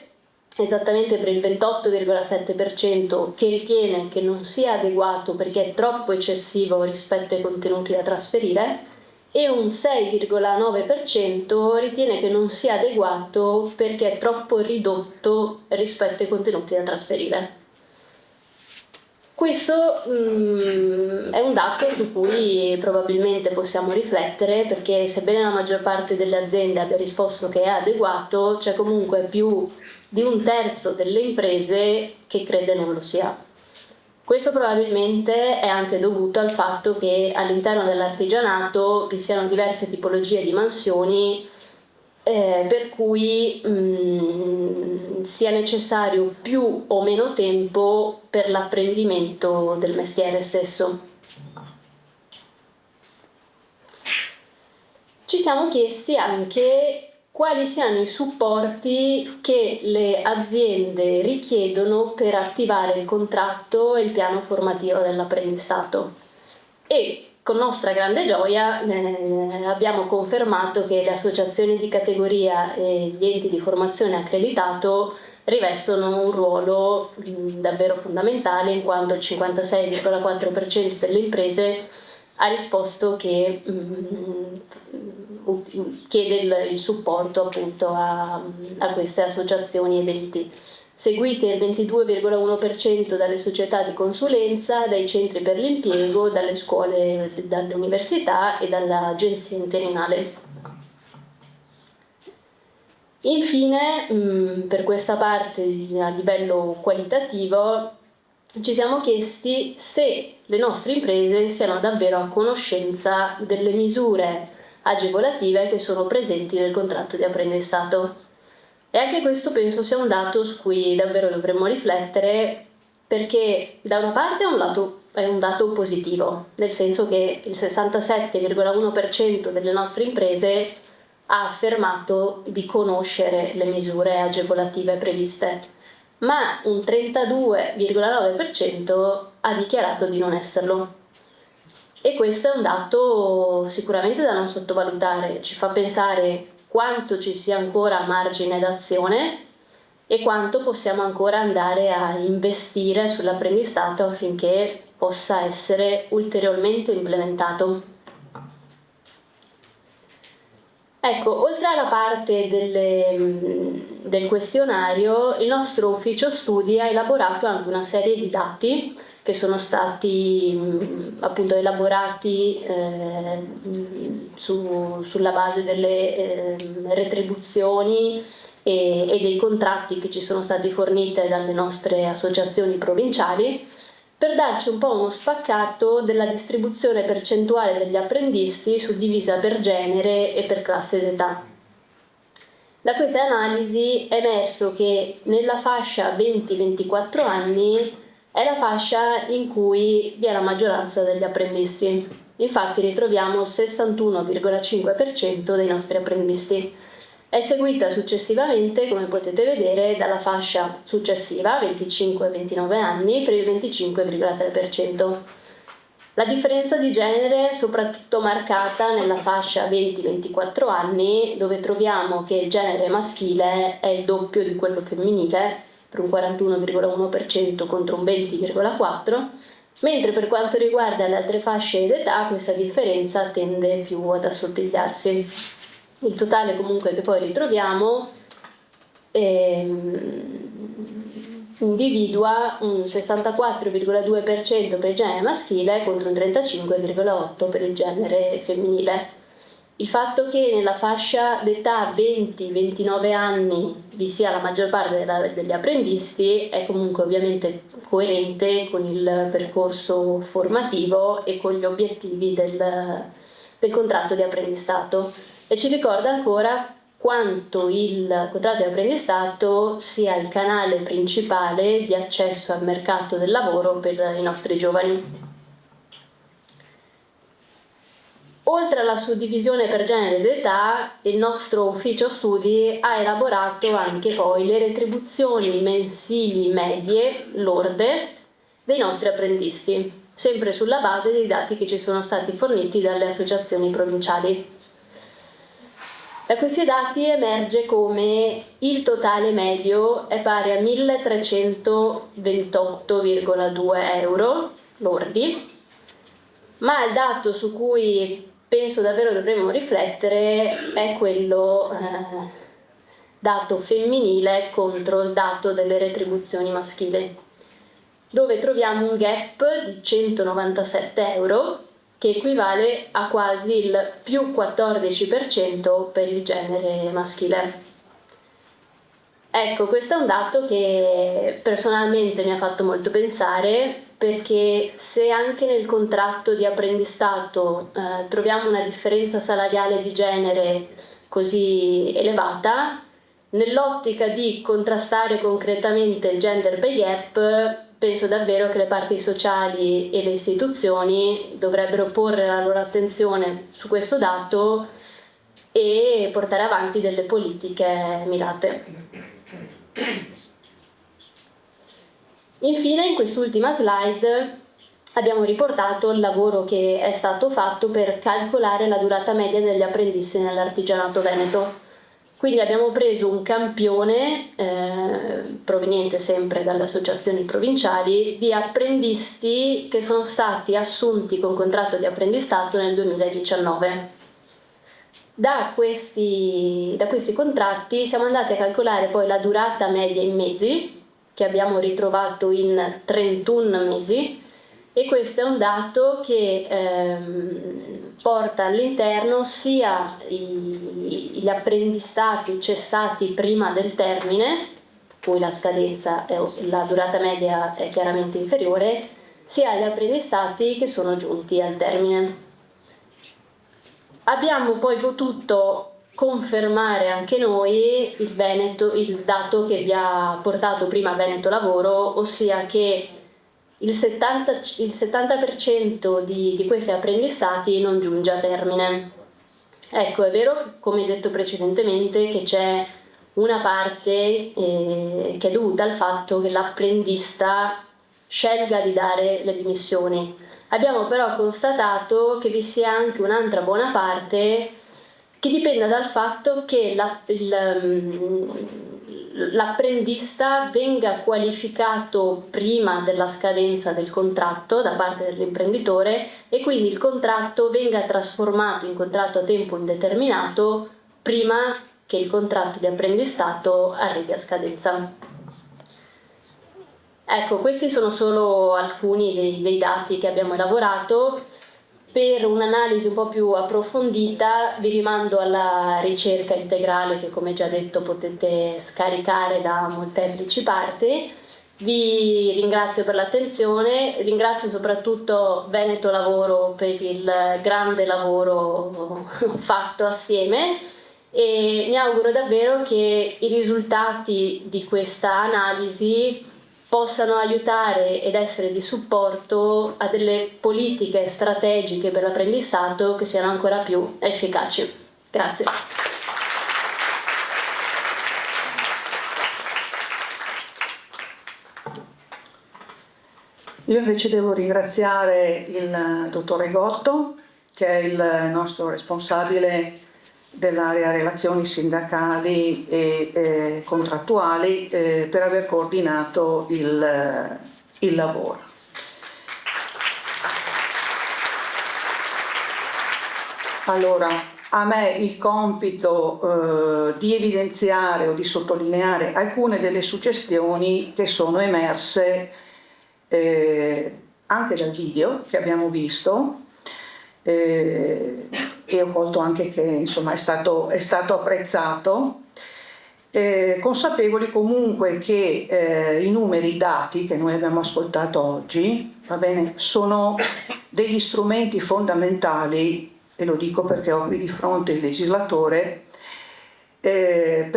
esattamente per il 28,7%, che ritiene che non sia adeguato perché è troppo eccessivo rispetto ai contenuti da trasferire e un 6,9% ritiene che non sia adeguato perché è troppo ridotto rispetto ai contenuti da trasferire. Questo è un dato su cui probabilmente possiamo riflettere, perché sebbene la maggior parte delle aziende abbia risposto che è adeguato, c'è comunque più di un terzo delle imprese che crede non lo sia. Questo probabilmente è anche dovuto al fatto che all'interno dell'artigianato vi siano diverse tipologie di mansioni per cui sia necessario più o meno tempo per l'apprendimento del mestiere stesso. Ci siamo chiesti anche quali siano i supporti che le aziende richiedono per attivare il contratto e il piano formativo dell'apprendistato e con nostra grande gioia abbiamo confermato che le associazioni di categoria e gli enti di formazione accreditato rivestono un ruolo davvero fondamentale, in quanto il 56,4% delle imprese ha risposto che chiede il supporto appunto a queste associazioni ed enti, seguite il 22,1% dalle società di consulenza, dai centri per l'impiego, dalle scuole, dalle università e dall'agenzia interinale. Infine, per questa parte a livello qualitativo, ci siamo chiesti se le nostre imprese siano davvero a conoscenza delle misure agevolative che sono presenti nel contratto di apprendistato. E anche questo penso sia un dato su cui davvero dovremmo riflettere, perché da una parte è un dato positivo, nel senso che il 67,1% delle nostre imprese ha affermato di conoscere le misure agevolative previste, ma un 32,9% ha dichiarato di non esserlo. E questo è un dato sicuramente da non sottovalutare, ci fa pensare quanto ci sia ancora margine d'azione e quanto possiamo ancora andare a investire sull'apprendistato affinché possa essere ulteriormente implementato. Ecco, oltre alla parte del questionario, il nostro ufficio studi ha elaborato anche una serie di dati che sono stati appunto elaborati sulla base delle retribuzioni e dei contratti che ci sono stati forniti dalle nostre associazioni provinciali, per darci un po' uno spaccato della distribuzione percentuale degli apprendisti suddivisa per genere e per classe d'età. Da queste analisi è emerso che nella fascia 20-24 anni è la fascia in cui vi è la maggioranza degli apprendisti. Infatti ritroviamo il 61,5% dei nostri apprendisti. È seguita successivamente, come potete vedere, dalla fascia successiva, 25-29 anni, per il 25,3%. La differenza di genere è soprattutto marcata nella fascia 20-24 anni, dove troviamo che il genere maschile è il doppio di quello femminile, per un 41,1% contro un 20,4%, mentre per quanto riguarda le altre fasce d'età questa differenza tende più ad assottigliarsi. Il totale comunque che poi ritroviamo individua un 64,2% per il genere maschile contro un 35,8% per il genere femminile. Il fatto che nella fascia d'età 20-29 anni vi sia la maggior parte degli apprendisti è comunque ovviamente coerente con il percorso formativo e con gli obiettivi del contratto di apprendistato, e ci ricorda ancora quanto il contratto di apprendistato sia il canale principale di accesso al mercato del lavoro per i nostri giovani. Oltre alla suddivisione per genere ed età, il nostro ufficio studi ha elaborato anche poi le retribuzioni mensili medie lorde dei nostri apprendisti, sempre sulla base dei dati che ci sono stati forniti dalle associazioni provinciali. Da questi dati emerge come il totale medio è pari a 1.328,2 euro lordi, ma il dato su cui penso davvero dovremmo riflettere è quello dato femminile contro il dato delle retribuzioni maschili, dove troviamo un gap di 197 euro che equivale a quasi il più 14% per il genere maschile. Ecco, questo è un dato che personalmente mi ha fatto molto pensare, perché se anche nel contratto di apprendistato troviamo una differenza salariale di genere così elevata, nell'ottica di contrastare concretamente il gender pay gap, penso davvero che le parti sociali e le istituzioni dovrebbero porre la loro attenzione su questo dato e portare avanti delle politiche mirate. Infine, in quest'ultima slide abbiamo riportato il lavoro che è stato fatto per calcolare la durata media degli apprendisti nell'artigianato veneto. Quindi abbiamo preso un campione proveniente sempre dalle associazioni provinciali di apprendisti che sono stati assunti con contratto di apprendistato nel 2019. Da questi contratti siamo andati a calcolare poi la durata media in mesi, che abbiamo ritrovato in 31 mesi, e questo è un dato che porta all'interno sia gli apprendistati cessati prima del termine, cui la scadenza, la durata media è chiaramente inferiore, sia gli apprendistati che sono giunti al termine. Abbiamo poi potuto confermare anche noi il dato che vi ha portato prima Veneto Lavoro, ossia che il 70% di questi apprendistati non giunge a termine. Ecco, è vero, come detto precedentemente, che c'è una parte che è dovuta al fatto che l'apprendista scelga di dare le dimissioni. Abbiamo però constatato che vi sia anche un'altra buona parte che dipende dal fatto che l'apprendista venga qualificato prima della scadenza del contratto da parte dell'imprenditore e quindi il contratto venga trasformato in contratto a tempo indeterminato prima che il contratto di apprendistato arrivi a scadenza. Ecco, questi sono solo alcuni dei dati che abbiamo elaborato. Per un'analisi un po' più approfondita vi rimando alla ricerca integrale che, come già detto, potete scaricare da molteplici parti. Vi ringrazio per l'attenzione, ringrazio soprattutto Veneto Lavoro per il grande lavoro fatto assieme e mi auguro davvero che i risultati di questa analisi possano aiutare ed essere di supporto a delle politiche strategiche per l'apprendistato che siano ancora più efficaci. Grazie. Io invece devo ringraziare il dottore Gotto, che è il nostro responsabile dell'area relazioni sindacali e contrattuali, per aver coordinato il lavoro. Allora, a me il compito di evidenziare o di sottolineare alcune delle suggestioni che sono emerse anche dal video che abbiamo visto, e ho colto anche che insomma è stato apprezzato, consapevoli comunque che i numeri, i dati che noi abbiamo ascoltato oggi, va bene, sono degli strumenti fondamentali, e lo dico perché ho qui di fronte il legislatore, per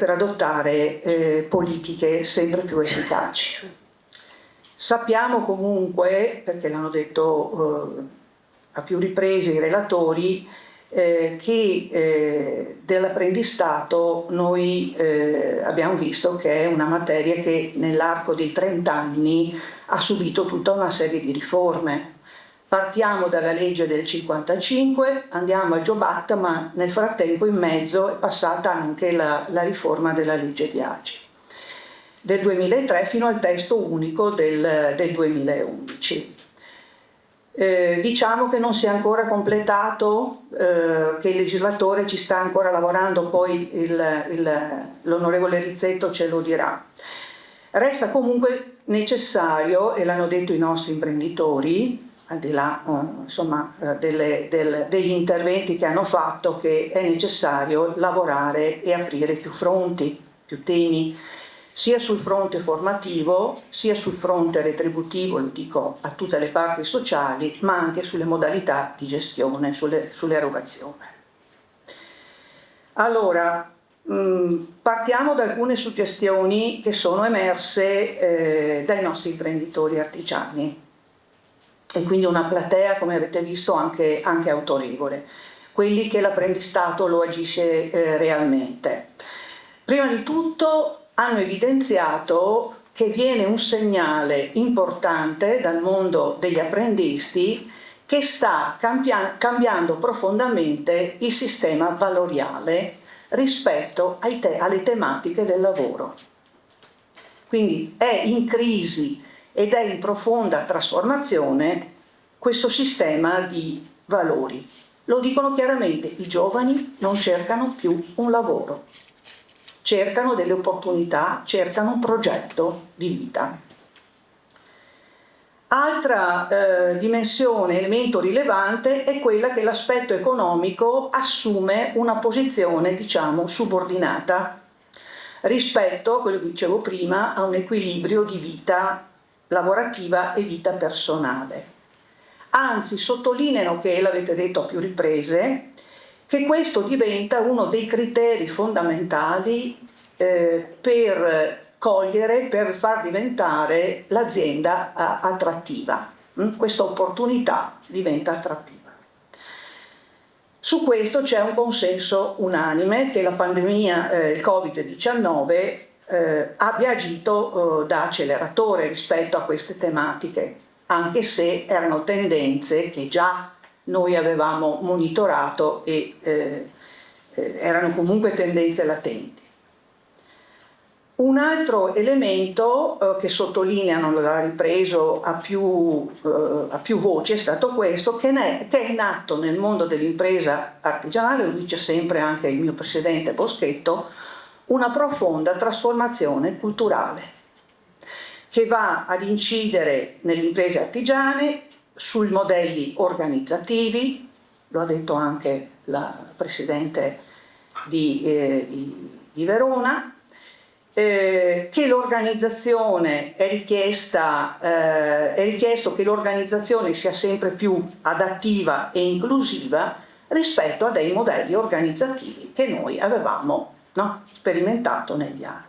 adottare politiche sempre più efficaci. Sappiamo comunque, perché l'hanno detto a più riprese i relatori, che dell'apprendistato noi abbiamo visto che è una materia che nell'arco dei 30 anni ha subito tutta una serie di riforme. Partiamo dalla legge del 55, andiamo al Jobs Act, ma nel frattempo in mezzo è passata anche la riforma della legge Biagi del 2003 fino al testo unico del 2011. Diciamo che non si è ancora completato, che il legislatore ci sta ancora lavorando, poi l'onorevole Rizzetto ce lo dirà. Resta comunque necessario, e l'hanno detto i nostri imprenditori, al di là insomma, degli interventi che hanno fatto, che è necessario lavorare e aprire più fronti, più temi, sia sul fronte formativo, sia sul fronte retributivo, lo dico a tutte le parti sociali, ma anche sulle modalità di gestione, sull'erogazione. Allora, partiamo da alcune suggestioni che sono emerse dai nostri imprenditori artigiani, e quindi una platea, come avete visto, anche autorevole, quelli che l'apprendistato lo agisce realmente. Prima di tutto hanno evidenziato che viene un segnale importante dal mondo degli apprendisti che sta cambiando profondamente il sistema valoriale rispetto alle tematiche del lavoro. Quindi è in crisi ed è in profonda trasformazione questo sistema di valori. Lo dicono chiaramente, i giovani non cercano più un lavoro, cercano delle opportunità, cercano un progetto di vita. Altra dimensione, elemento rilevante, è quella che l'aspetto economico assume una posizione, diciamo, subordinata rispetto, quello che dicevo prima, a un equilibrio di vita lavorativa e vita personale. Anzi, sottolineano che, l'avete detto a più riprese, che questo diventa uno dei criteri fondamentali per cogliere, per far diventare l'azienda attrattiva. Questa opportunità diventa attrattiva. Su questo c'è un consenso unanime che la pandemia, il Covid-19, abbia agito da acceleratore rispetto a queste tematiche, anche se erano tendenze che già noi avevamo monitorato e erano comunque tendenze latenti. Un altro elemento che sottolineano, l'ha ripreso a più voci, è stato questo, che è in atto nel mondo dell'impresa artigianale, lo dice sempre anche il mio presidente Boschetto, una profonda trasformazione culturale che va ad incidere nelle imprese artigiane, sui modelli organizzativi, lo ha detto anche la Presidente di Verona, che l'organizzazione è richiesto che l'organizzazione sia sempre più adattiva e inclusiva, rispetto a dei modelli organizzativi che noi avevamo, no, sperimentato negli anni.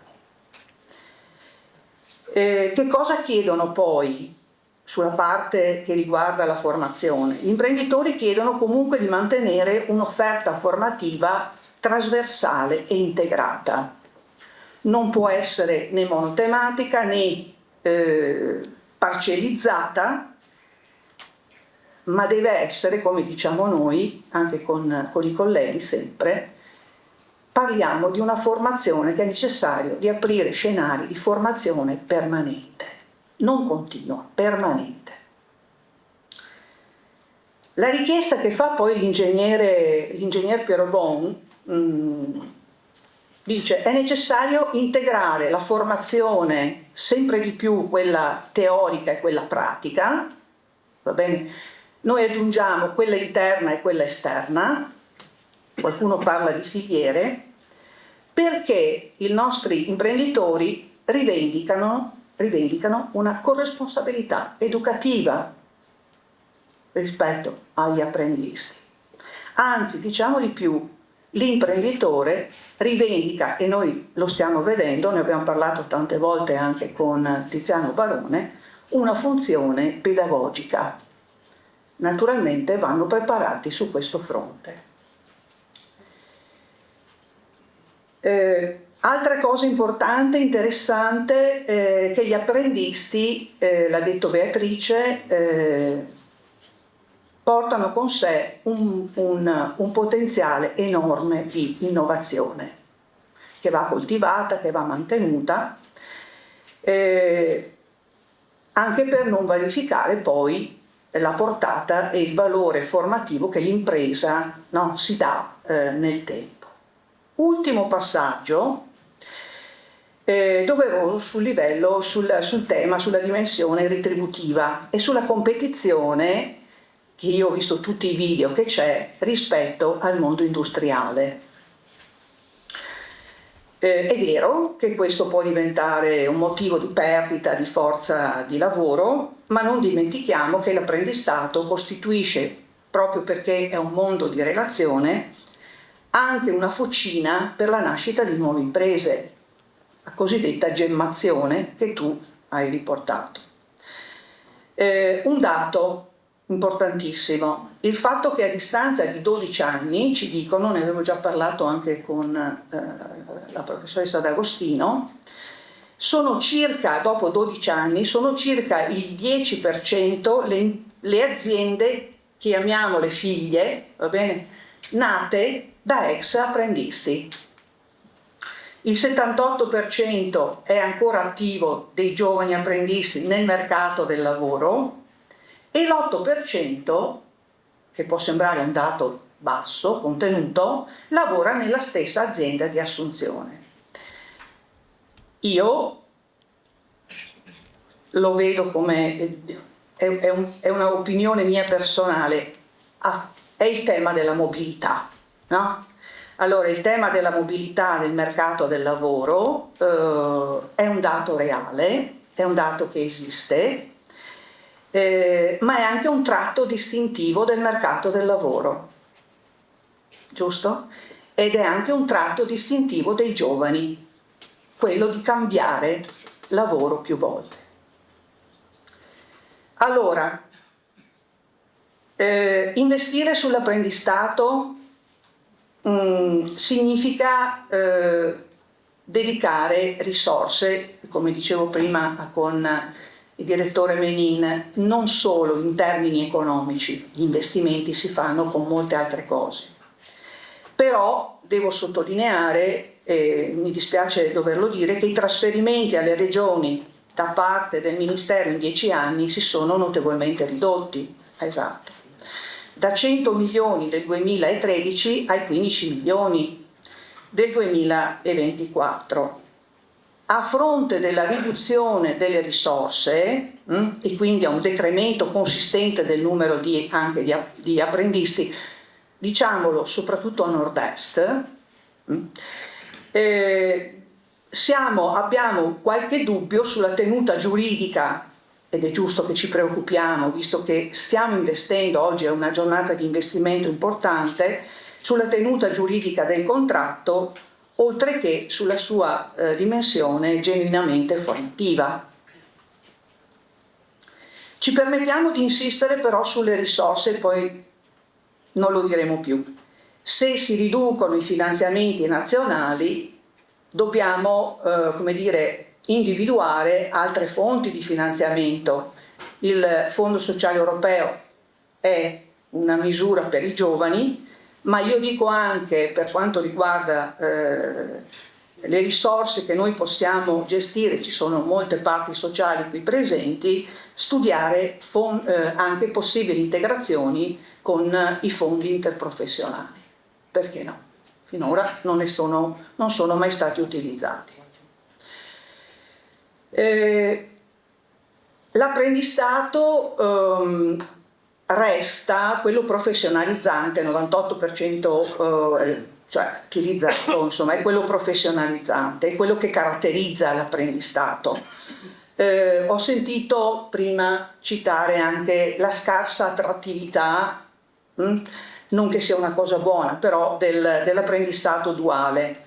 Che cosa chiedono poi sulla parte che riguarda la formazione? Gli imprenditori chiedono comunque di mantenere un'offerta formativa trasversale e integrata. Non può essere né monotematica né parcellizzata, ma deve essere, come diciamo noi, anche con i colleghi sempre, parliamo di una formazione che è necessario di aprire scenari di formazione permanente, non continua, permanente. La richiesta che fa poi l'ingegner Piero Bon dice: è necessario integrare la formazione sempre di più, quella teorica e quella pratica, va bene? Noi aggiungiamo quella interna e quella esterna, qualcuno parla di filiere, perché i nostri imprenditori rivendicano una corresponsabilità educativa rispetto agli apprendisti. Anzi, diciamo di più, l'imprenditore rivendica, e noi lo stiamo vedendo, ne abbiamo parlato tante volte anche con Tiziano Barone, una funzione pedagogica. Naturalmente vanno preparati su questo fronte. Altra cosa importante, interessante, che gli apprendisti, l'ha detto Beatrice, portano con sé un potenziale enorme di innovazione che va coltivata, che va mantenuta, anche per non vanificare poi la portata e il valore formativo che l'impresa, no, si dà nel tempo. Ultimo passaggio, doveroso sul tema, sulla dimensione retributiva e sulla competizione, che io ho visto tutti i video che c'è, rispetto al mondo industriale. È vero che questo può diventare un motivo di perdita di forza di lavoro, ma non dimentichiamo che l'apprendistato costituisce, proprio perché è un mondo di relazione, anche una fucina per la nascita di nuove imprese, la cosiddetta gemmazione che tu hai riportato. Un dato importantissimo, il fatto che a distanza di 12 anni, ci dicono, ne avevo già parlato anche con la professoressa D'Agostino, sono circa, dopo 12 anni, sono circa il 10% le aziende, chiamiamole figlie, va bene, nate da ex apprendisti. Il 78% è ancora attivo dei giovani apprendisti nel mercato del lavoro e l'8%, che può sembrare un dato basso, contenuto, lavora nella stessa azienda di assunzione. Io lo vedo come, è una opinione mia personale, è il tema della mobilità, no? Allora, il tema della mobilità nel mercato del lavoro è un dato reale, è un dato che esiste, ma è anche un tratto distintivo del mercato del lavoro, giusto? Ed è anche un tratto distintivo dei giovani, quello di cambiare lavoro più volte. Allora, investire sull'apprendistato significa dedicare risorse, come dicevo prima con il direttore Menin, non solo in termini economici, gli investimenti si fanno con molte altre cose. Però devo sottolineare, mi dispiace doverlo dire, che i trasferimenti alle regioni da parte del Ministero in 10 anni si sono notevolmente ridotti, esatto, da 100 milioni del 2013 ai 15 milioni del 2024. A fronte della riduzione delle risorse e quindi a un decremento consistente del numero anche di apprendisti, diciamolo soprattutto a nord-est, abbiamo qualche dubbio sulla tenuta giuridica ed è giusto che ci preoccupiamo, visto che stiamo investendo, oggi è una giornata di investimento importante, sulla tenuta giuridica del contratto, oltre che sulla sua dimensione genuinamente formativa. Ci permettiamo di insistere però sulle risorse, poi non lo diremo più. Se si riducono i finanziamenti nazionali, dobbiamo individuare altre fonti di finanziamento. Il Fondo Sociale Europeo è una misura per i giovani, ma io dico anche, per quanto riguarda le risorse che noi possiamo gestire, ci sono molte parti sociali qui presenti, studiare anche possibili integrazioni con i fondi interprofessionali. Perché no? Finora non sono mai stati utilizzati. L'apprendistato resta quello professionalizzante, 98% utilizzato, insomma, è quello professionalizzante, è quello che caratterizza l'apprendistato. Ho sentito prima citare anche la scarsa attrattività, non che sia una cosa buona, però dell'apprendistato duale.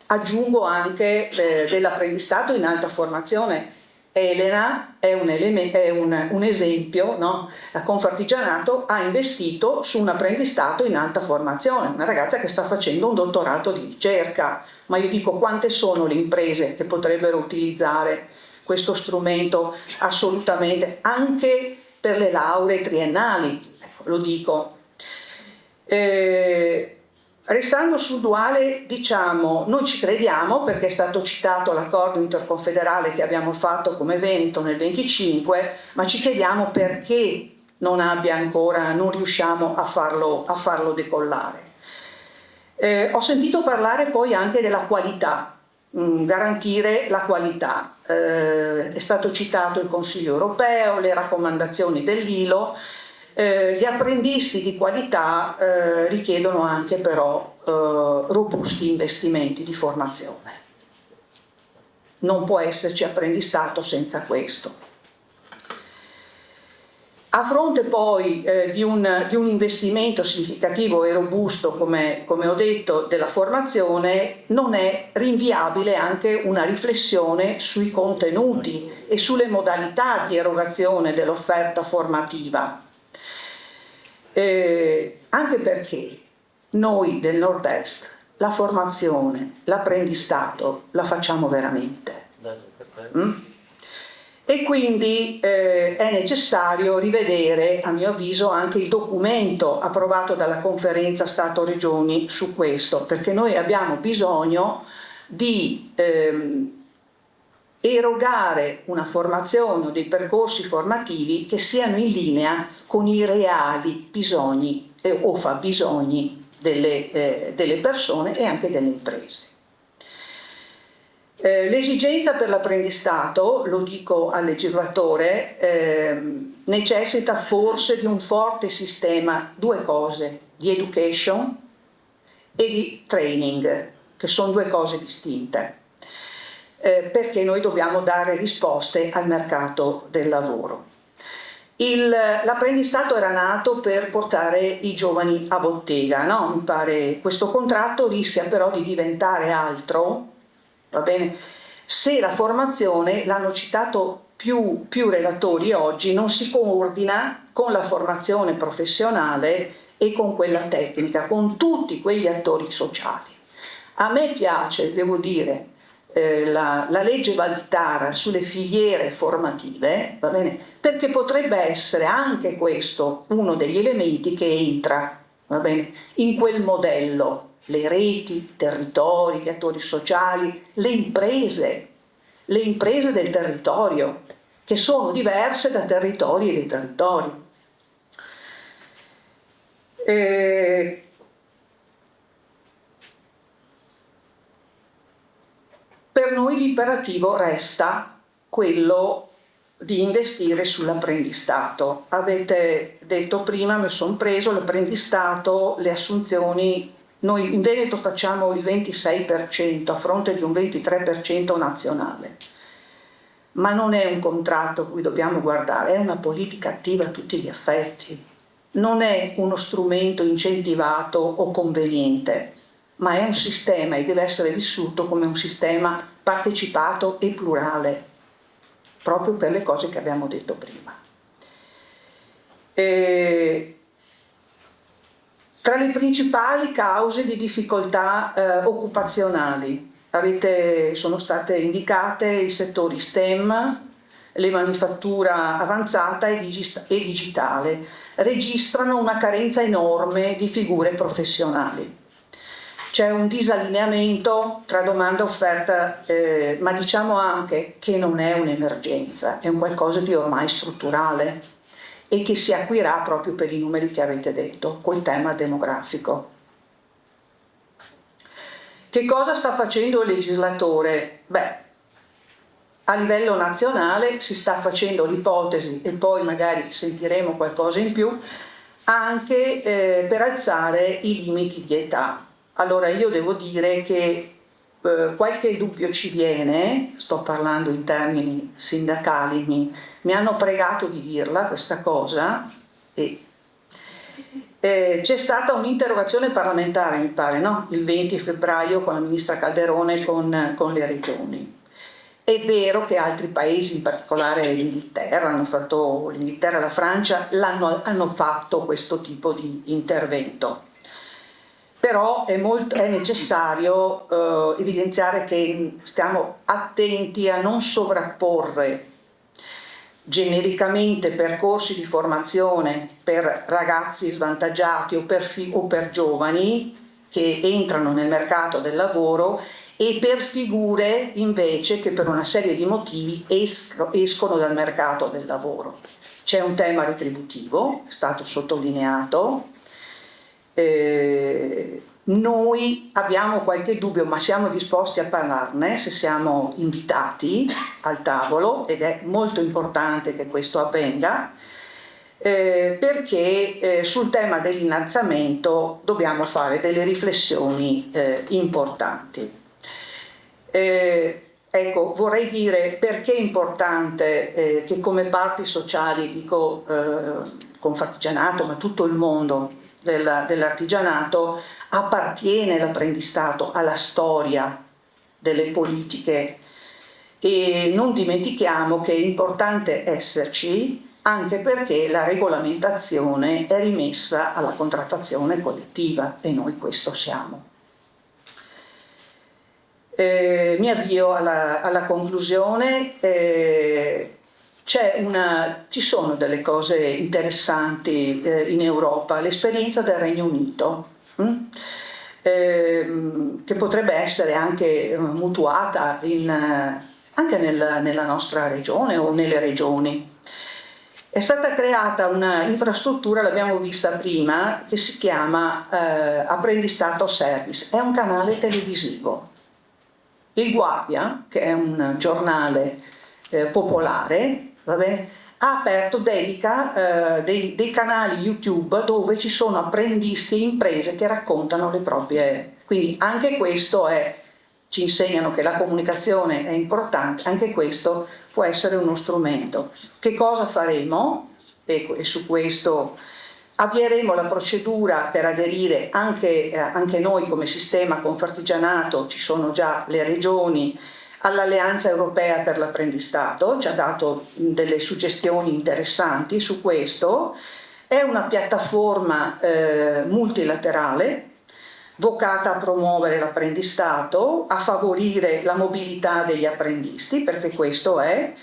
Aggiungo anche dell'apprendistato in alta formazione. Elena è un esempio, no? La Confartigianato ha investito su un apprendistato in alta formazione, una ragazza che sta facendo un dottorato di ricerca, ma io dico, quante sono le imprese che potrebbero utilizzare questo strumento assolutamente, anche per le lauree triennali, lo dico. Restando sul duale, diciamo, noi ci crediamo perché è stato citato l'accordo interconfederale che abbiamo fatto come Veneto nel 25, ma ci chiediamo perché non riusciamo a farlo decollare. Ho sentito parlare poi anche della qualità, garantire la qualità. È stato citato il Consiglio europeo, le raccomandazioni dell'ILO. Gli apprendisti di qualità richiedono anche però robusti investimenti di formazione. Non può esserci apprendistato senza questo. A fronte poi di un investimento significativo e robusto, come ho detto, della formazione, non è rinviabile anche una riflessione sui contenuti e sulle modalità di erogazione dell'offerta formativa. Anche perché noi del Nord-Est la formazione, l'apprendistato la facciamo veramente. E quindi è necessario rivedere, a mio avviso, anche il documento approvato dalla conferenza Stato-Regioni su questo, perché noi abbiamo bisogno di erogare una formazione o dei percorsi formativi che siano in linea con i reali bisogni o fabbisogni delle persone e anche delle imprese. L'esigenza per l'apprendistato, lo dico al legislatore, necessita forse di un forte sistema, due cose, di education e di training, che sono due cose distinte. Perché noi dobbiamo dare risposte al mercato del lavoro. L'apprendistato era nato per portare i giovani a bottega, no? Mi pare questo contratto rischia però di diventare altro, va bene? Se la formazione, l'hanno citato più relatori oggi, non si coordina con la formazione professionale e con quella tecnica, con tutti quegli attori sociali. A me piace, devo dire, la legge Valditara sulle filiere formative, va bene? Perché potrebbe essere anche questo uno degli elementi che entra, va bene, in quel modello, le reti, i territori, gli attori sociali, le imprese del territorio, che sono diverse da territori e dei territori. Per noi l'imperativo resta quello di investire sull'apprendistato. Avete detto prima, mi sono preso l'apprendistato, le assunzioni, noi in Veneto facciamo il 26% a fronte di un 23% nazionale. ma non è un contratto a cui dobbiamo guardare, è una politica attiva a tutti gli effetti. Non è uno strumento incentivato o conveniente, ma è un sistema e deve essere vissuto come un sistema partecipato e plurale, proprio per le cose che abbiamo detto prima. Tra le principali cause di difficoltà occupazionali sono state indicate i settori STEM, le manifattura avanzata e digitale, registrano una carenza enorme di figure professionali. C'è un disallineamento tra domanda e offerta, ma diciamo anche che non è un'emergenza, è un qualcosa di ormai strutturale e che si acuirà proprio per i numeri che avete detto, col tema demografico. Che cosa sta facendo il legislatore? Beh, a livello nazionale si sta facendo l'ipotesi, e poi magari sentiremo qualcosa in più, anche per alzare i limiti di età. Allora io devo dire che qualche dubbio ci viene, sto parlando in termini sindacali, mi hanno pregato di dirla questa cosa, e c'è stata un'interrogazione parlamentare, mi pare, no? Il 20 febbraio con la ministra Calderone con le regioni. È vero che altri paesi, in particolare l'Inghilterra e la Francia, hanno fatto questo tipo di intervento. Però è necessario evidenziare che stiamo attenti a non sovrapporre genericamente percorsi di formazione per ragazzi svantaggiati o per giovani che entrano nel mercato del lavoro e per figure invece che per una serie di motivi escono dal mercato del lavoro. C'è un tema retributivo, è stato sottolineato. Noi abbiamo qualche dubbio, ma siamo disposti a parlarne se siamo invitati al tavolo, ed è molto importante che questo avvenga, perché sul tema dell'innalzamento dobbiamo fare delle riflessioni importanti. Ecco, vorrei dire perché è importante che come parti sociali, dico Confartigianato, ma tutto il mondo dell'artigianato, appartiene l'apprendistato alla storia delle politiche, e non dimentichiamo che è importante esserci anche perché la regolamentazione è rimessa alla contrattazione collettiva e noi questo siamo. Mi avvio alla conclusione. Ci sono delle cose interessanti in Europa, l'esperienza del Regno Unito, che potrebbe essere anche mutuata anche nella nostra regione o nelle regioni. È stata creata una infrastruttura, l'abbiamo vista prima, che si chiama Apprendistato Service, è un canale televisivo. Il Guardia, che è un giornale popolare, va bene, ha aperto, dedica dei canali YouTube dove ci sono apprendisti e imprese che raccontano le proprie. Quindi anche questo ci insegnano che la comunicazione è importante, anche questo può essere uno strumento. Che cosa faremo? E su questo avvieremo la procedura per aderire anche noi come sistema Confartigianato, ci sono già le regioni, all'Alleanza Europea per l'Apprendistato, ci ha dato delle suggestioni interessanti su questo. È una piattaforma multilaterale vocata a promuovere l'apprendistato, a favorire la mobilità degli apprendisti, perché questo è,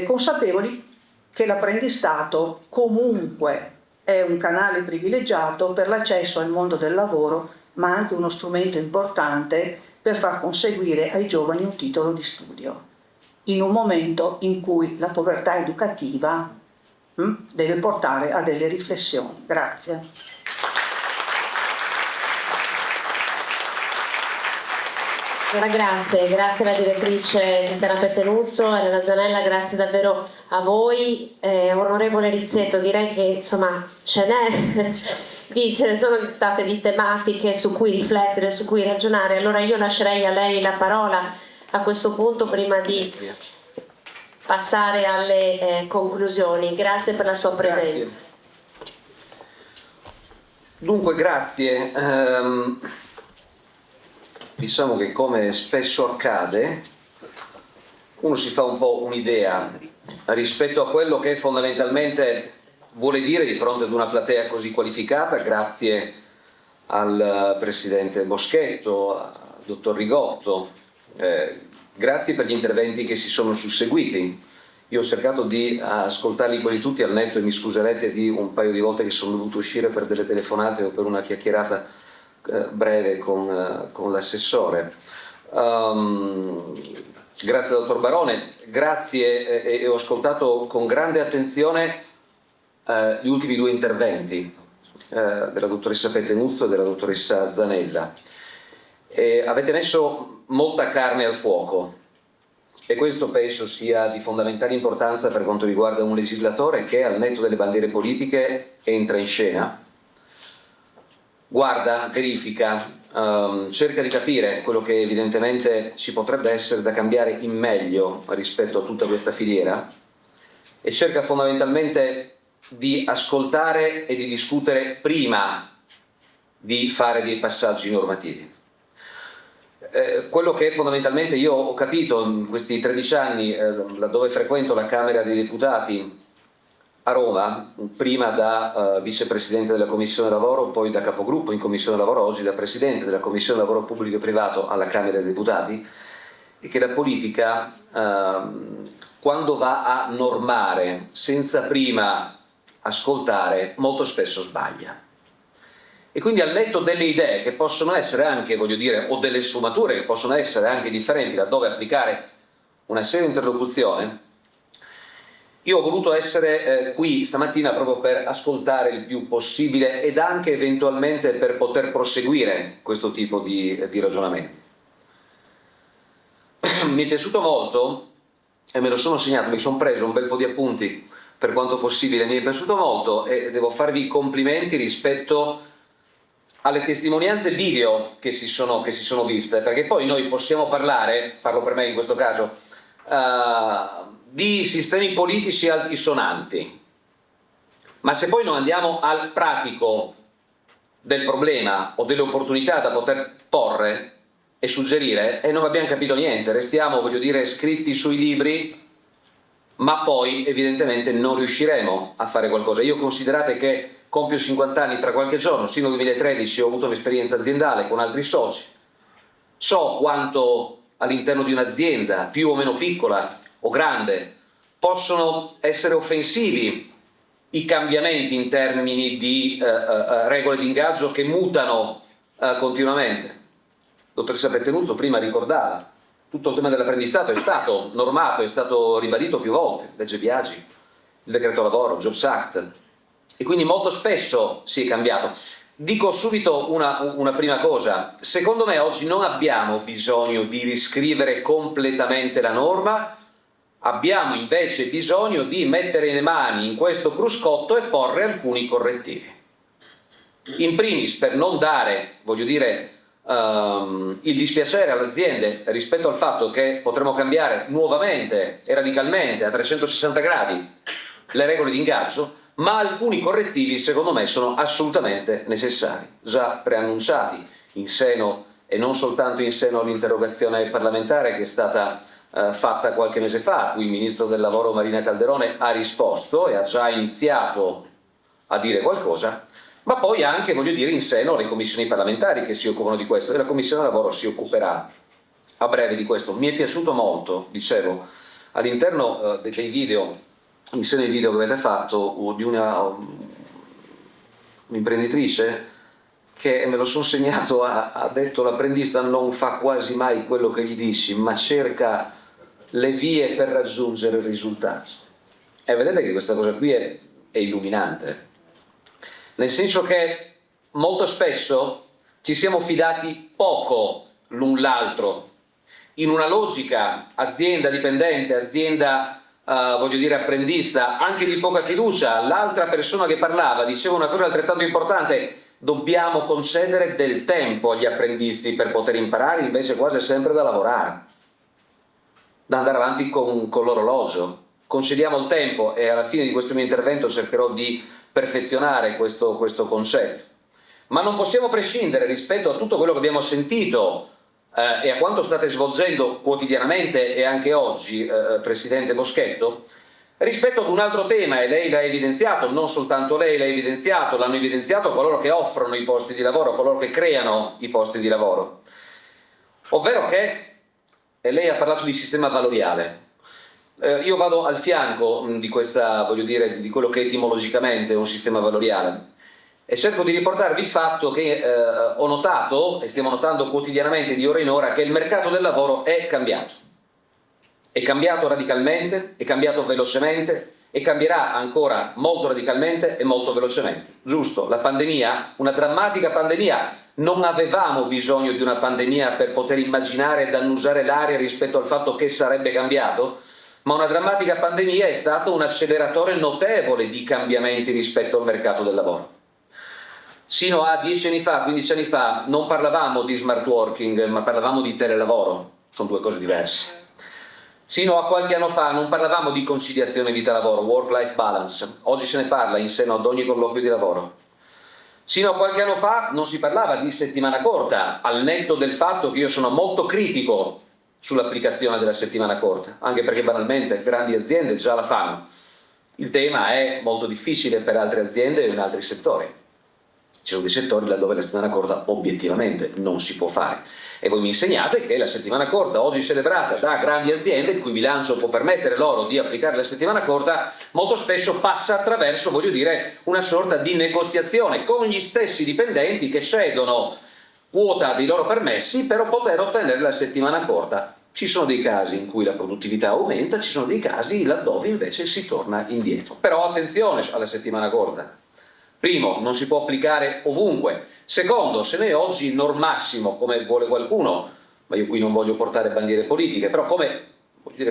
consapevoli che l'apprendistato comunque è un canale privilegiato per l'accesso al mondo del lavoro, ma anche uno strumento importante per far conseguire ai giovani un titolo di studio, in un momento in cui la povertà educativa deve portare a delle riflessioni. Grazie. Grazie alla direttrice Tiziana Pettenuzzo e alla Zanella, grazie davvero a voi. Onorevole Rizzetto, direi che insomma ce ne sono state di tematiche su cui riflettere, su cui ragionare. Allora io lascerei a lei la parola a questo punto prima di passare alle conclusioni. Grazie per la sua presenza. Dunque, grazie. Diciamo che, come spesso accade, uno si fa un po' un'idea rispetto a quello che fondamentalmente vuole dire di fronte ad una platea così qualificata, grazie al Presidente Boschetto, al Dottor Rigotto, grazie per gli interventi che si sono susseguiti. Io ho cercato di ascoltarli quelli tutti al netto, e mi scuserete di un paio di volte che sono dovuto uscire per delle telefonate o per una chiacchierata breve con l'assessore. Grazie al Dottor Barone, grazie, e ho ascoltato con grande attenzione gli ultimi due interventi della dottoressa Pettenuzzo e della dottoressa Zanella. Avete messo molta carne al fuoco, e questo penso sia di fondamentale importanza per quanto riguarda un legislatore che, al netto delle bandiere politiche, entra in scena, guarda, verifica, cerca di capire quello che evidentemente ci potrebbe essere da cambiare in meglio rispetto a tutta questa filiera, e cerca fondamentalmente di ascoltare e di discutere prima di fare dei passaggi normativi. Quello che fondamentalmente io ho capito in questi 13 anni, laddove frequento la Camera dei Deputati a Roma, prima da vicepresidente della Commissione Lavoro, poi da capogruppo in Commissione Lavoro, oggi da presidente della Commissione Lavoro Pubblico e Privato alla Camera dei Deputati, è che la politica, quando va a normare senza prima ascoltare, molto spesso sbaglia. E quindi, al netto delle idee che possono essere anche, voglio dire, o delle sfumature che possono essere anche differenti laddove applicare una seria interlocuzione, io ho voluto essere qui stamattina proprio per ascoltare il più possibile ed anche eventualmente per poter proseguire questo tipo di ragionamenti. Mi è piaciuto molto, e me lo sono segnato, mi sono preso un bel po' di appunti per quanto possibile, mi è piaciuto molto, e devo farvi i complimenti rispetto alle testimonianze video che si sono viste, perché poi noi possiamo parlare, parlo per me in questo caso, di sistemi politici altisonanti, ma se poi non andiamo al pratico del problema o delle opportunità da poter porre e suggerire, non abbiamo capito niente, restiamo, voglio dire, scritti sui libri, ma poi evidentemente non riusciremo a fare qualcosa. Io, considerate che compio 50 anni fra qualche giorno, sino al 2013 ho avuto un'esperienza aziendale con altri soci, so quanto all'interno di un'azienda, più o meno piccola o grande, possono essere offensivi i cambiamenti in termini di regole di ingaggio che mutano continuamente. La dottoressa Pettenuzzo prima ricordava, tutto il tema dell'apprendistato è stato normato, è stato ribadito più volte, legge Biagi, il decreto lavoro, Jobs Act, e quindi molto spesso si è cambiato. Dico subito una prima cosa: secondo me oggi non abbiamo bisogno di riscrivere completamente la norma, abbiamo invece bisogno di mettere le mani in questo cruscotto e porre alcuni correttivi. In primis, per non dare, voglio dire, il dispiacere alle aziende rispetto al fatto che potremo cambiare nuovamente e radicalmente a 360 gradi le regole di ingaggio, ma alcuni correttivi secondo me sono assolutamente necessari, già preannunciati in seno, e non soltanto in seno all'interrogazione parlamentare che è stata fatta qualche mese fa, a cui il Ministro del Lavoro Marina Calderone ha risposto e ha già iniziato a dire qualcosa, ma poi anche, voglio dire, in seno alle commissioni parlamentari che si occupano di questo, e la Commissione Lavoro si occuperà a breve di questo. Mi è piaciuto molto, dicevo, all'interno dei video, in seno ai video che avete fatto, di un'imprenditrice che, me lo sono segnato, ha detto: l'apprendista non fa quasi mai quello che gli dici, ma cerca le vie per raggiungere il risultato. E vedete che questa cosa qui è illuminante, nel senso che molto spesso ci siamo fidati poco l'un l'altro, in una logica azienda dipendente, azienda voglio dire apprendista, anche di poca fiducia. L'altra persona che parlava diceva una cosa altrettanto importante: dobbiamo concedere del tempo agli apprendisti per poter imparare, invece quasi sempre da lavorare. da andare avanti con l'orologio. Concediamo il tempo e alla fine di questo mio intervento cercherò di perfezionare questo concetto. Ma non possiamo prescindere rispetto a tutto quello che abbiamo sentito e a quanto state svolgendo quotidianamente e anche oggi, Presidente Boschetto, rispetto ad un altro tema, e lei l'ha evidenziato, non soltanto lei l'ha evidenziato, l'hanno evidenziato coloro che offrono i posti di lavoro, coloro che creano i posti di lavoro, ovvero che, e lei ha parlato di sistema valoriale, io vado al fianco di questa, voglio dire, di quello che etimologicamente è un sistema valoriale, e cerco di riportarvi il fatto che ho notato, e stiamo notando quotidianamente di ora in ora, che il mercato del lavoro è cambiato radicalmente, è cambiato velocemente e cambierà ancora molto radicalmente e molto velocemente. Giusto, la pandemia, una drammatica pandemia, non avevamo bisogno di una pandemia per poter immaginare ed annusare l'aria rispetto al fatto che sarebbe cambiato, ma una drammatica pandemia è stato un acceleratore notevole di cambiamenti rispetto al mercato del lavoro. Sino a 10 anni fa, 15 anni fa, non parlavamo di smart working, ma parlavamo di telelavoro, sono due cose diverse. Sino a qualche anno fa non parlavamo di conciliazione vita-lavoro, work-life balance, oggi se ne parla in seno ad ogni colloquio di lavoro. Sino a qualche anno fa non si parlava di settimana corta, al netto del fatto che io sono molto critico sull'applicazione della settimana corta, anche perché banalmente grandi aziende già la fanno. Il tema è molto difficile per altre aziende e in altri settori. Ci sono dei settori laddove la settimana corta obiettivamente non si può fare. E voi mi insegnate che la settimana corta, oggi celebrata da grandi aziende, il cui bilancio può permettere loro di applicare la settimana corta, molto spesso passa attraverso, voglio dire, una sorta di negoziazione con gli stessi dipendenti che cedono quota dei loro permessi per poter ottenere la settimana corta. Ci sono dei casi in cui la produttività aumenta, ci sono dei casi laddove invece si torna indietro. Però attenzione alla settimana corta. Primo, non si può applicare ovunque. Secondo, se noi oggi normassimo, come vuole qualcuno, ma io qui non voglio portare bandiere politiche, però come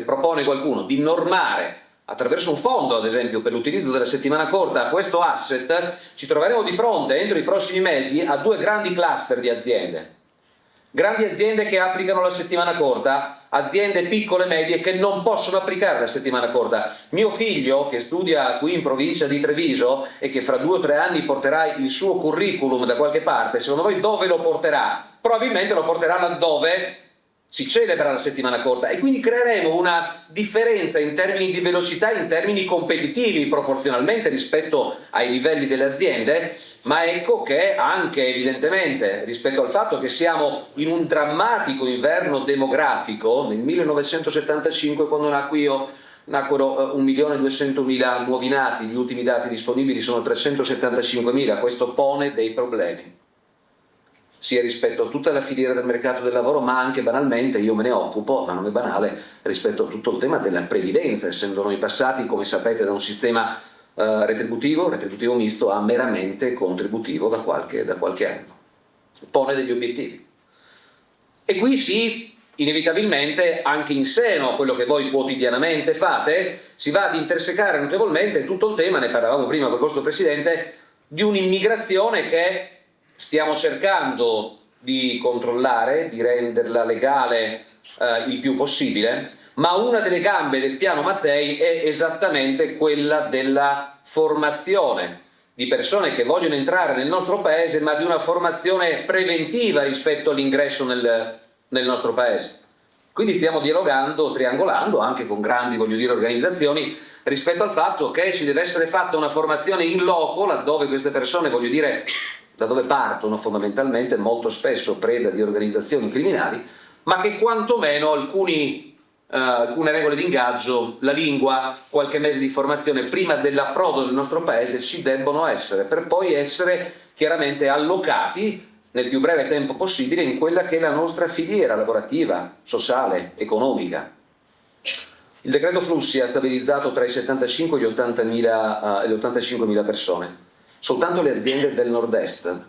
propone qualcuno di normare attraverso un fondo, ad esempio, per l'utilizzo della settimana corta questo asset, ci troveremo di fronte entro i prossimi mesi a due grandi cluster di aziende. Grandi aziende che applicano la settimana corta, aziende piccole e medie che non possono applicare la settimana corta. Mio figlio, che studia qui in provincia di Treviso e che fra 2 o 3 anni porterà il suo curriculum da qualche parte, secondo voi dove lo porterà? Probabilmente lo porterà laddove si celebra la settimana corta e quindi creeremo una differenza in termini di velocità, in termini competitivi proporzionalmente rispetto ai livelli delle aziende, ma ecco che anche evidentemente rispetto al fatto che siamo in un drammatico inverno demografico, nel 1975 quando nacqui io nacquero 1.200.000 nuovi nati, gli ultimi dati disponibili sono 375.000, questo pone dei problemi sia rispetto a tutta la filiera del mercato del lavoro, ma anche banalmente, io me ne occupo, ma non è banale, rispetto a tutto il tema della previdenza, essendo noi passati, come sapete, da un sistema retributivo misto a meramente contributivo da qualche anno. Pone degli obiettivi. E qui sì, inevitabilmente, anche in seno a quello che voi quotidianamente fate, si va ad intersecare notevolmente tutto il tema, ne parlavamo prima col vostro Presidente, di un'immigrazione che stiamo cercando di controllare, di renderla legale il più possibile, ma una delle gambe del piano Mattei è esattamente quella della formazione di persone che vogliono entrare nel nostro paese, ma di una formazione preventiva rispetto all'ingresso nel nostro paese. Quindi stiamo dialogando, triangolando anche con grandi, voglio dire, organizzazioni rispetto al fatto che ci deve essere fatta una formazione in loco, laddove queste persone, voglio dire, da dove partono fondamentalmente, molto spesso preda di organizzazioni criminali, ma che quantomeno alcune regole di ingaggio, la lingua, qualche mese di formazione prima dell'approdo del nostro paese ci debbono essere, per poi essere chiaramente allocati nel più breve tempo possibile in quella che è la nostra filiera lavorativa, sociale, economica. Il decreto flussi ha stabilizzato tra i 75 e gli 85.000 persone. Soltanto le aziende del nord-est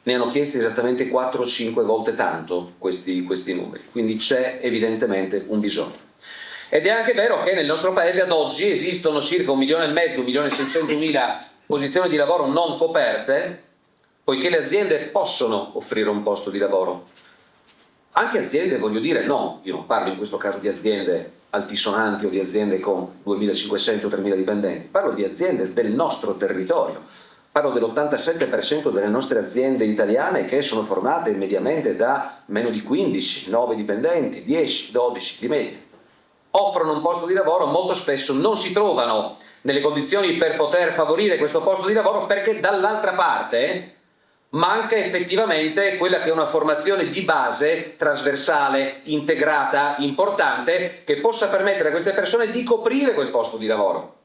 ne hanno chiesti esattamente 4 o 5 volte tanto questi numeri, quindi c'è evidentemente un bisogno. Ed è anche vero che nel nostro paese ad oggi esistono circa 1,5 milioni, 1.600.000 posizioni di lavoro non coperte, poiché le aziende possono offrire un posto di lavoro, Anche aziende, voglio dire, no, io non parlo in questo caso di aziende altisonanti o di aziende con 2.500-3.000 dipendenti, parlo di aziende del nostro territorio, parlo dell'87% delle nostre aziende italiane che sono formate mediamente da meno di 15, 9 dipendenti, 10, 12 di media. Offrono un posto di lavoro, molto spesso non si trovano nelle condizioni per poter favorire questo posto di lavoro perché dall'altra parte manca effettivamente quella che è una formazione di base trasversale, integrata, importante, che possa permettere a queste persone di coprire quel posto di lavoro.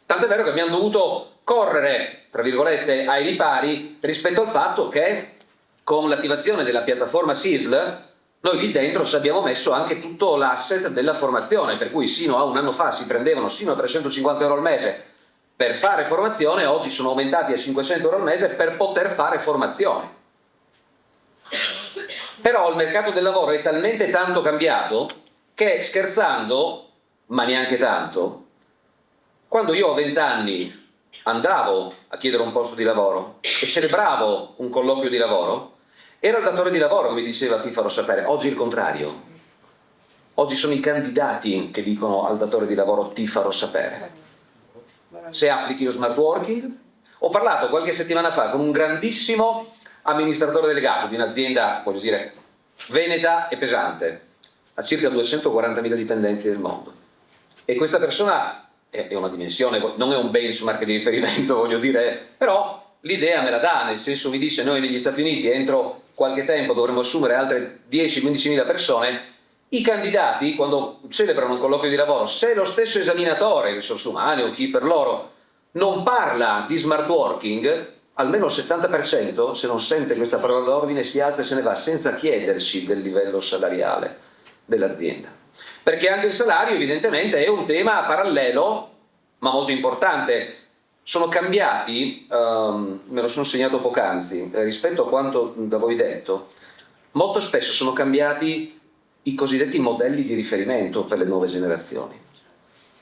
Tant'è vero che abbiamo dovuto correre, tra virgolette, ai ripari rispetto al fatto che con l'attivazione della piattaforma SISL noi lì dentro ci abbiamo messo anche tutto l'asset della formazione, per cui sino a un anno fa si prendevano sino a 350 euro al mese per fare formazione, oggi sono aumentati a 500 euro al mese per poter fare formazione. Però il mercato del lavoro è talmente tanto cambiato che, scherzando, ma neanche tanto, quando io a 20 anni andavo a chiedere un posto di lavoro e celebravo un colloquio di lavoro, era il datore di lavoro che mi diceva ti farò sapere. Oggi è il contrario. Oggi sono i candidati che dicono al datore di lavoro ti farò sapere. Se applichi lo smart working. Ho parlato qualche settimana fa con un grandissimo amministratore delegato di un'azienda, voglio dire, veneta e pesante, ha circa 240.000 dipendenti del mondo. E questa persona è una dimensione, non è un benchmark di riferimento, voglio dire, però l'idea me la dà, nel senso mi dice noi negli Stati Uniti entro qualche tempo dovremo assumere altre 10-15.000 persone. I candidati, quando celebrano un colloquio di lavoro, se lo stesso esaminatore, risorse umane o chi per loro, non parla di smart working, almeno il 70%, se non sente questa parola d'ordine, si alza e se ne va senza chiederci del livello salariale dell'azienda. Perché anche il salario evidentemente è un tema parallelo, ma molto importante. Sono cambiati, me lo sono segnato poc'anzi, rispetto a quanto da voi detto, molto spesso sono cambiati i cosiddetti modelli di riferimento per le nuove generazioni.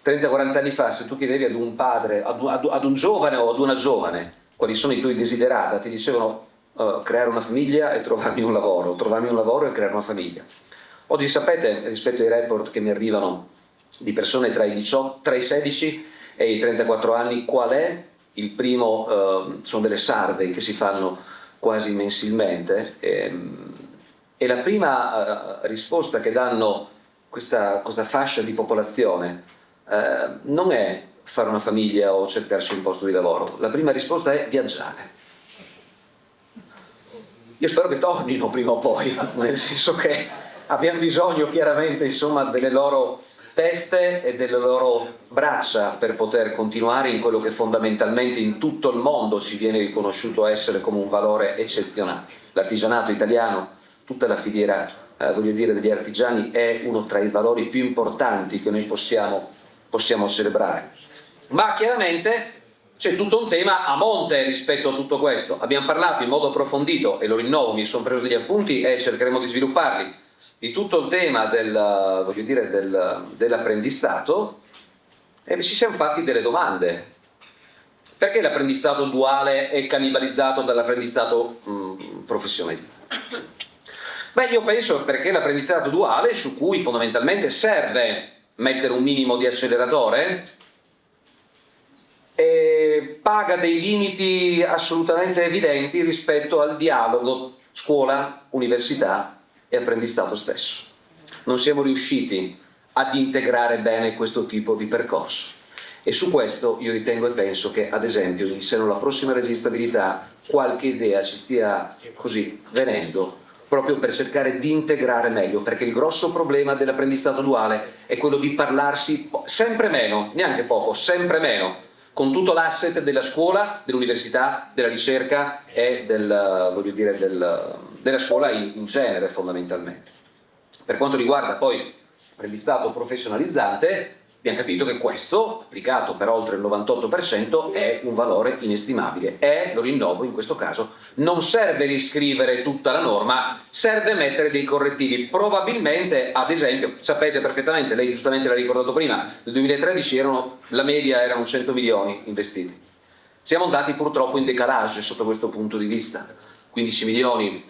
30-40 anni fa, se tu chiedevi ad un padre, ad un giovane o ad una giovane quali sono i tuoi desiderata, ti dicevano creare una famiglia e trovarmi un lavoro e creare una famiglia. Oggi sapete, rispetto ai report che mi arrivano di persone tra i 16 e i 34 anni, qual è il primo, sono delle survey che si fanno quasi mensilmente, e la prima risposta che danno questa fascia di popolazione non è fare una famiglia o cercarsi un posto di lavoro, la prima risposta è viaggiare. Io spero che tornino prima o poi, nel senso che abbiamo bisogno chiaramente, insomma, delle loro teste e delle loro braccia per poter continuare in quello che fondamentalmente in tutto il mondo ci viene riconosciuto essere come un valore eccezionale. L'artigianato italiano, tutta la filiera voglio dire degli artigiani, è uno tra i valori più importanti che noi possiamo celebrare. Ma chiaramente c'è tutto un tema a monte rispetto a tutto questo. Abbiamo parlato in modo approfondito, e lo rinnovo, mi sono preso degli appunti e cercheremo di svilupparli, di tutto il tema dell'apprendistato, e ci siamo fatti delle domande. Perché l'apprendistato duale è cannibalizzato dall'apprendistato professionale? Beh, io penso perché l'apprendistato duale, su cui fondamentalmente serve mettere un minimo di acceleratore, paga dei limiti assolutamente evidenti rispetto al dialogo scuola, università e apprendistato stesso. Non siamo riusciti ad integrare bene questo tipo di percorso, e su questo io ritengo e penso che, ad esempio, in seno alla prossima legge di stabilità qualche idea ci stia così venendo, proprio per cercare di integrare meglio, perché il grosso problema dell'apprendistato duale è quello di parlarsi sempre meno, neanche poco, sempre meno, con tutto l'asset della scuola, dell'università, della ricerca e della scuola in genere, fondamentalmente. Per quanto riguarda poi l'apprendistato professionalizzante, abbiamo capito che questo, applicato per oltre il 98%, è un valore inestimabile e, lo rinnovo in questo caso, non serve riscrivere tutta la norma, serve mettere dei correttivi. Probabilmente, ad esempio, sapete perfettamente, lei giustamente l'ha ricordato prima, nel 2013 la media erano 100 milioni investiti. Siamo andati purtroppo in decalage sotto questo punto di vista. 15 milioni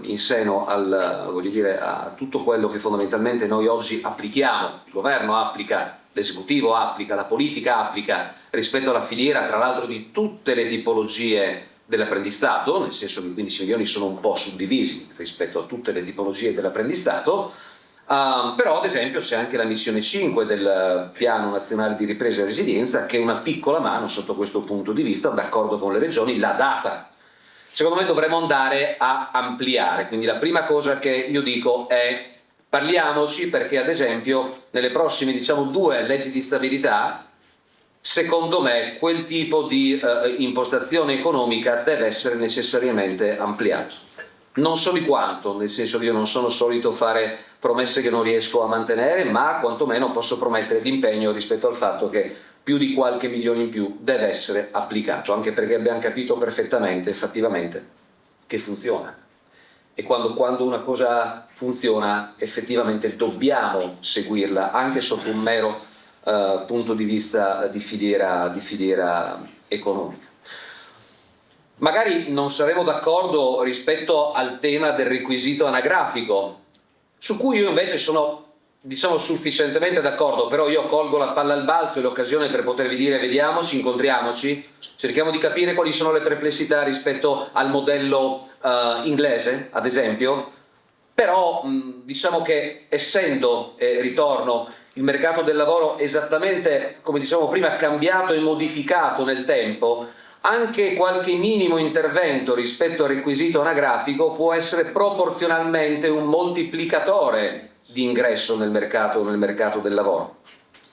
in seno a tutto quello che fondamentalmente noi oggi applichiamo, il governo applica, l'esecutivo applica, la politica applica rispetto alla filiera, tra l'altro di tutte le tipologie dell'apprendistato, nel senso che i 15 milioni sono un po' suddivisi rispetto a tutte le tipologie dell'apprendistato, però ad esempio c'è anche la missione 5 del Piano Nazionale di Ripresa e Resilienza, che è una piccola mano sotto questo punto di vista, d'accordo con le regioni, l'ha data. Secondo me dovremmo andare a ampliare, quindi la prima cosa che io dico è parliamoci, perché ad esempio nelle prossime 2 leggi di stabilità, secondo me quel tipo di impostazione economica deve essere necessariamente ampliato. Non so di quanto, nel senso che io non sono solito fare promesse che non riesco a mantenere, ma quantomeno posso promettere l'impegno rispetto al fatto che più di qualche milione in più deve essere applicato, anche perché abbiamo capito perfettamente, effettivamente, che funziona. E quando una cosa funziona, effettivamente dobbiamo seguirla, anche sotto un mero punto di vista di filiera economica. Magari non saremo d'accordo rispetto al tema del requisito anagrafico, su cui io invece sono sufficientemente d'accordo, però io colgo la palla al balzo e l'occasione per potervi dire: vediamoci, incontriamoci, cerchiamo di capire quali sono le perplessità rispetto al modello inglese, ad esempio, però diciamo che essendo, ritorno, il mercato del lavoro esattamente, come dicevamo prima, cambiato e modificato nel tempo, anche qualche minimo intervento rispetto al requisito anagrafico può essere proporzionalmente un moltiplicatore di ingresso nel mercato del lavoro.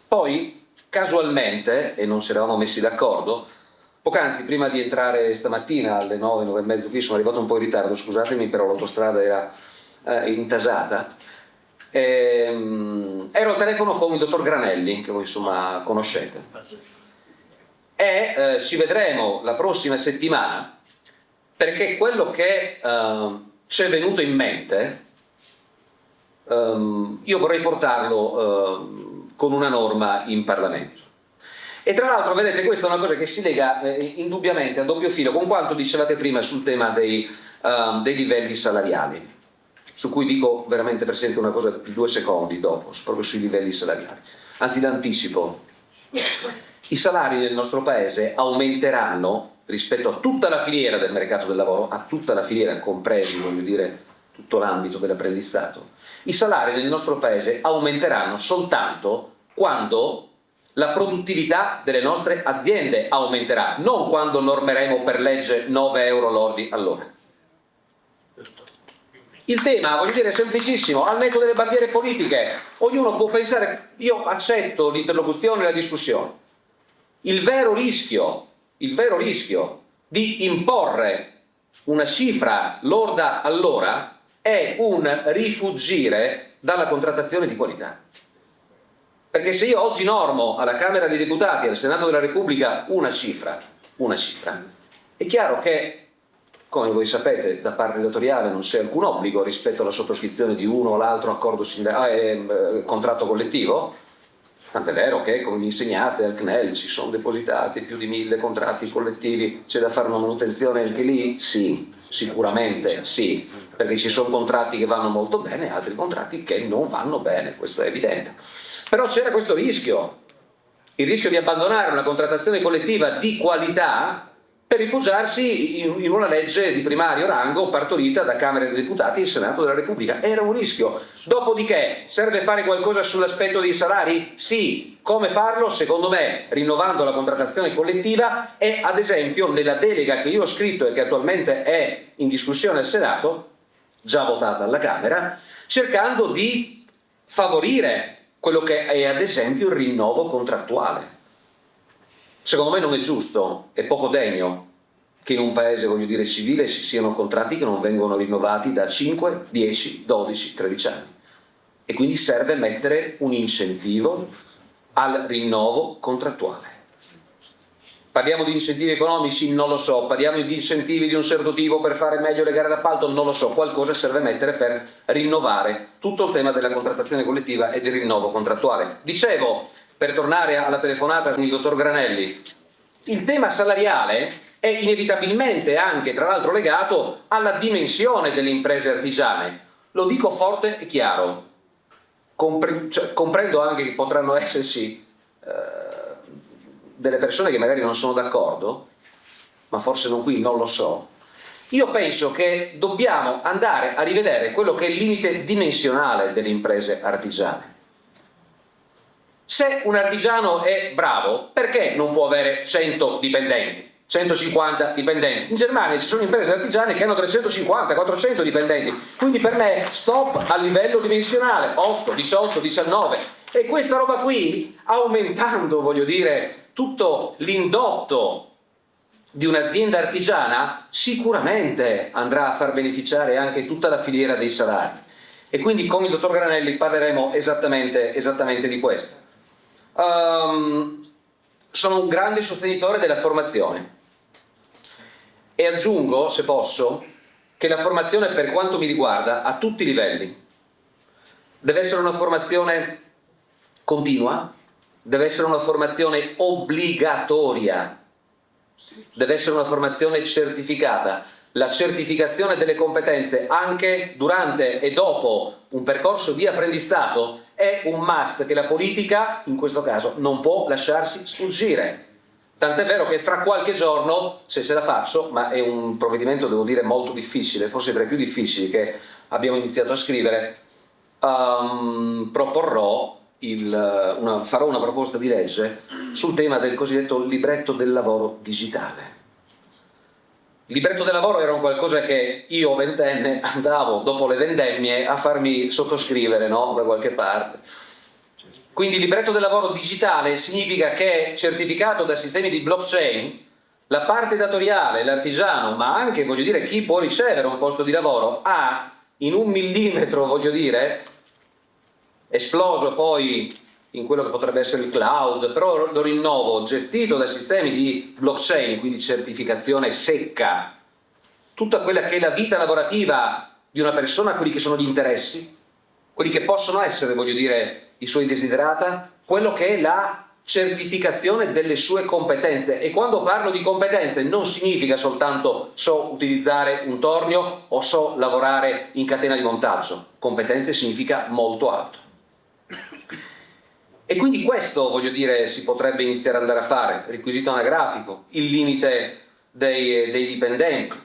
Poi, casualmente, e non ci eravamo messi d'accordo, poc'anzi, prima di entrare stamattina alle 9, 9:30 qui, sono arrivato un po' in ritardo, scusatemi, però l'autostrada era intasata, ero al telefono con il dottor Granelli, che voi insomma conoscete, e ci vedremo la prossima settimana, perché quello che ci è venuto in mente io vorrei portarlo con una norma in Parlamento. E tra l'altro, vedete, questa è una cosa che si lega indubbiamente a doppio filo con quanto dicevate prima sul tema dei livelli salariali, su cui dico veramente, Presidente, una cosa di 2 secondi dopo, proprio sui livelli salariali. Anzi, l'anticipo. I salari nel nostro Paese aumenteranno rispetto a tutta la filiera del mercato del lavoro, a tutta la filiera, compresi, voglio dire, tutto l'ambito dell'apprendistato. I salari nel nostro Paese aumenteranno soltanto quando la produttività delle nostre aziende aumenterà, non quando normeremo per legge 9 euro lordi all'ora. Il tema, voglio dire, è semplicissimo, al netto delle bandiere politiche. Ognuno può pensare: io accetto l'interlocuzione e la discussione. Il vero rischio di imporre una cifra lorda all'ora è un rifuggire dalla contrattazione di qualità. Perché se io oggi normo alla Camera dei Deputati e al Senato della Repubblica una cifra, è chiaro che, come voi sapete, da parte datoriale non c'è alcun obbligo rispetto alla sottoscrizione di uno o l'altro contratto collettivo. Tant'è vero che con gli insegnati al CNEL ci sono depositati più di 1000 contratti collettivi, c'è da fare una manutenzione anche lì? Sì, sicuramente sì, perché ci sono contratti che vanno molto bene e altri contratti che non vanno bene, questo è evidente. Però c'era questo rischio, il rischio di abbandonare una contrattazione collettiva di qualità per rifugiarsi in una legge di primario rango partorita da Camera dei Deputati e Senato della Repubblica. Era un rischio. Dopodiché, serve fare qualcosa sull'aspetto dei salari? Sì. Come farlo? Secondo me, rinnovando la contrattazione collettiva e, ad esempio, nella delega che io ho scritto e che attualmente è in discussione al Senato, già votata alla Camera, cercando di favorire quello che è, ad esempio, il rinnovo contrattuale. Secondo me non è giusto, è poco degno che in un paese, voglio dire, civile ci siano contratti che non vengono rinnovati da 5, 10, 12, 13 anni. E quindi serve mettere un incentivo al rinnovo contrattuale. Parliamo di incentivi economici? Non lo so. Parliamo di incentivi di un certo tipo per fare meglio le gare d'appalto? Non lo so. Qualcosa serve mettere per rinnovare tutto il tema della contrattazione collettiva e del rinnovo contrattuale. Dicevo, per tornare alla telefonata con il dottor Granelli, il tema salariale è inevitabilmente anche, tra l'altro, legato alla dimensione delle imprese artigiane. Lo dico forte e chiaro. Comprendo anche che potranno esserci delle persone che magari non sono d'accordo, ma forse non qui, non lo so. Io penso che dobbiamo andare a rivedere quello che è il limite dimensionale delle imprese artigiane. Se un artigiano è bravo, perché non può avere 100 dipendenti, 150 dipendenti? In Germania ci sono imprese artigiane che hanno 350, 400 dipendenti, quindi per me stop al livello dimensionale, 8, 18, 19. E questa roba qui, aumentando, voglio dire, tutto l'indotto di un'azienda artigiana, sicuramente andrà a far beneficiare anche tutta la filiera dei salari. E quindi con il dottor Granelli parleremo esattamente di questo. Sono un grande sostenitore della formazione e aggiungo, se posso, che la formazione, per quanto mi riguarda, a tutti i livelli deve essere una formazione continua, deve essere una formazione obbligatoria, deve essere una formazione certificata. La certificazione delle competenze anche durante e dopo un percorso di apprendistato è un must che la politica, in questo caso, non può lasciarsi sfuggire. Tant'è vero che fra qualche giorno, se la faccio, ma è un provvedimento, devo dire, molto difficile, forse tra i più difficili che abbiamo iniziato a scrivere, farò una proposta di legge sul tema del cosiddetto libretto del lavoro digitale. Il libretto del lavoro era un qualcosa che io, ventenne, andavo dopo le vendemmie a farmi sottoscrivere, no? Da qualche parte. Quindi il libretto del lavoro digitale significa che, certificato da sistemi di blockchain, la parte datoriale, l'artigiano, ma anche, voglio dire, chi può ricevere un posto di lavoro, ha in 1 millimetro, voglio dire, esploso poi in quello che potrebbe essere il cloud, però lo rinnovo, gestito da sistemi di blockchain, quindi certificazione secca, tutta quella che è la vita lavorativa di una persona, quelli che sono gli interessi, quelli che possono essere, voglio dire, i suoi desiderata, quello che è la certificazione delle sue competenze. E quando parlo di competenze non significa soltanto so utilizzare un tornio o so lavorare in catena di montaggio, competenze significa molto altro. E quindi questo, voglio dire, si potrebbe iniziare ad andare a fare, requisito anagrafico, il limite dei dipendenti,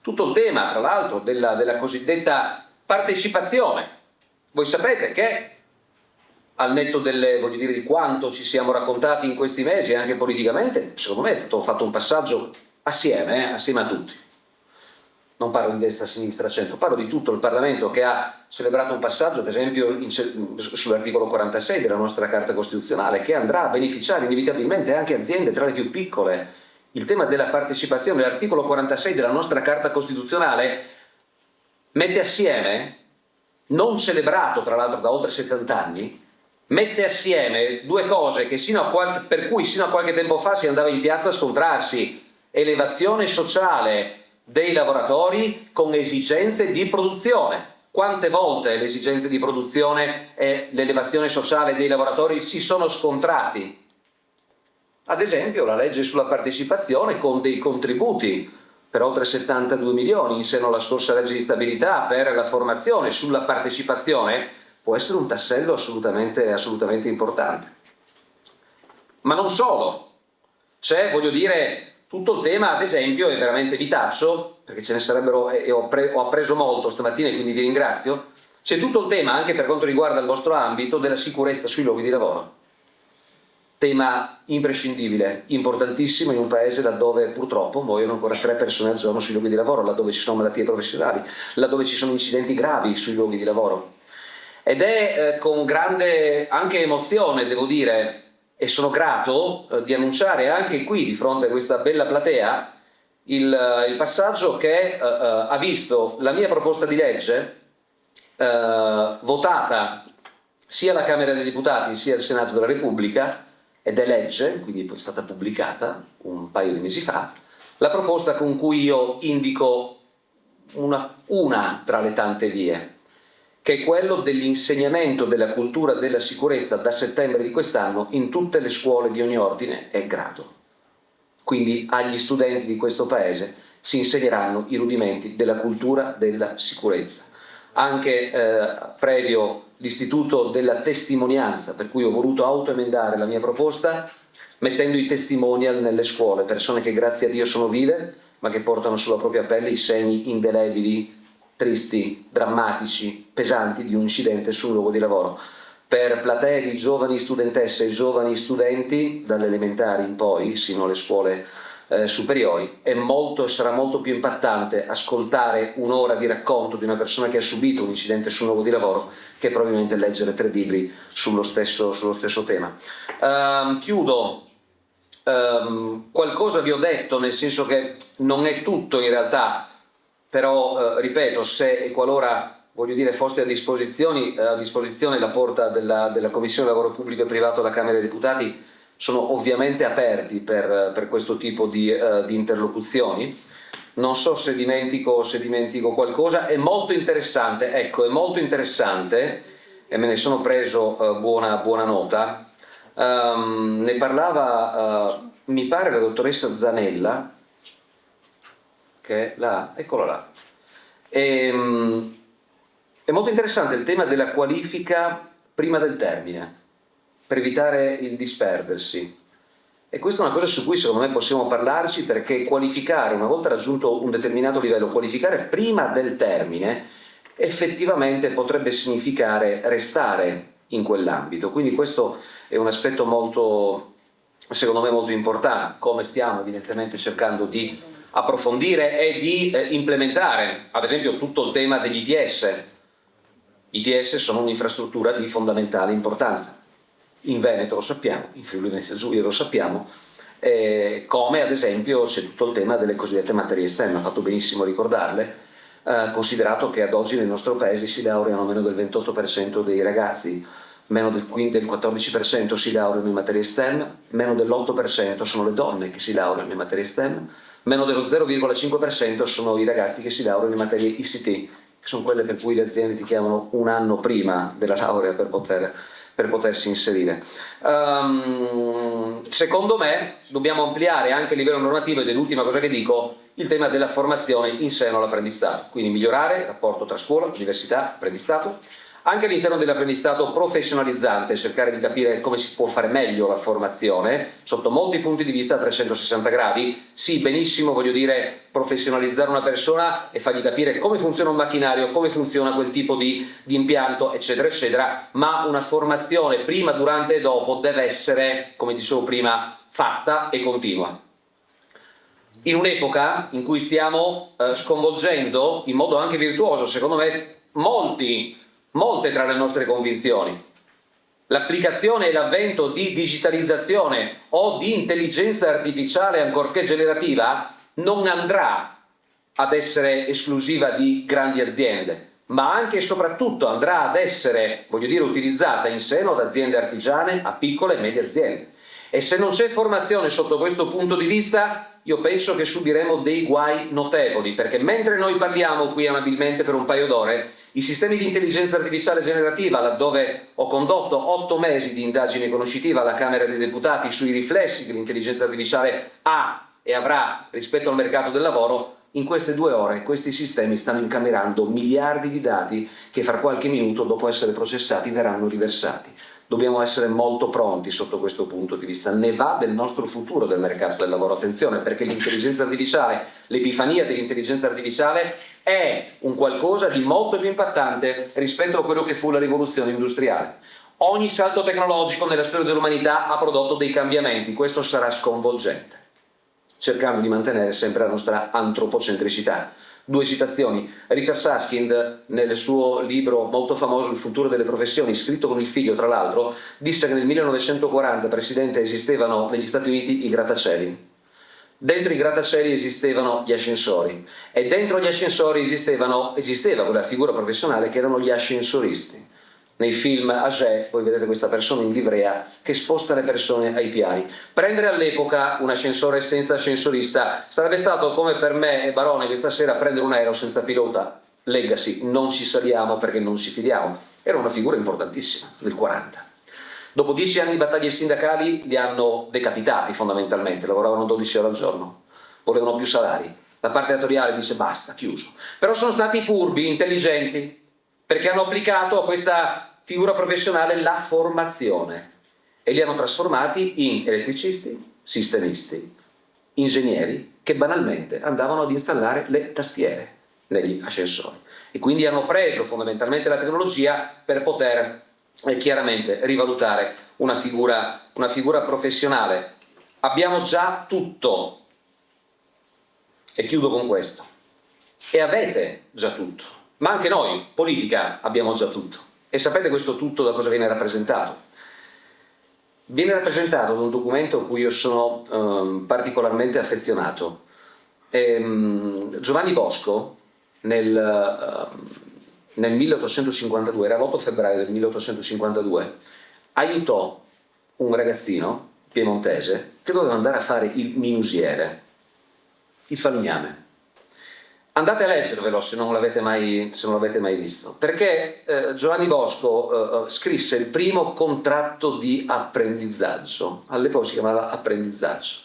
tutto il tema, tra l'altro, della cosiddetta partecipazione. Voi sapete che, al netto voglio dire, di quanto ci siamo raccontati in questi mesi, anche politicamente, secondo me è stato fatto un passaggio assieme a tutti. Non parlo di destra, sinistra, centro, parlo di tutto il Parlamento che ha celebrato un passaggio, ad esempio, sull'articolo 46 della nostra Carta Costituzionale, che andrà a beneficiare inevitabilmente anche aziende tra le più piccole. Il tema della partecipazione, l'articolo 46 della nostra Carta Costituzionale, mette assieme, non celebrato tra l'altro da oltre 70 anni, mette assieme due cose che per cui sino a qualche tempo fa si andava in piazza a scontrarsi: elevazione sociale dei lavoratori con esigenze di produzione. Quante volte le esigenze di produzione e l'elevazione sociale dei lavoratori si sono scontrati? Ad esempio la legge sulla partecipazione, con dei contributi per oltre 72 milioni in seno alla scorsa legge di stabilità per la formazione sulla partecipazione, può essere un tassello assolutamente importante. Ma non solo, c'è, voglio dire, tutto il tema, ad esempio, è veramente vitaccio, perché ce ne sarebbero, e ho appreso molto stamattina e quindi vi ringrazio, c'è tutto il tema, anche per quanto riguarda il vostro ambito, della sicurezza sui luoghi di lavoro. Tema imprescindibile, importantissimo in un paese laddove purtroppo muoiono ancora 3 persone al giorno sui luoghi di lavoro, laddove ci sono malattie professionali, laddove ci sono incidenti gravi sui luoghi di lavoro. Ed è con grande anche emozione, devo dire, e sono grato di annunciare anche qui, di fronte a questa bella platea, il passaggio che ha visto la mia proposta di legge votata sia alla Camera dei Deputati sia al Senato della Repubblica, ed è legge, quindi poi è stata pubblicata un paio di mesi fa, la proposta con cui io indico una tra le tante vie, che è quello dell'insegnamento della cultura della sicurezza da settembre di quest'anno in tutte le scuole di ogni ordine e grado. quindi agli studenti di questo paese si insegneranno i rudimenti della cultura della sicurezza. Anche previo l'istituto della testimonianza, per cui ho voluto autoemendare la mia proposta mettendo i testimonial nelle scuole, persone che grazie a Dio sono vive, ma che portano sulla propria pelle i segni indelebili, tristi, drammatici, pesanti di un incidente sul luogo di lavoro. Per platee di giovani studentesse e giovani studenti, dalle elementari in poi, sino alle scuole superiori, sarà molto più impattante ascoltare un'ora di racconto di una persona che ha subito un incidente sul luogo di lavoro che probabilmente leggere 3 libri sullo stesso tema. Chiudo. Qualcosa vi ho detto, nel senso che non è tutto in realtà, però ripeto, se e qualora voglio dire foste a disposizione la porta della Commissione Lavoro Pubblico e Privato alla Camera dei Deputati sono ovviamente aperti per questo tipo di interlocuzioni. Non so se dimentico qualcosa. È molto interessante, ecco, è molto interessante, e me ne sono preso buona nota. Ne parlava, mi pare, la dottoressa Zanella, che è là, eccola là. È molto interessante il tema della qualifica prima del termine, per evitare il disperdersi. E questa è una cosa su cui secondo me possiamo parlarci, perché qualificare, una volta raggiunto un determinato livello, qualificare prima del termine effettivamente potrebbe significare restare in quell'ambito. Quindi questo è un aspetto molto, secondo me, molto importante, come stiamo evidentemente cercando di approfondire e di implementare, ad esempio, tutto il tema degli ITS. Gli ITS sono un'infrastruttura di fondamentale importanza. In Veneto lo sappiamo, in Friuli Venezia Giulia lo sappiamo, come ad esempio c'è tutto il tema delle cosiddette materie STEM, ha fatto benissimo a ricordarle, considerato che ad oggi nel nostro paese si laureano meno del 28% dei ragazzi, meno del 14% si laureano in materie STEM, meno dell'8% sono le donne che si laureano in materie STEM, meno dello 0,5% sono i ragazzi che si laureano in materie ICT, che sono quelle per cui le aziende ti chiamano un anno prima della laurea per potersi inserire. Secondo me dobbiamo ampliare anche a livello normativo, ed è l'ultima cosa che dico, il tema della formazione in seno all'apprendistato, quindi migliorare il rapporto tra scuola, università, apprendistato, anche all'interno dell'apprendistato professionalizzante, cercare di capire come si può fare meglio la formazione sotto molti punti di vista a 360 gradi. Sì, benissimo, voglio dire, professionalizzare una persona e fargli capire come funziona un macchinario, come funziona quel tipo di impianto, eccetera, eccetera, ma una formazione prima, durante e dopo deve essere, come dicevo prima, fatta e continua. In un'epoca in cui stiamo sconvolgendo in modo anche virtuoso, secondo me, molte tra le nostre convinzioni. L'applicazione e l'avvento di digitalizzazione o di intelligenza artificiale, ancorché generativa, non andrà ad essere esclusiva di grandi aziende, ma anche e soprattutto andrà ad essere, voglio dire, utilizzata in seno ad aziende artigiane, a piccole e medie aziende. E se non c'è formazione sotto questo punto di vista, io penso che subiremo dei guai notevoli, perché mentre noi parliamo qui amabilmente per un paio d'ore, i sistemi di intelligenza artificiale generativa, laddove ho condotto 8 mesi di indagine conoscitiva alla Camera dei Deputati sui riflessi che l'intelligenza artificiale ha e avrà rispetto al mercato del lavoro, in queste 2 ore questi sistemi stanno incamerando miliardi di dati che fra qualche minuto, dopo essere processati, verranno riversati. Dobbiamo essere molto pronti sotto questo punto di vista. Ne va del nostro futuro del mercato del lavoro. Attenzione, perché l'intelligenza artificiale, l'epifania dell'intelligenza artificiale è un qualcosa di molto più impattante rispetto a quello che fu la rivoluzione industriale. Ogni salto tecnologico nella storia dell'umanità ha prodotto dei cambiamenti, questo sarà sconvolgente, cercando di mantenere sempre la nostra antropocentricità. 2 citazioni. Richard Susskind, nel suo libro molto famoso Il futuro delle professioni, scritto con il figlio tra l'altro, disse che nel 1940, Presidente, esistevano negli Stati Uniti i grattacieli. Dentro i grattacieli esistevano gli ascensori e dentro gli ascensori esisteva quella figura professionale che erano gli ascensoristi. Nei film Agé voi vedete questa persona in livrea che sposta le persone ai piani. Prendere all'epoca un ascensore senza ascensorista sarebbe stato come per me e Barone questa sera prendere un aereo senza pilota. Legacy, non ci saliamo perché non ci fidiamo. Era una figura importantissima nel 40. Dopo 10 anni di battaglie sindacali li hanno decapitati fondamentalmente, lavoravano 12 ore al giorno, volevano più salari. La parte datoriale disse basta, chiuso. Però sono stati furbi, intelligenti, perché hanno applicato a questa figura professionale la formazione e li hanno trasformati in elettricisti, sistemisti, ingegneri che banalmente andavano ad installare le tastiere negli ascensori e quindi hanno preso fondamentalmente la tecnologia per poter chiaramente rivalutare una figura professionale. Abbiamo già tutto, e chiudo con questo, e avete già tutto, ma anche noi, politica, abbiamo già tutto. E sapete questo tutto da cosa viene rappresentato? Viene rappresentato da un documento a cui io sono particolarmente affezionato. Giovanni Bosco nel 1852, era l'8 febbraio del 1852, aiutò un ragazzino piemontese che doveva andare a fare il minusiere, il falegname. Andate a leggervelo se non l'avete mai visto, perché Giovanni Bosco scrisse il primo contratto di apprendizaggio, all'epoca si chiamava apprendizaggio,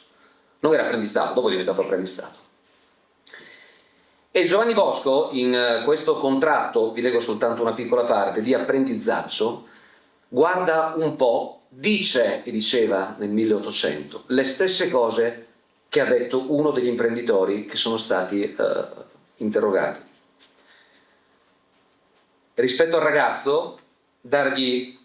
non era apprendistato, dopo è diventato apprendistato. E Giovanni Bosco in questo contratto, vi leggo soltanto una piccola parte, di apprendizaggio, guarda un po', dice e diceva nel 1800 le stesse cose che ha detto uno degli imprenditori che sono stati interrogati. Rispetto al ragazzo, dargli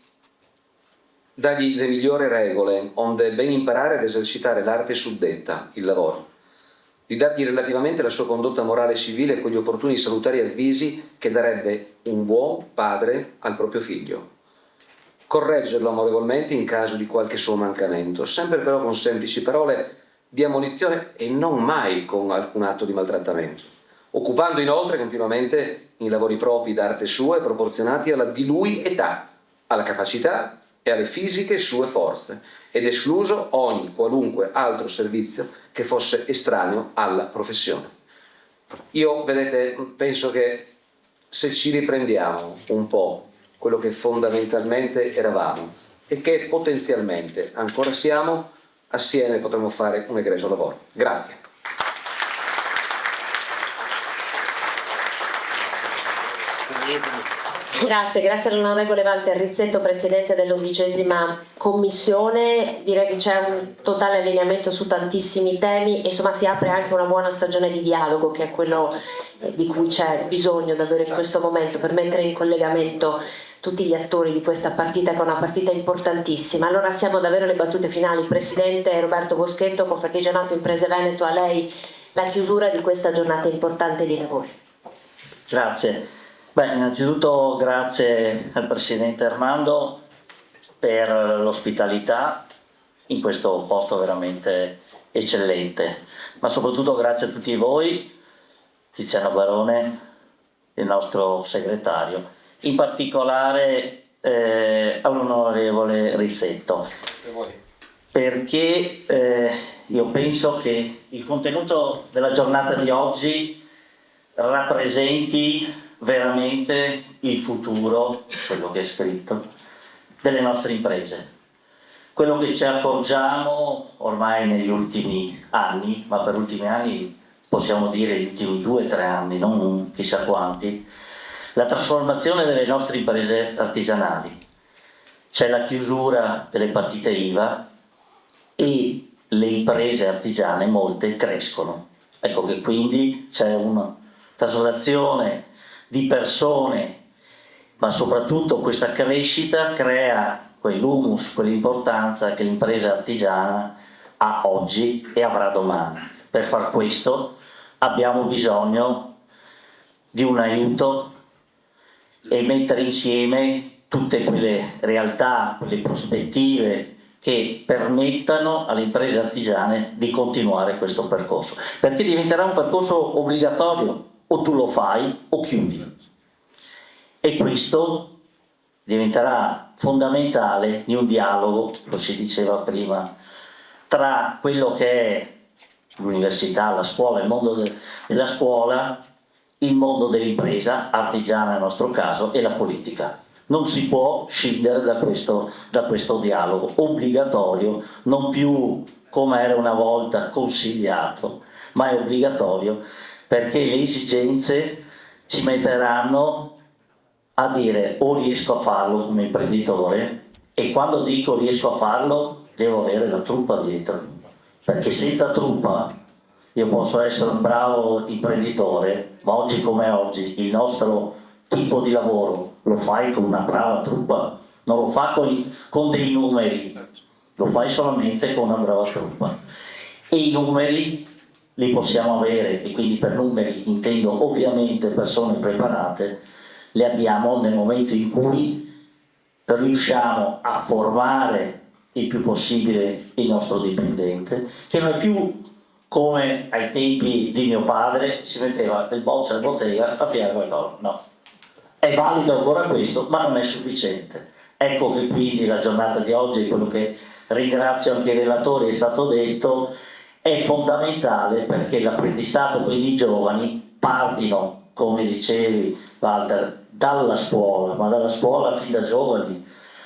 le migliori regole, onde ben imparare ad esercitare l'arte suddetta, il lavoro, di dargli relativamente la sua condotta morale e civile quegli opportuni e salutari avvisi che darebbe un buon padre al proprio figlio. Correggerlo amorevolmente in caso di qualche suo mancamento, sempre però con semplici parole di ammonizione e non mai con alcun atto di maltrattamento, occupando inoltre continuamente in lavori propri d'arte sua e proporzionati alla di lui età, alla capacità e alle fisiche sue forze, ed escluso ogni qualunque altro servizio che fosse estraneo alla professione. Io, vedete, penso che se ci riprendiamo un po' quello che fondamentalmente eravamo e che potenzialmente ancora siamo, assieme potremo fare un egregio lavoro. Grazie. Grazie all'onorevole Walter Rizzetto, Presidente dell'11ª Commissione. Direi che c'è un totale allineamento su tantissimi temi e insomma si apre anche una buona stagione di dialogo, che è quello di cui c'è bisogno davvero in questo momento per mettere in collegamento tutti gli attori di questa partita, che è una partita importantissima. Allora siamo davvero alle battute finali. Presidente Roberto Boschetto, Confartigianato Imprese Veneto, a lei la chiusura di questa giornata importante di lavori. Grazie. Beh, innanzitutto grazie al Presidente Armando per l'ospitalità in questo posto veramente eccellente, ma soprattutto grazie a tutti voi, Tiziano Barone, il nostro segretario, in particolare all'onorevole Rizzetto, perché io penso che il contenuto della giornata di oggi rappresenti veramente il futuro, quello che è scritto, delle nostre imprese. Quello che ci accorgiamo ormai negli ultimi anni, ma per ultimi anni possiamo dire gli ultimi 2 o 3 anni, non chissà quanti, la trasformazione delle nostre imprese artigianali. C'è la chiusura delle partite IVA e le imprese artigiane, molte, crescono. Ecco che quindi c'è una traslazione di persone, ma soprattutto questa crescita crea quell'humus, quell'importanza che l'impresa artigiana ha oggi e avrà domani. Per far questo abbiamo bisogno di un aiuto e mettere insieme tutte quelle realtà, quelle prospettive che permettano alle imprese artigiane di continuare questo percorso, perché diventerà un percorso obbligatorio. O tu lo fai o chiudi, e questo diventerà fondamentale di un dialogo, lo si diceva prima, tra quello che è l'università, la scuola, il mondo della scuola, il mondo dell'impresa artigiana nel nostro caso e la politica. non si può scindere da questo dialogo obbligatorio, non più come era una volta consigliato, ma è obbligatorio, perché le esigenze ci metteranno a dire o riesco a farlo come imprenditore, e quando dico riesco a farlo devo avere la truppa dietro, perché senza truppa io posso essere un bravo imprenditore, ma oggi come oggi il nostro tipo di lavoro lo fai con una brava truppa, non lo fa con dei numeri, lo fai solamente con una brava truppa. E i numeri li possiamo avere, e quindi per numeri intendo ovviamente persone preparate, le abbiamo nel momento in cui riusciamo a formare il più possibile il nostro dipendente, che non è più come ai tempi di mio padre, si metteva il boccia in bottega a fianco al loro. No, è valido ancora questo, ma non è sufficiente. Ecco che quindi la giornata di oggi, quello che ringrazio anche i relatori, è stato detto, è fondamentale, perché l'apprendistato per i giovani partino, come dicevi Walter, dalla scuola, ma dalla scuola fin da giovani,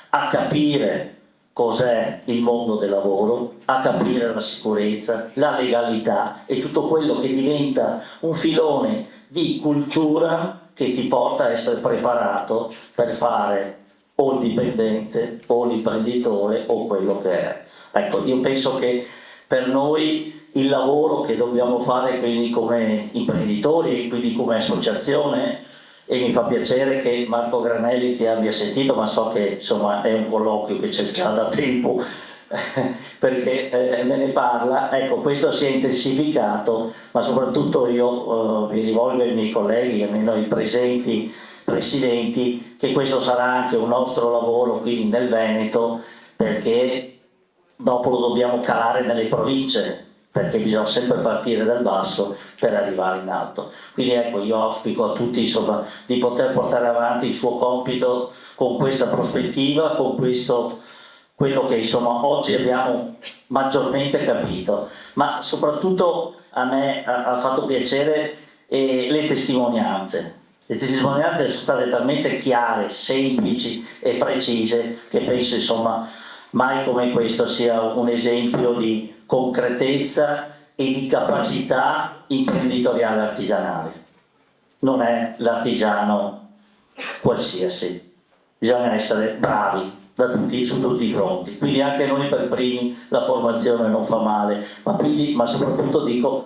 a capire cos'è il mondo del lavoro, a capire la sicurezza, la legalità e tutto quello che diventa un filone di cultura che ti porta a essere preparato per fare o il dipendente o l'imprenditore o quello che è. Ecco, io penso che per noi il lavoro che dobbiamo fare quindi come imprenditori e quindi come associazione, e mi fa piacere che Marco Granelli ti abbia sentito, ma so che insomma è un colloquio che c'è già da tempo perché me ne parla, ecco, questo si è intensificato, ma soprattutto io vi rivolgo ai miei colleghi, almeno ai presenti presidenti, che questo sarà anche un nostro lavoro qui nel Veneto, perché dopo lo dobbiamo calare nelle province, perché bisogna sempre partire dal basso per arrivare in alto. Quindi ecco, io auspico a tutti insomma, di poter portare avanti il suo compito con questa prospettiva, con questo, quello che insomma oggi abbiamo maggiormente capito, ma soprattutto a me ha fatto piacere le testimonianze. Le testimonianze sono state talmente chiare, semplici e precise che penso insomma mai come questo sia un esempio di concretezza e di capacità imprenditoriale artigianale. Non è l'artigiano qualsiasi, bisogna essere bravi su tutti i fronti, quindi anche noi per primi la formazione non fa male, ma soprattutto dico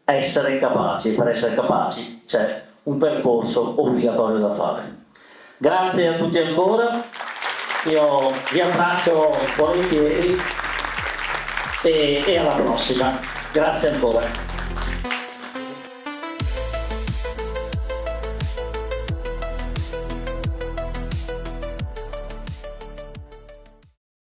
essere capaci, e per essere capaci c'è un percorso obbligatorio da fare. Grazie a tutti ancora, io vi abbraccio volentieri e alla prossima. Grazie ancora.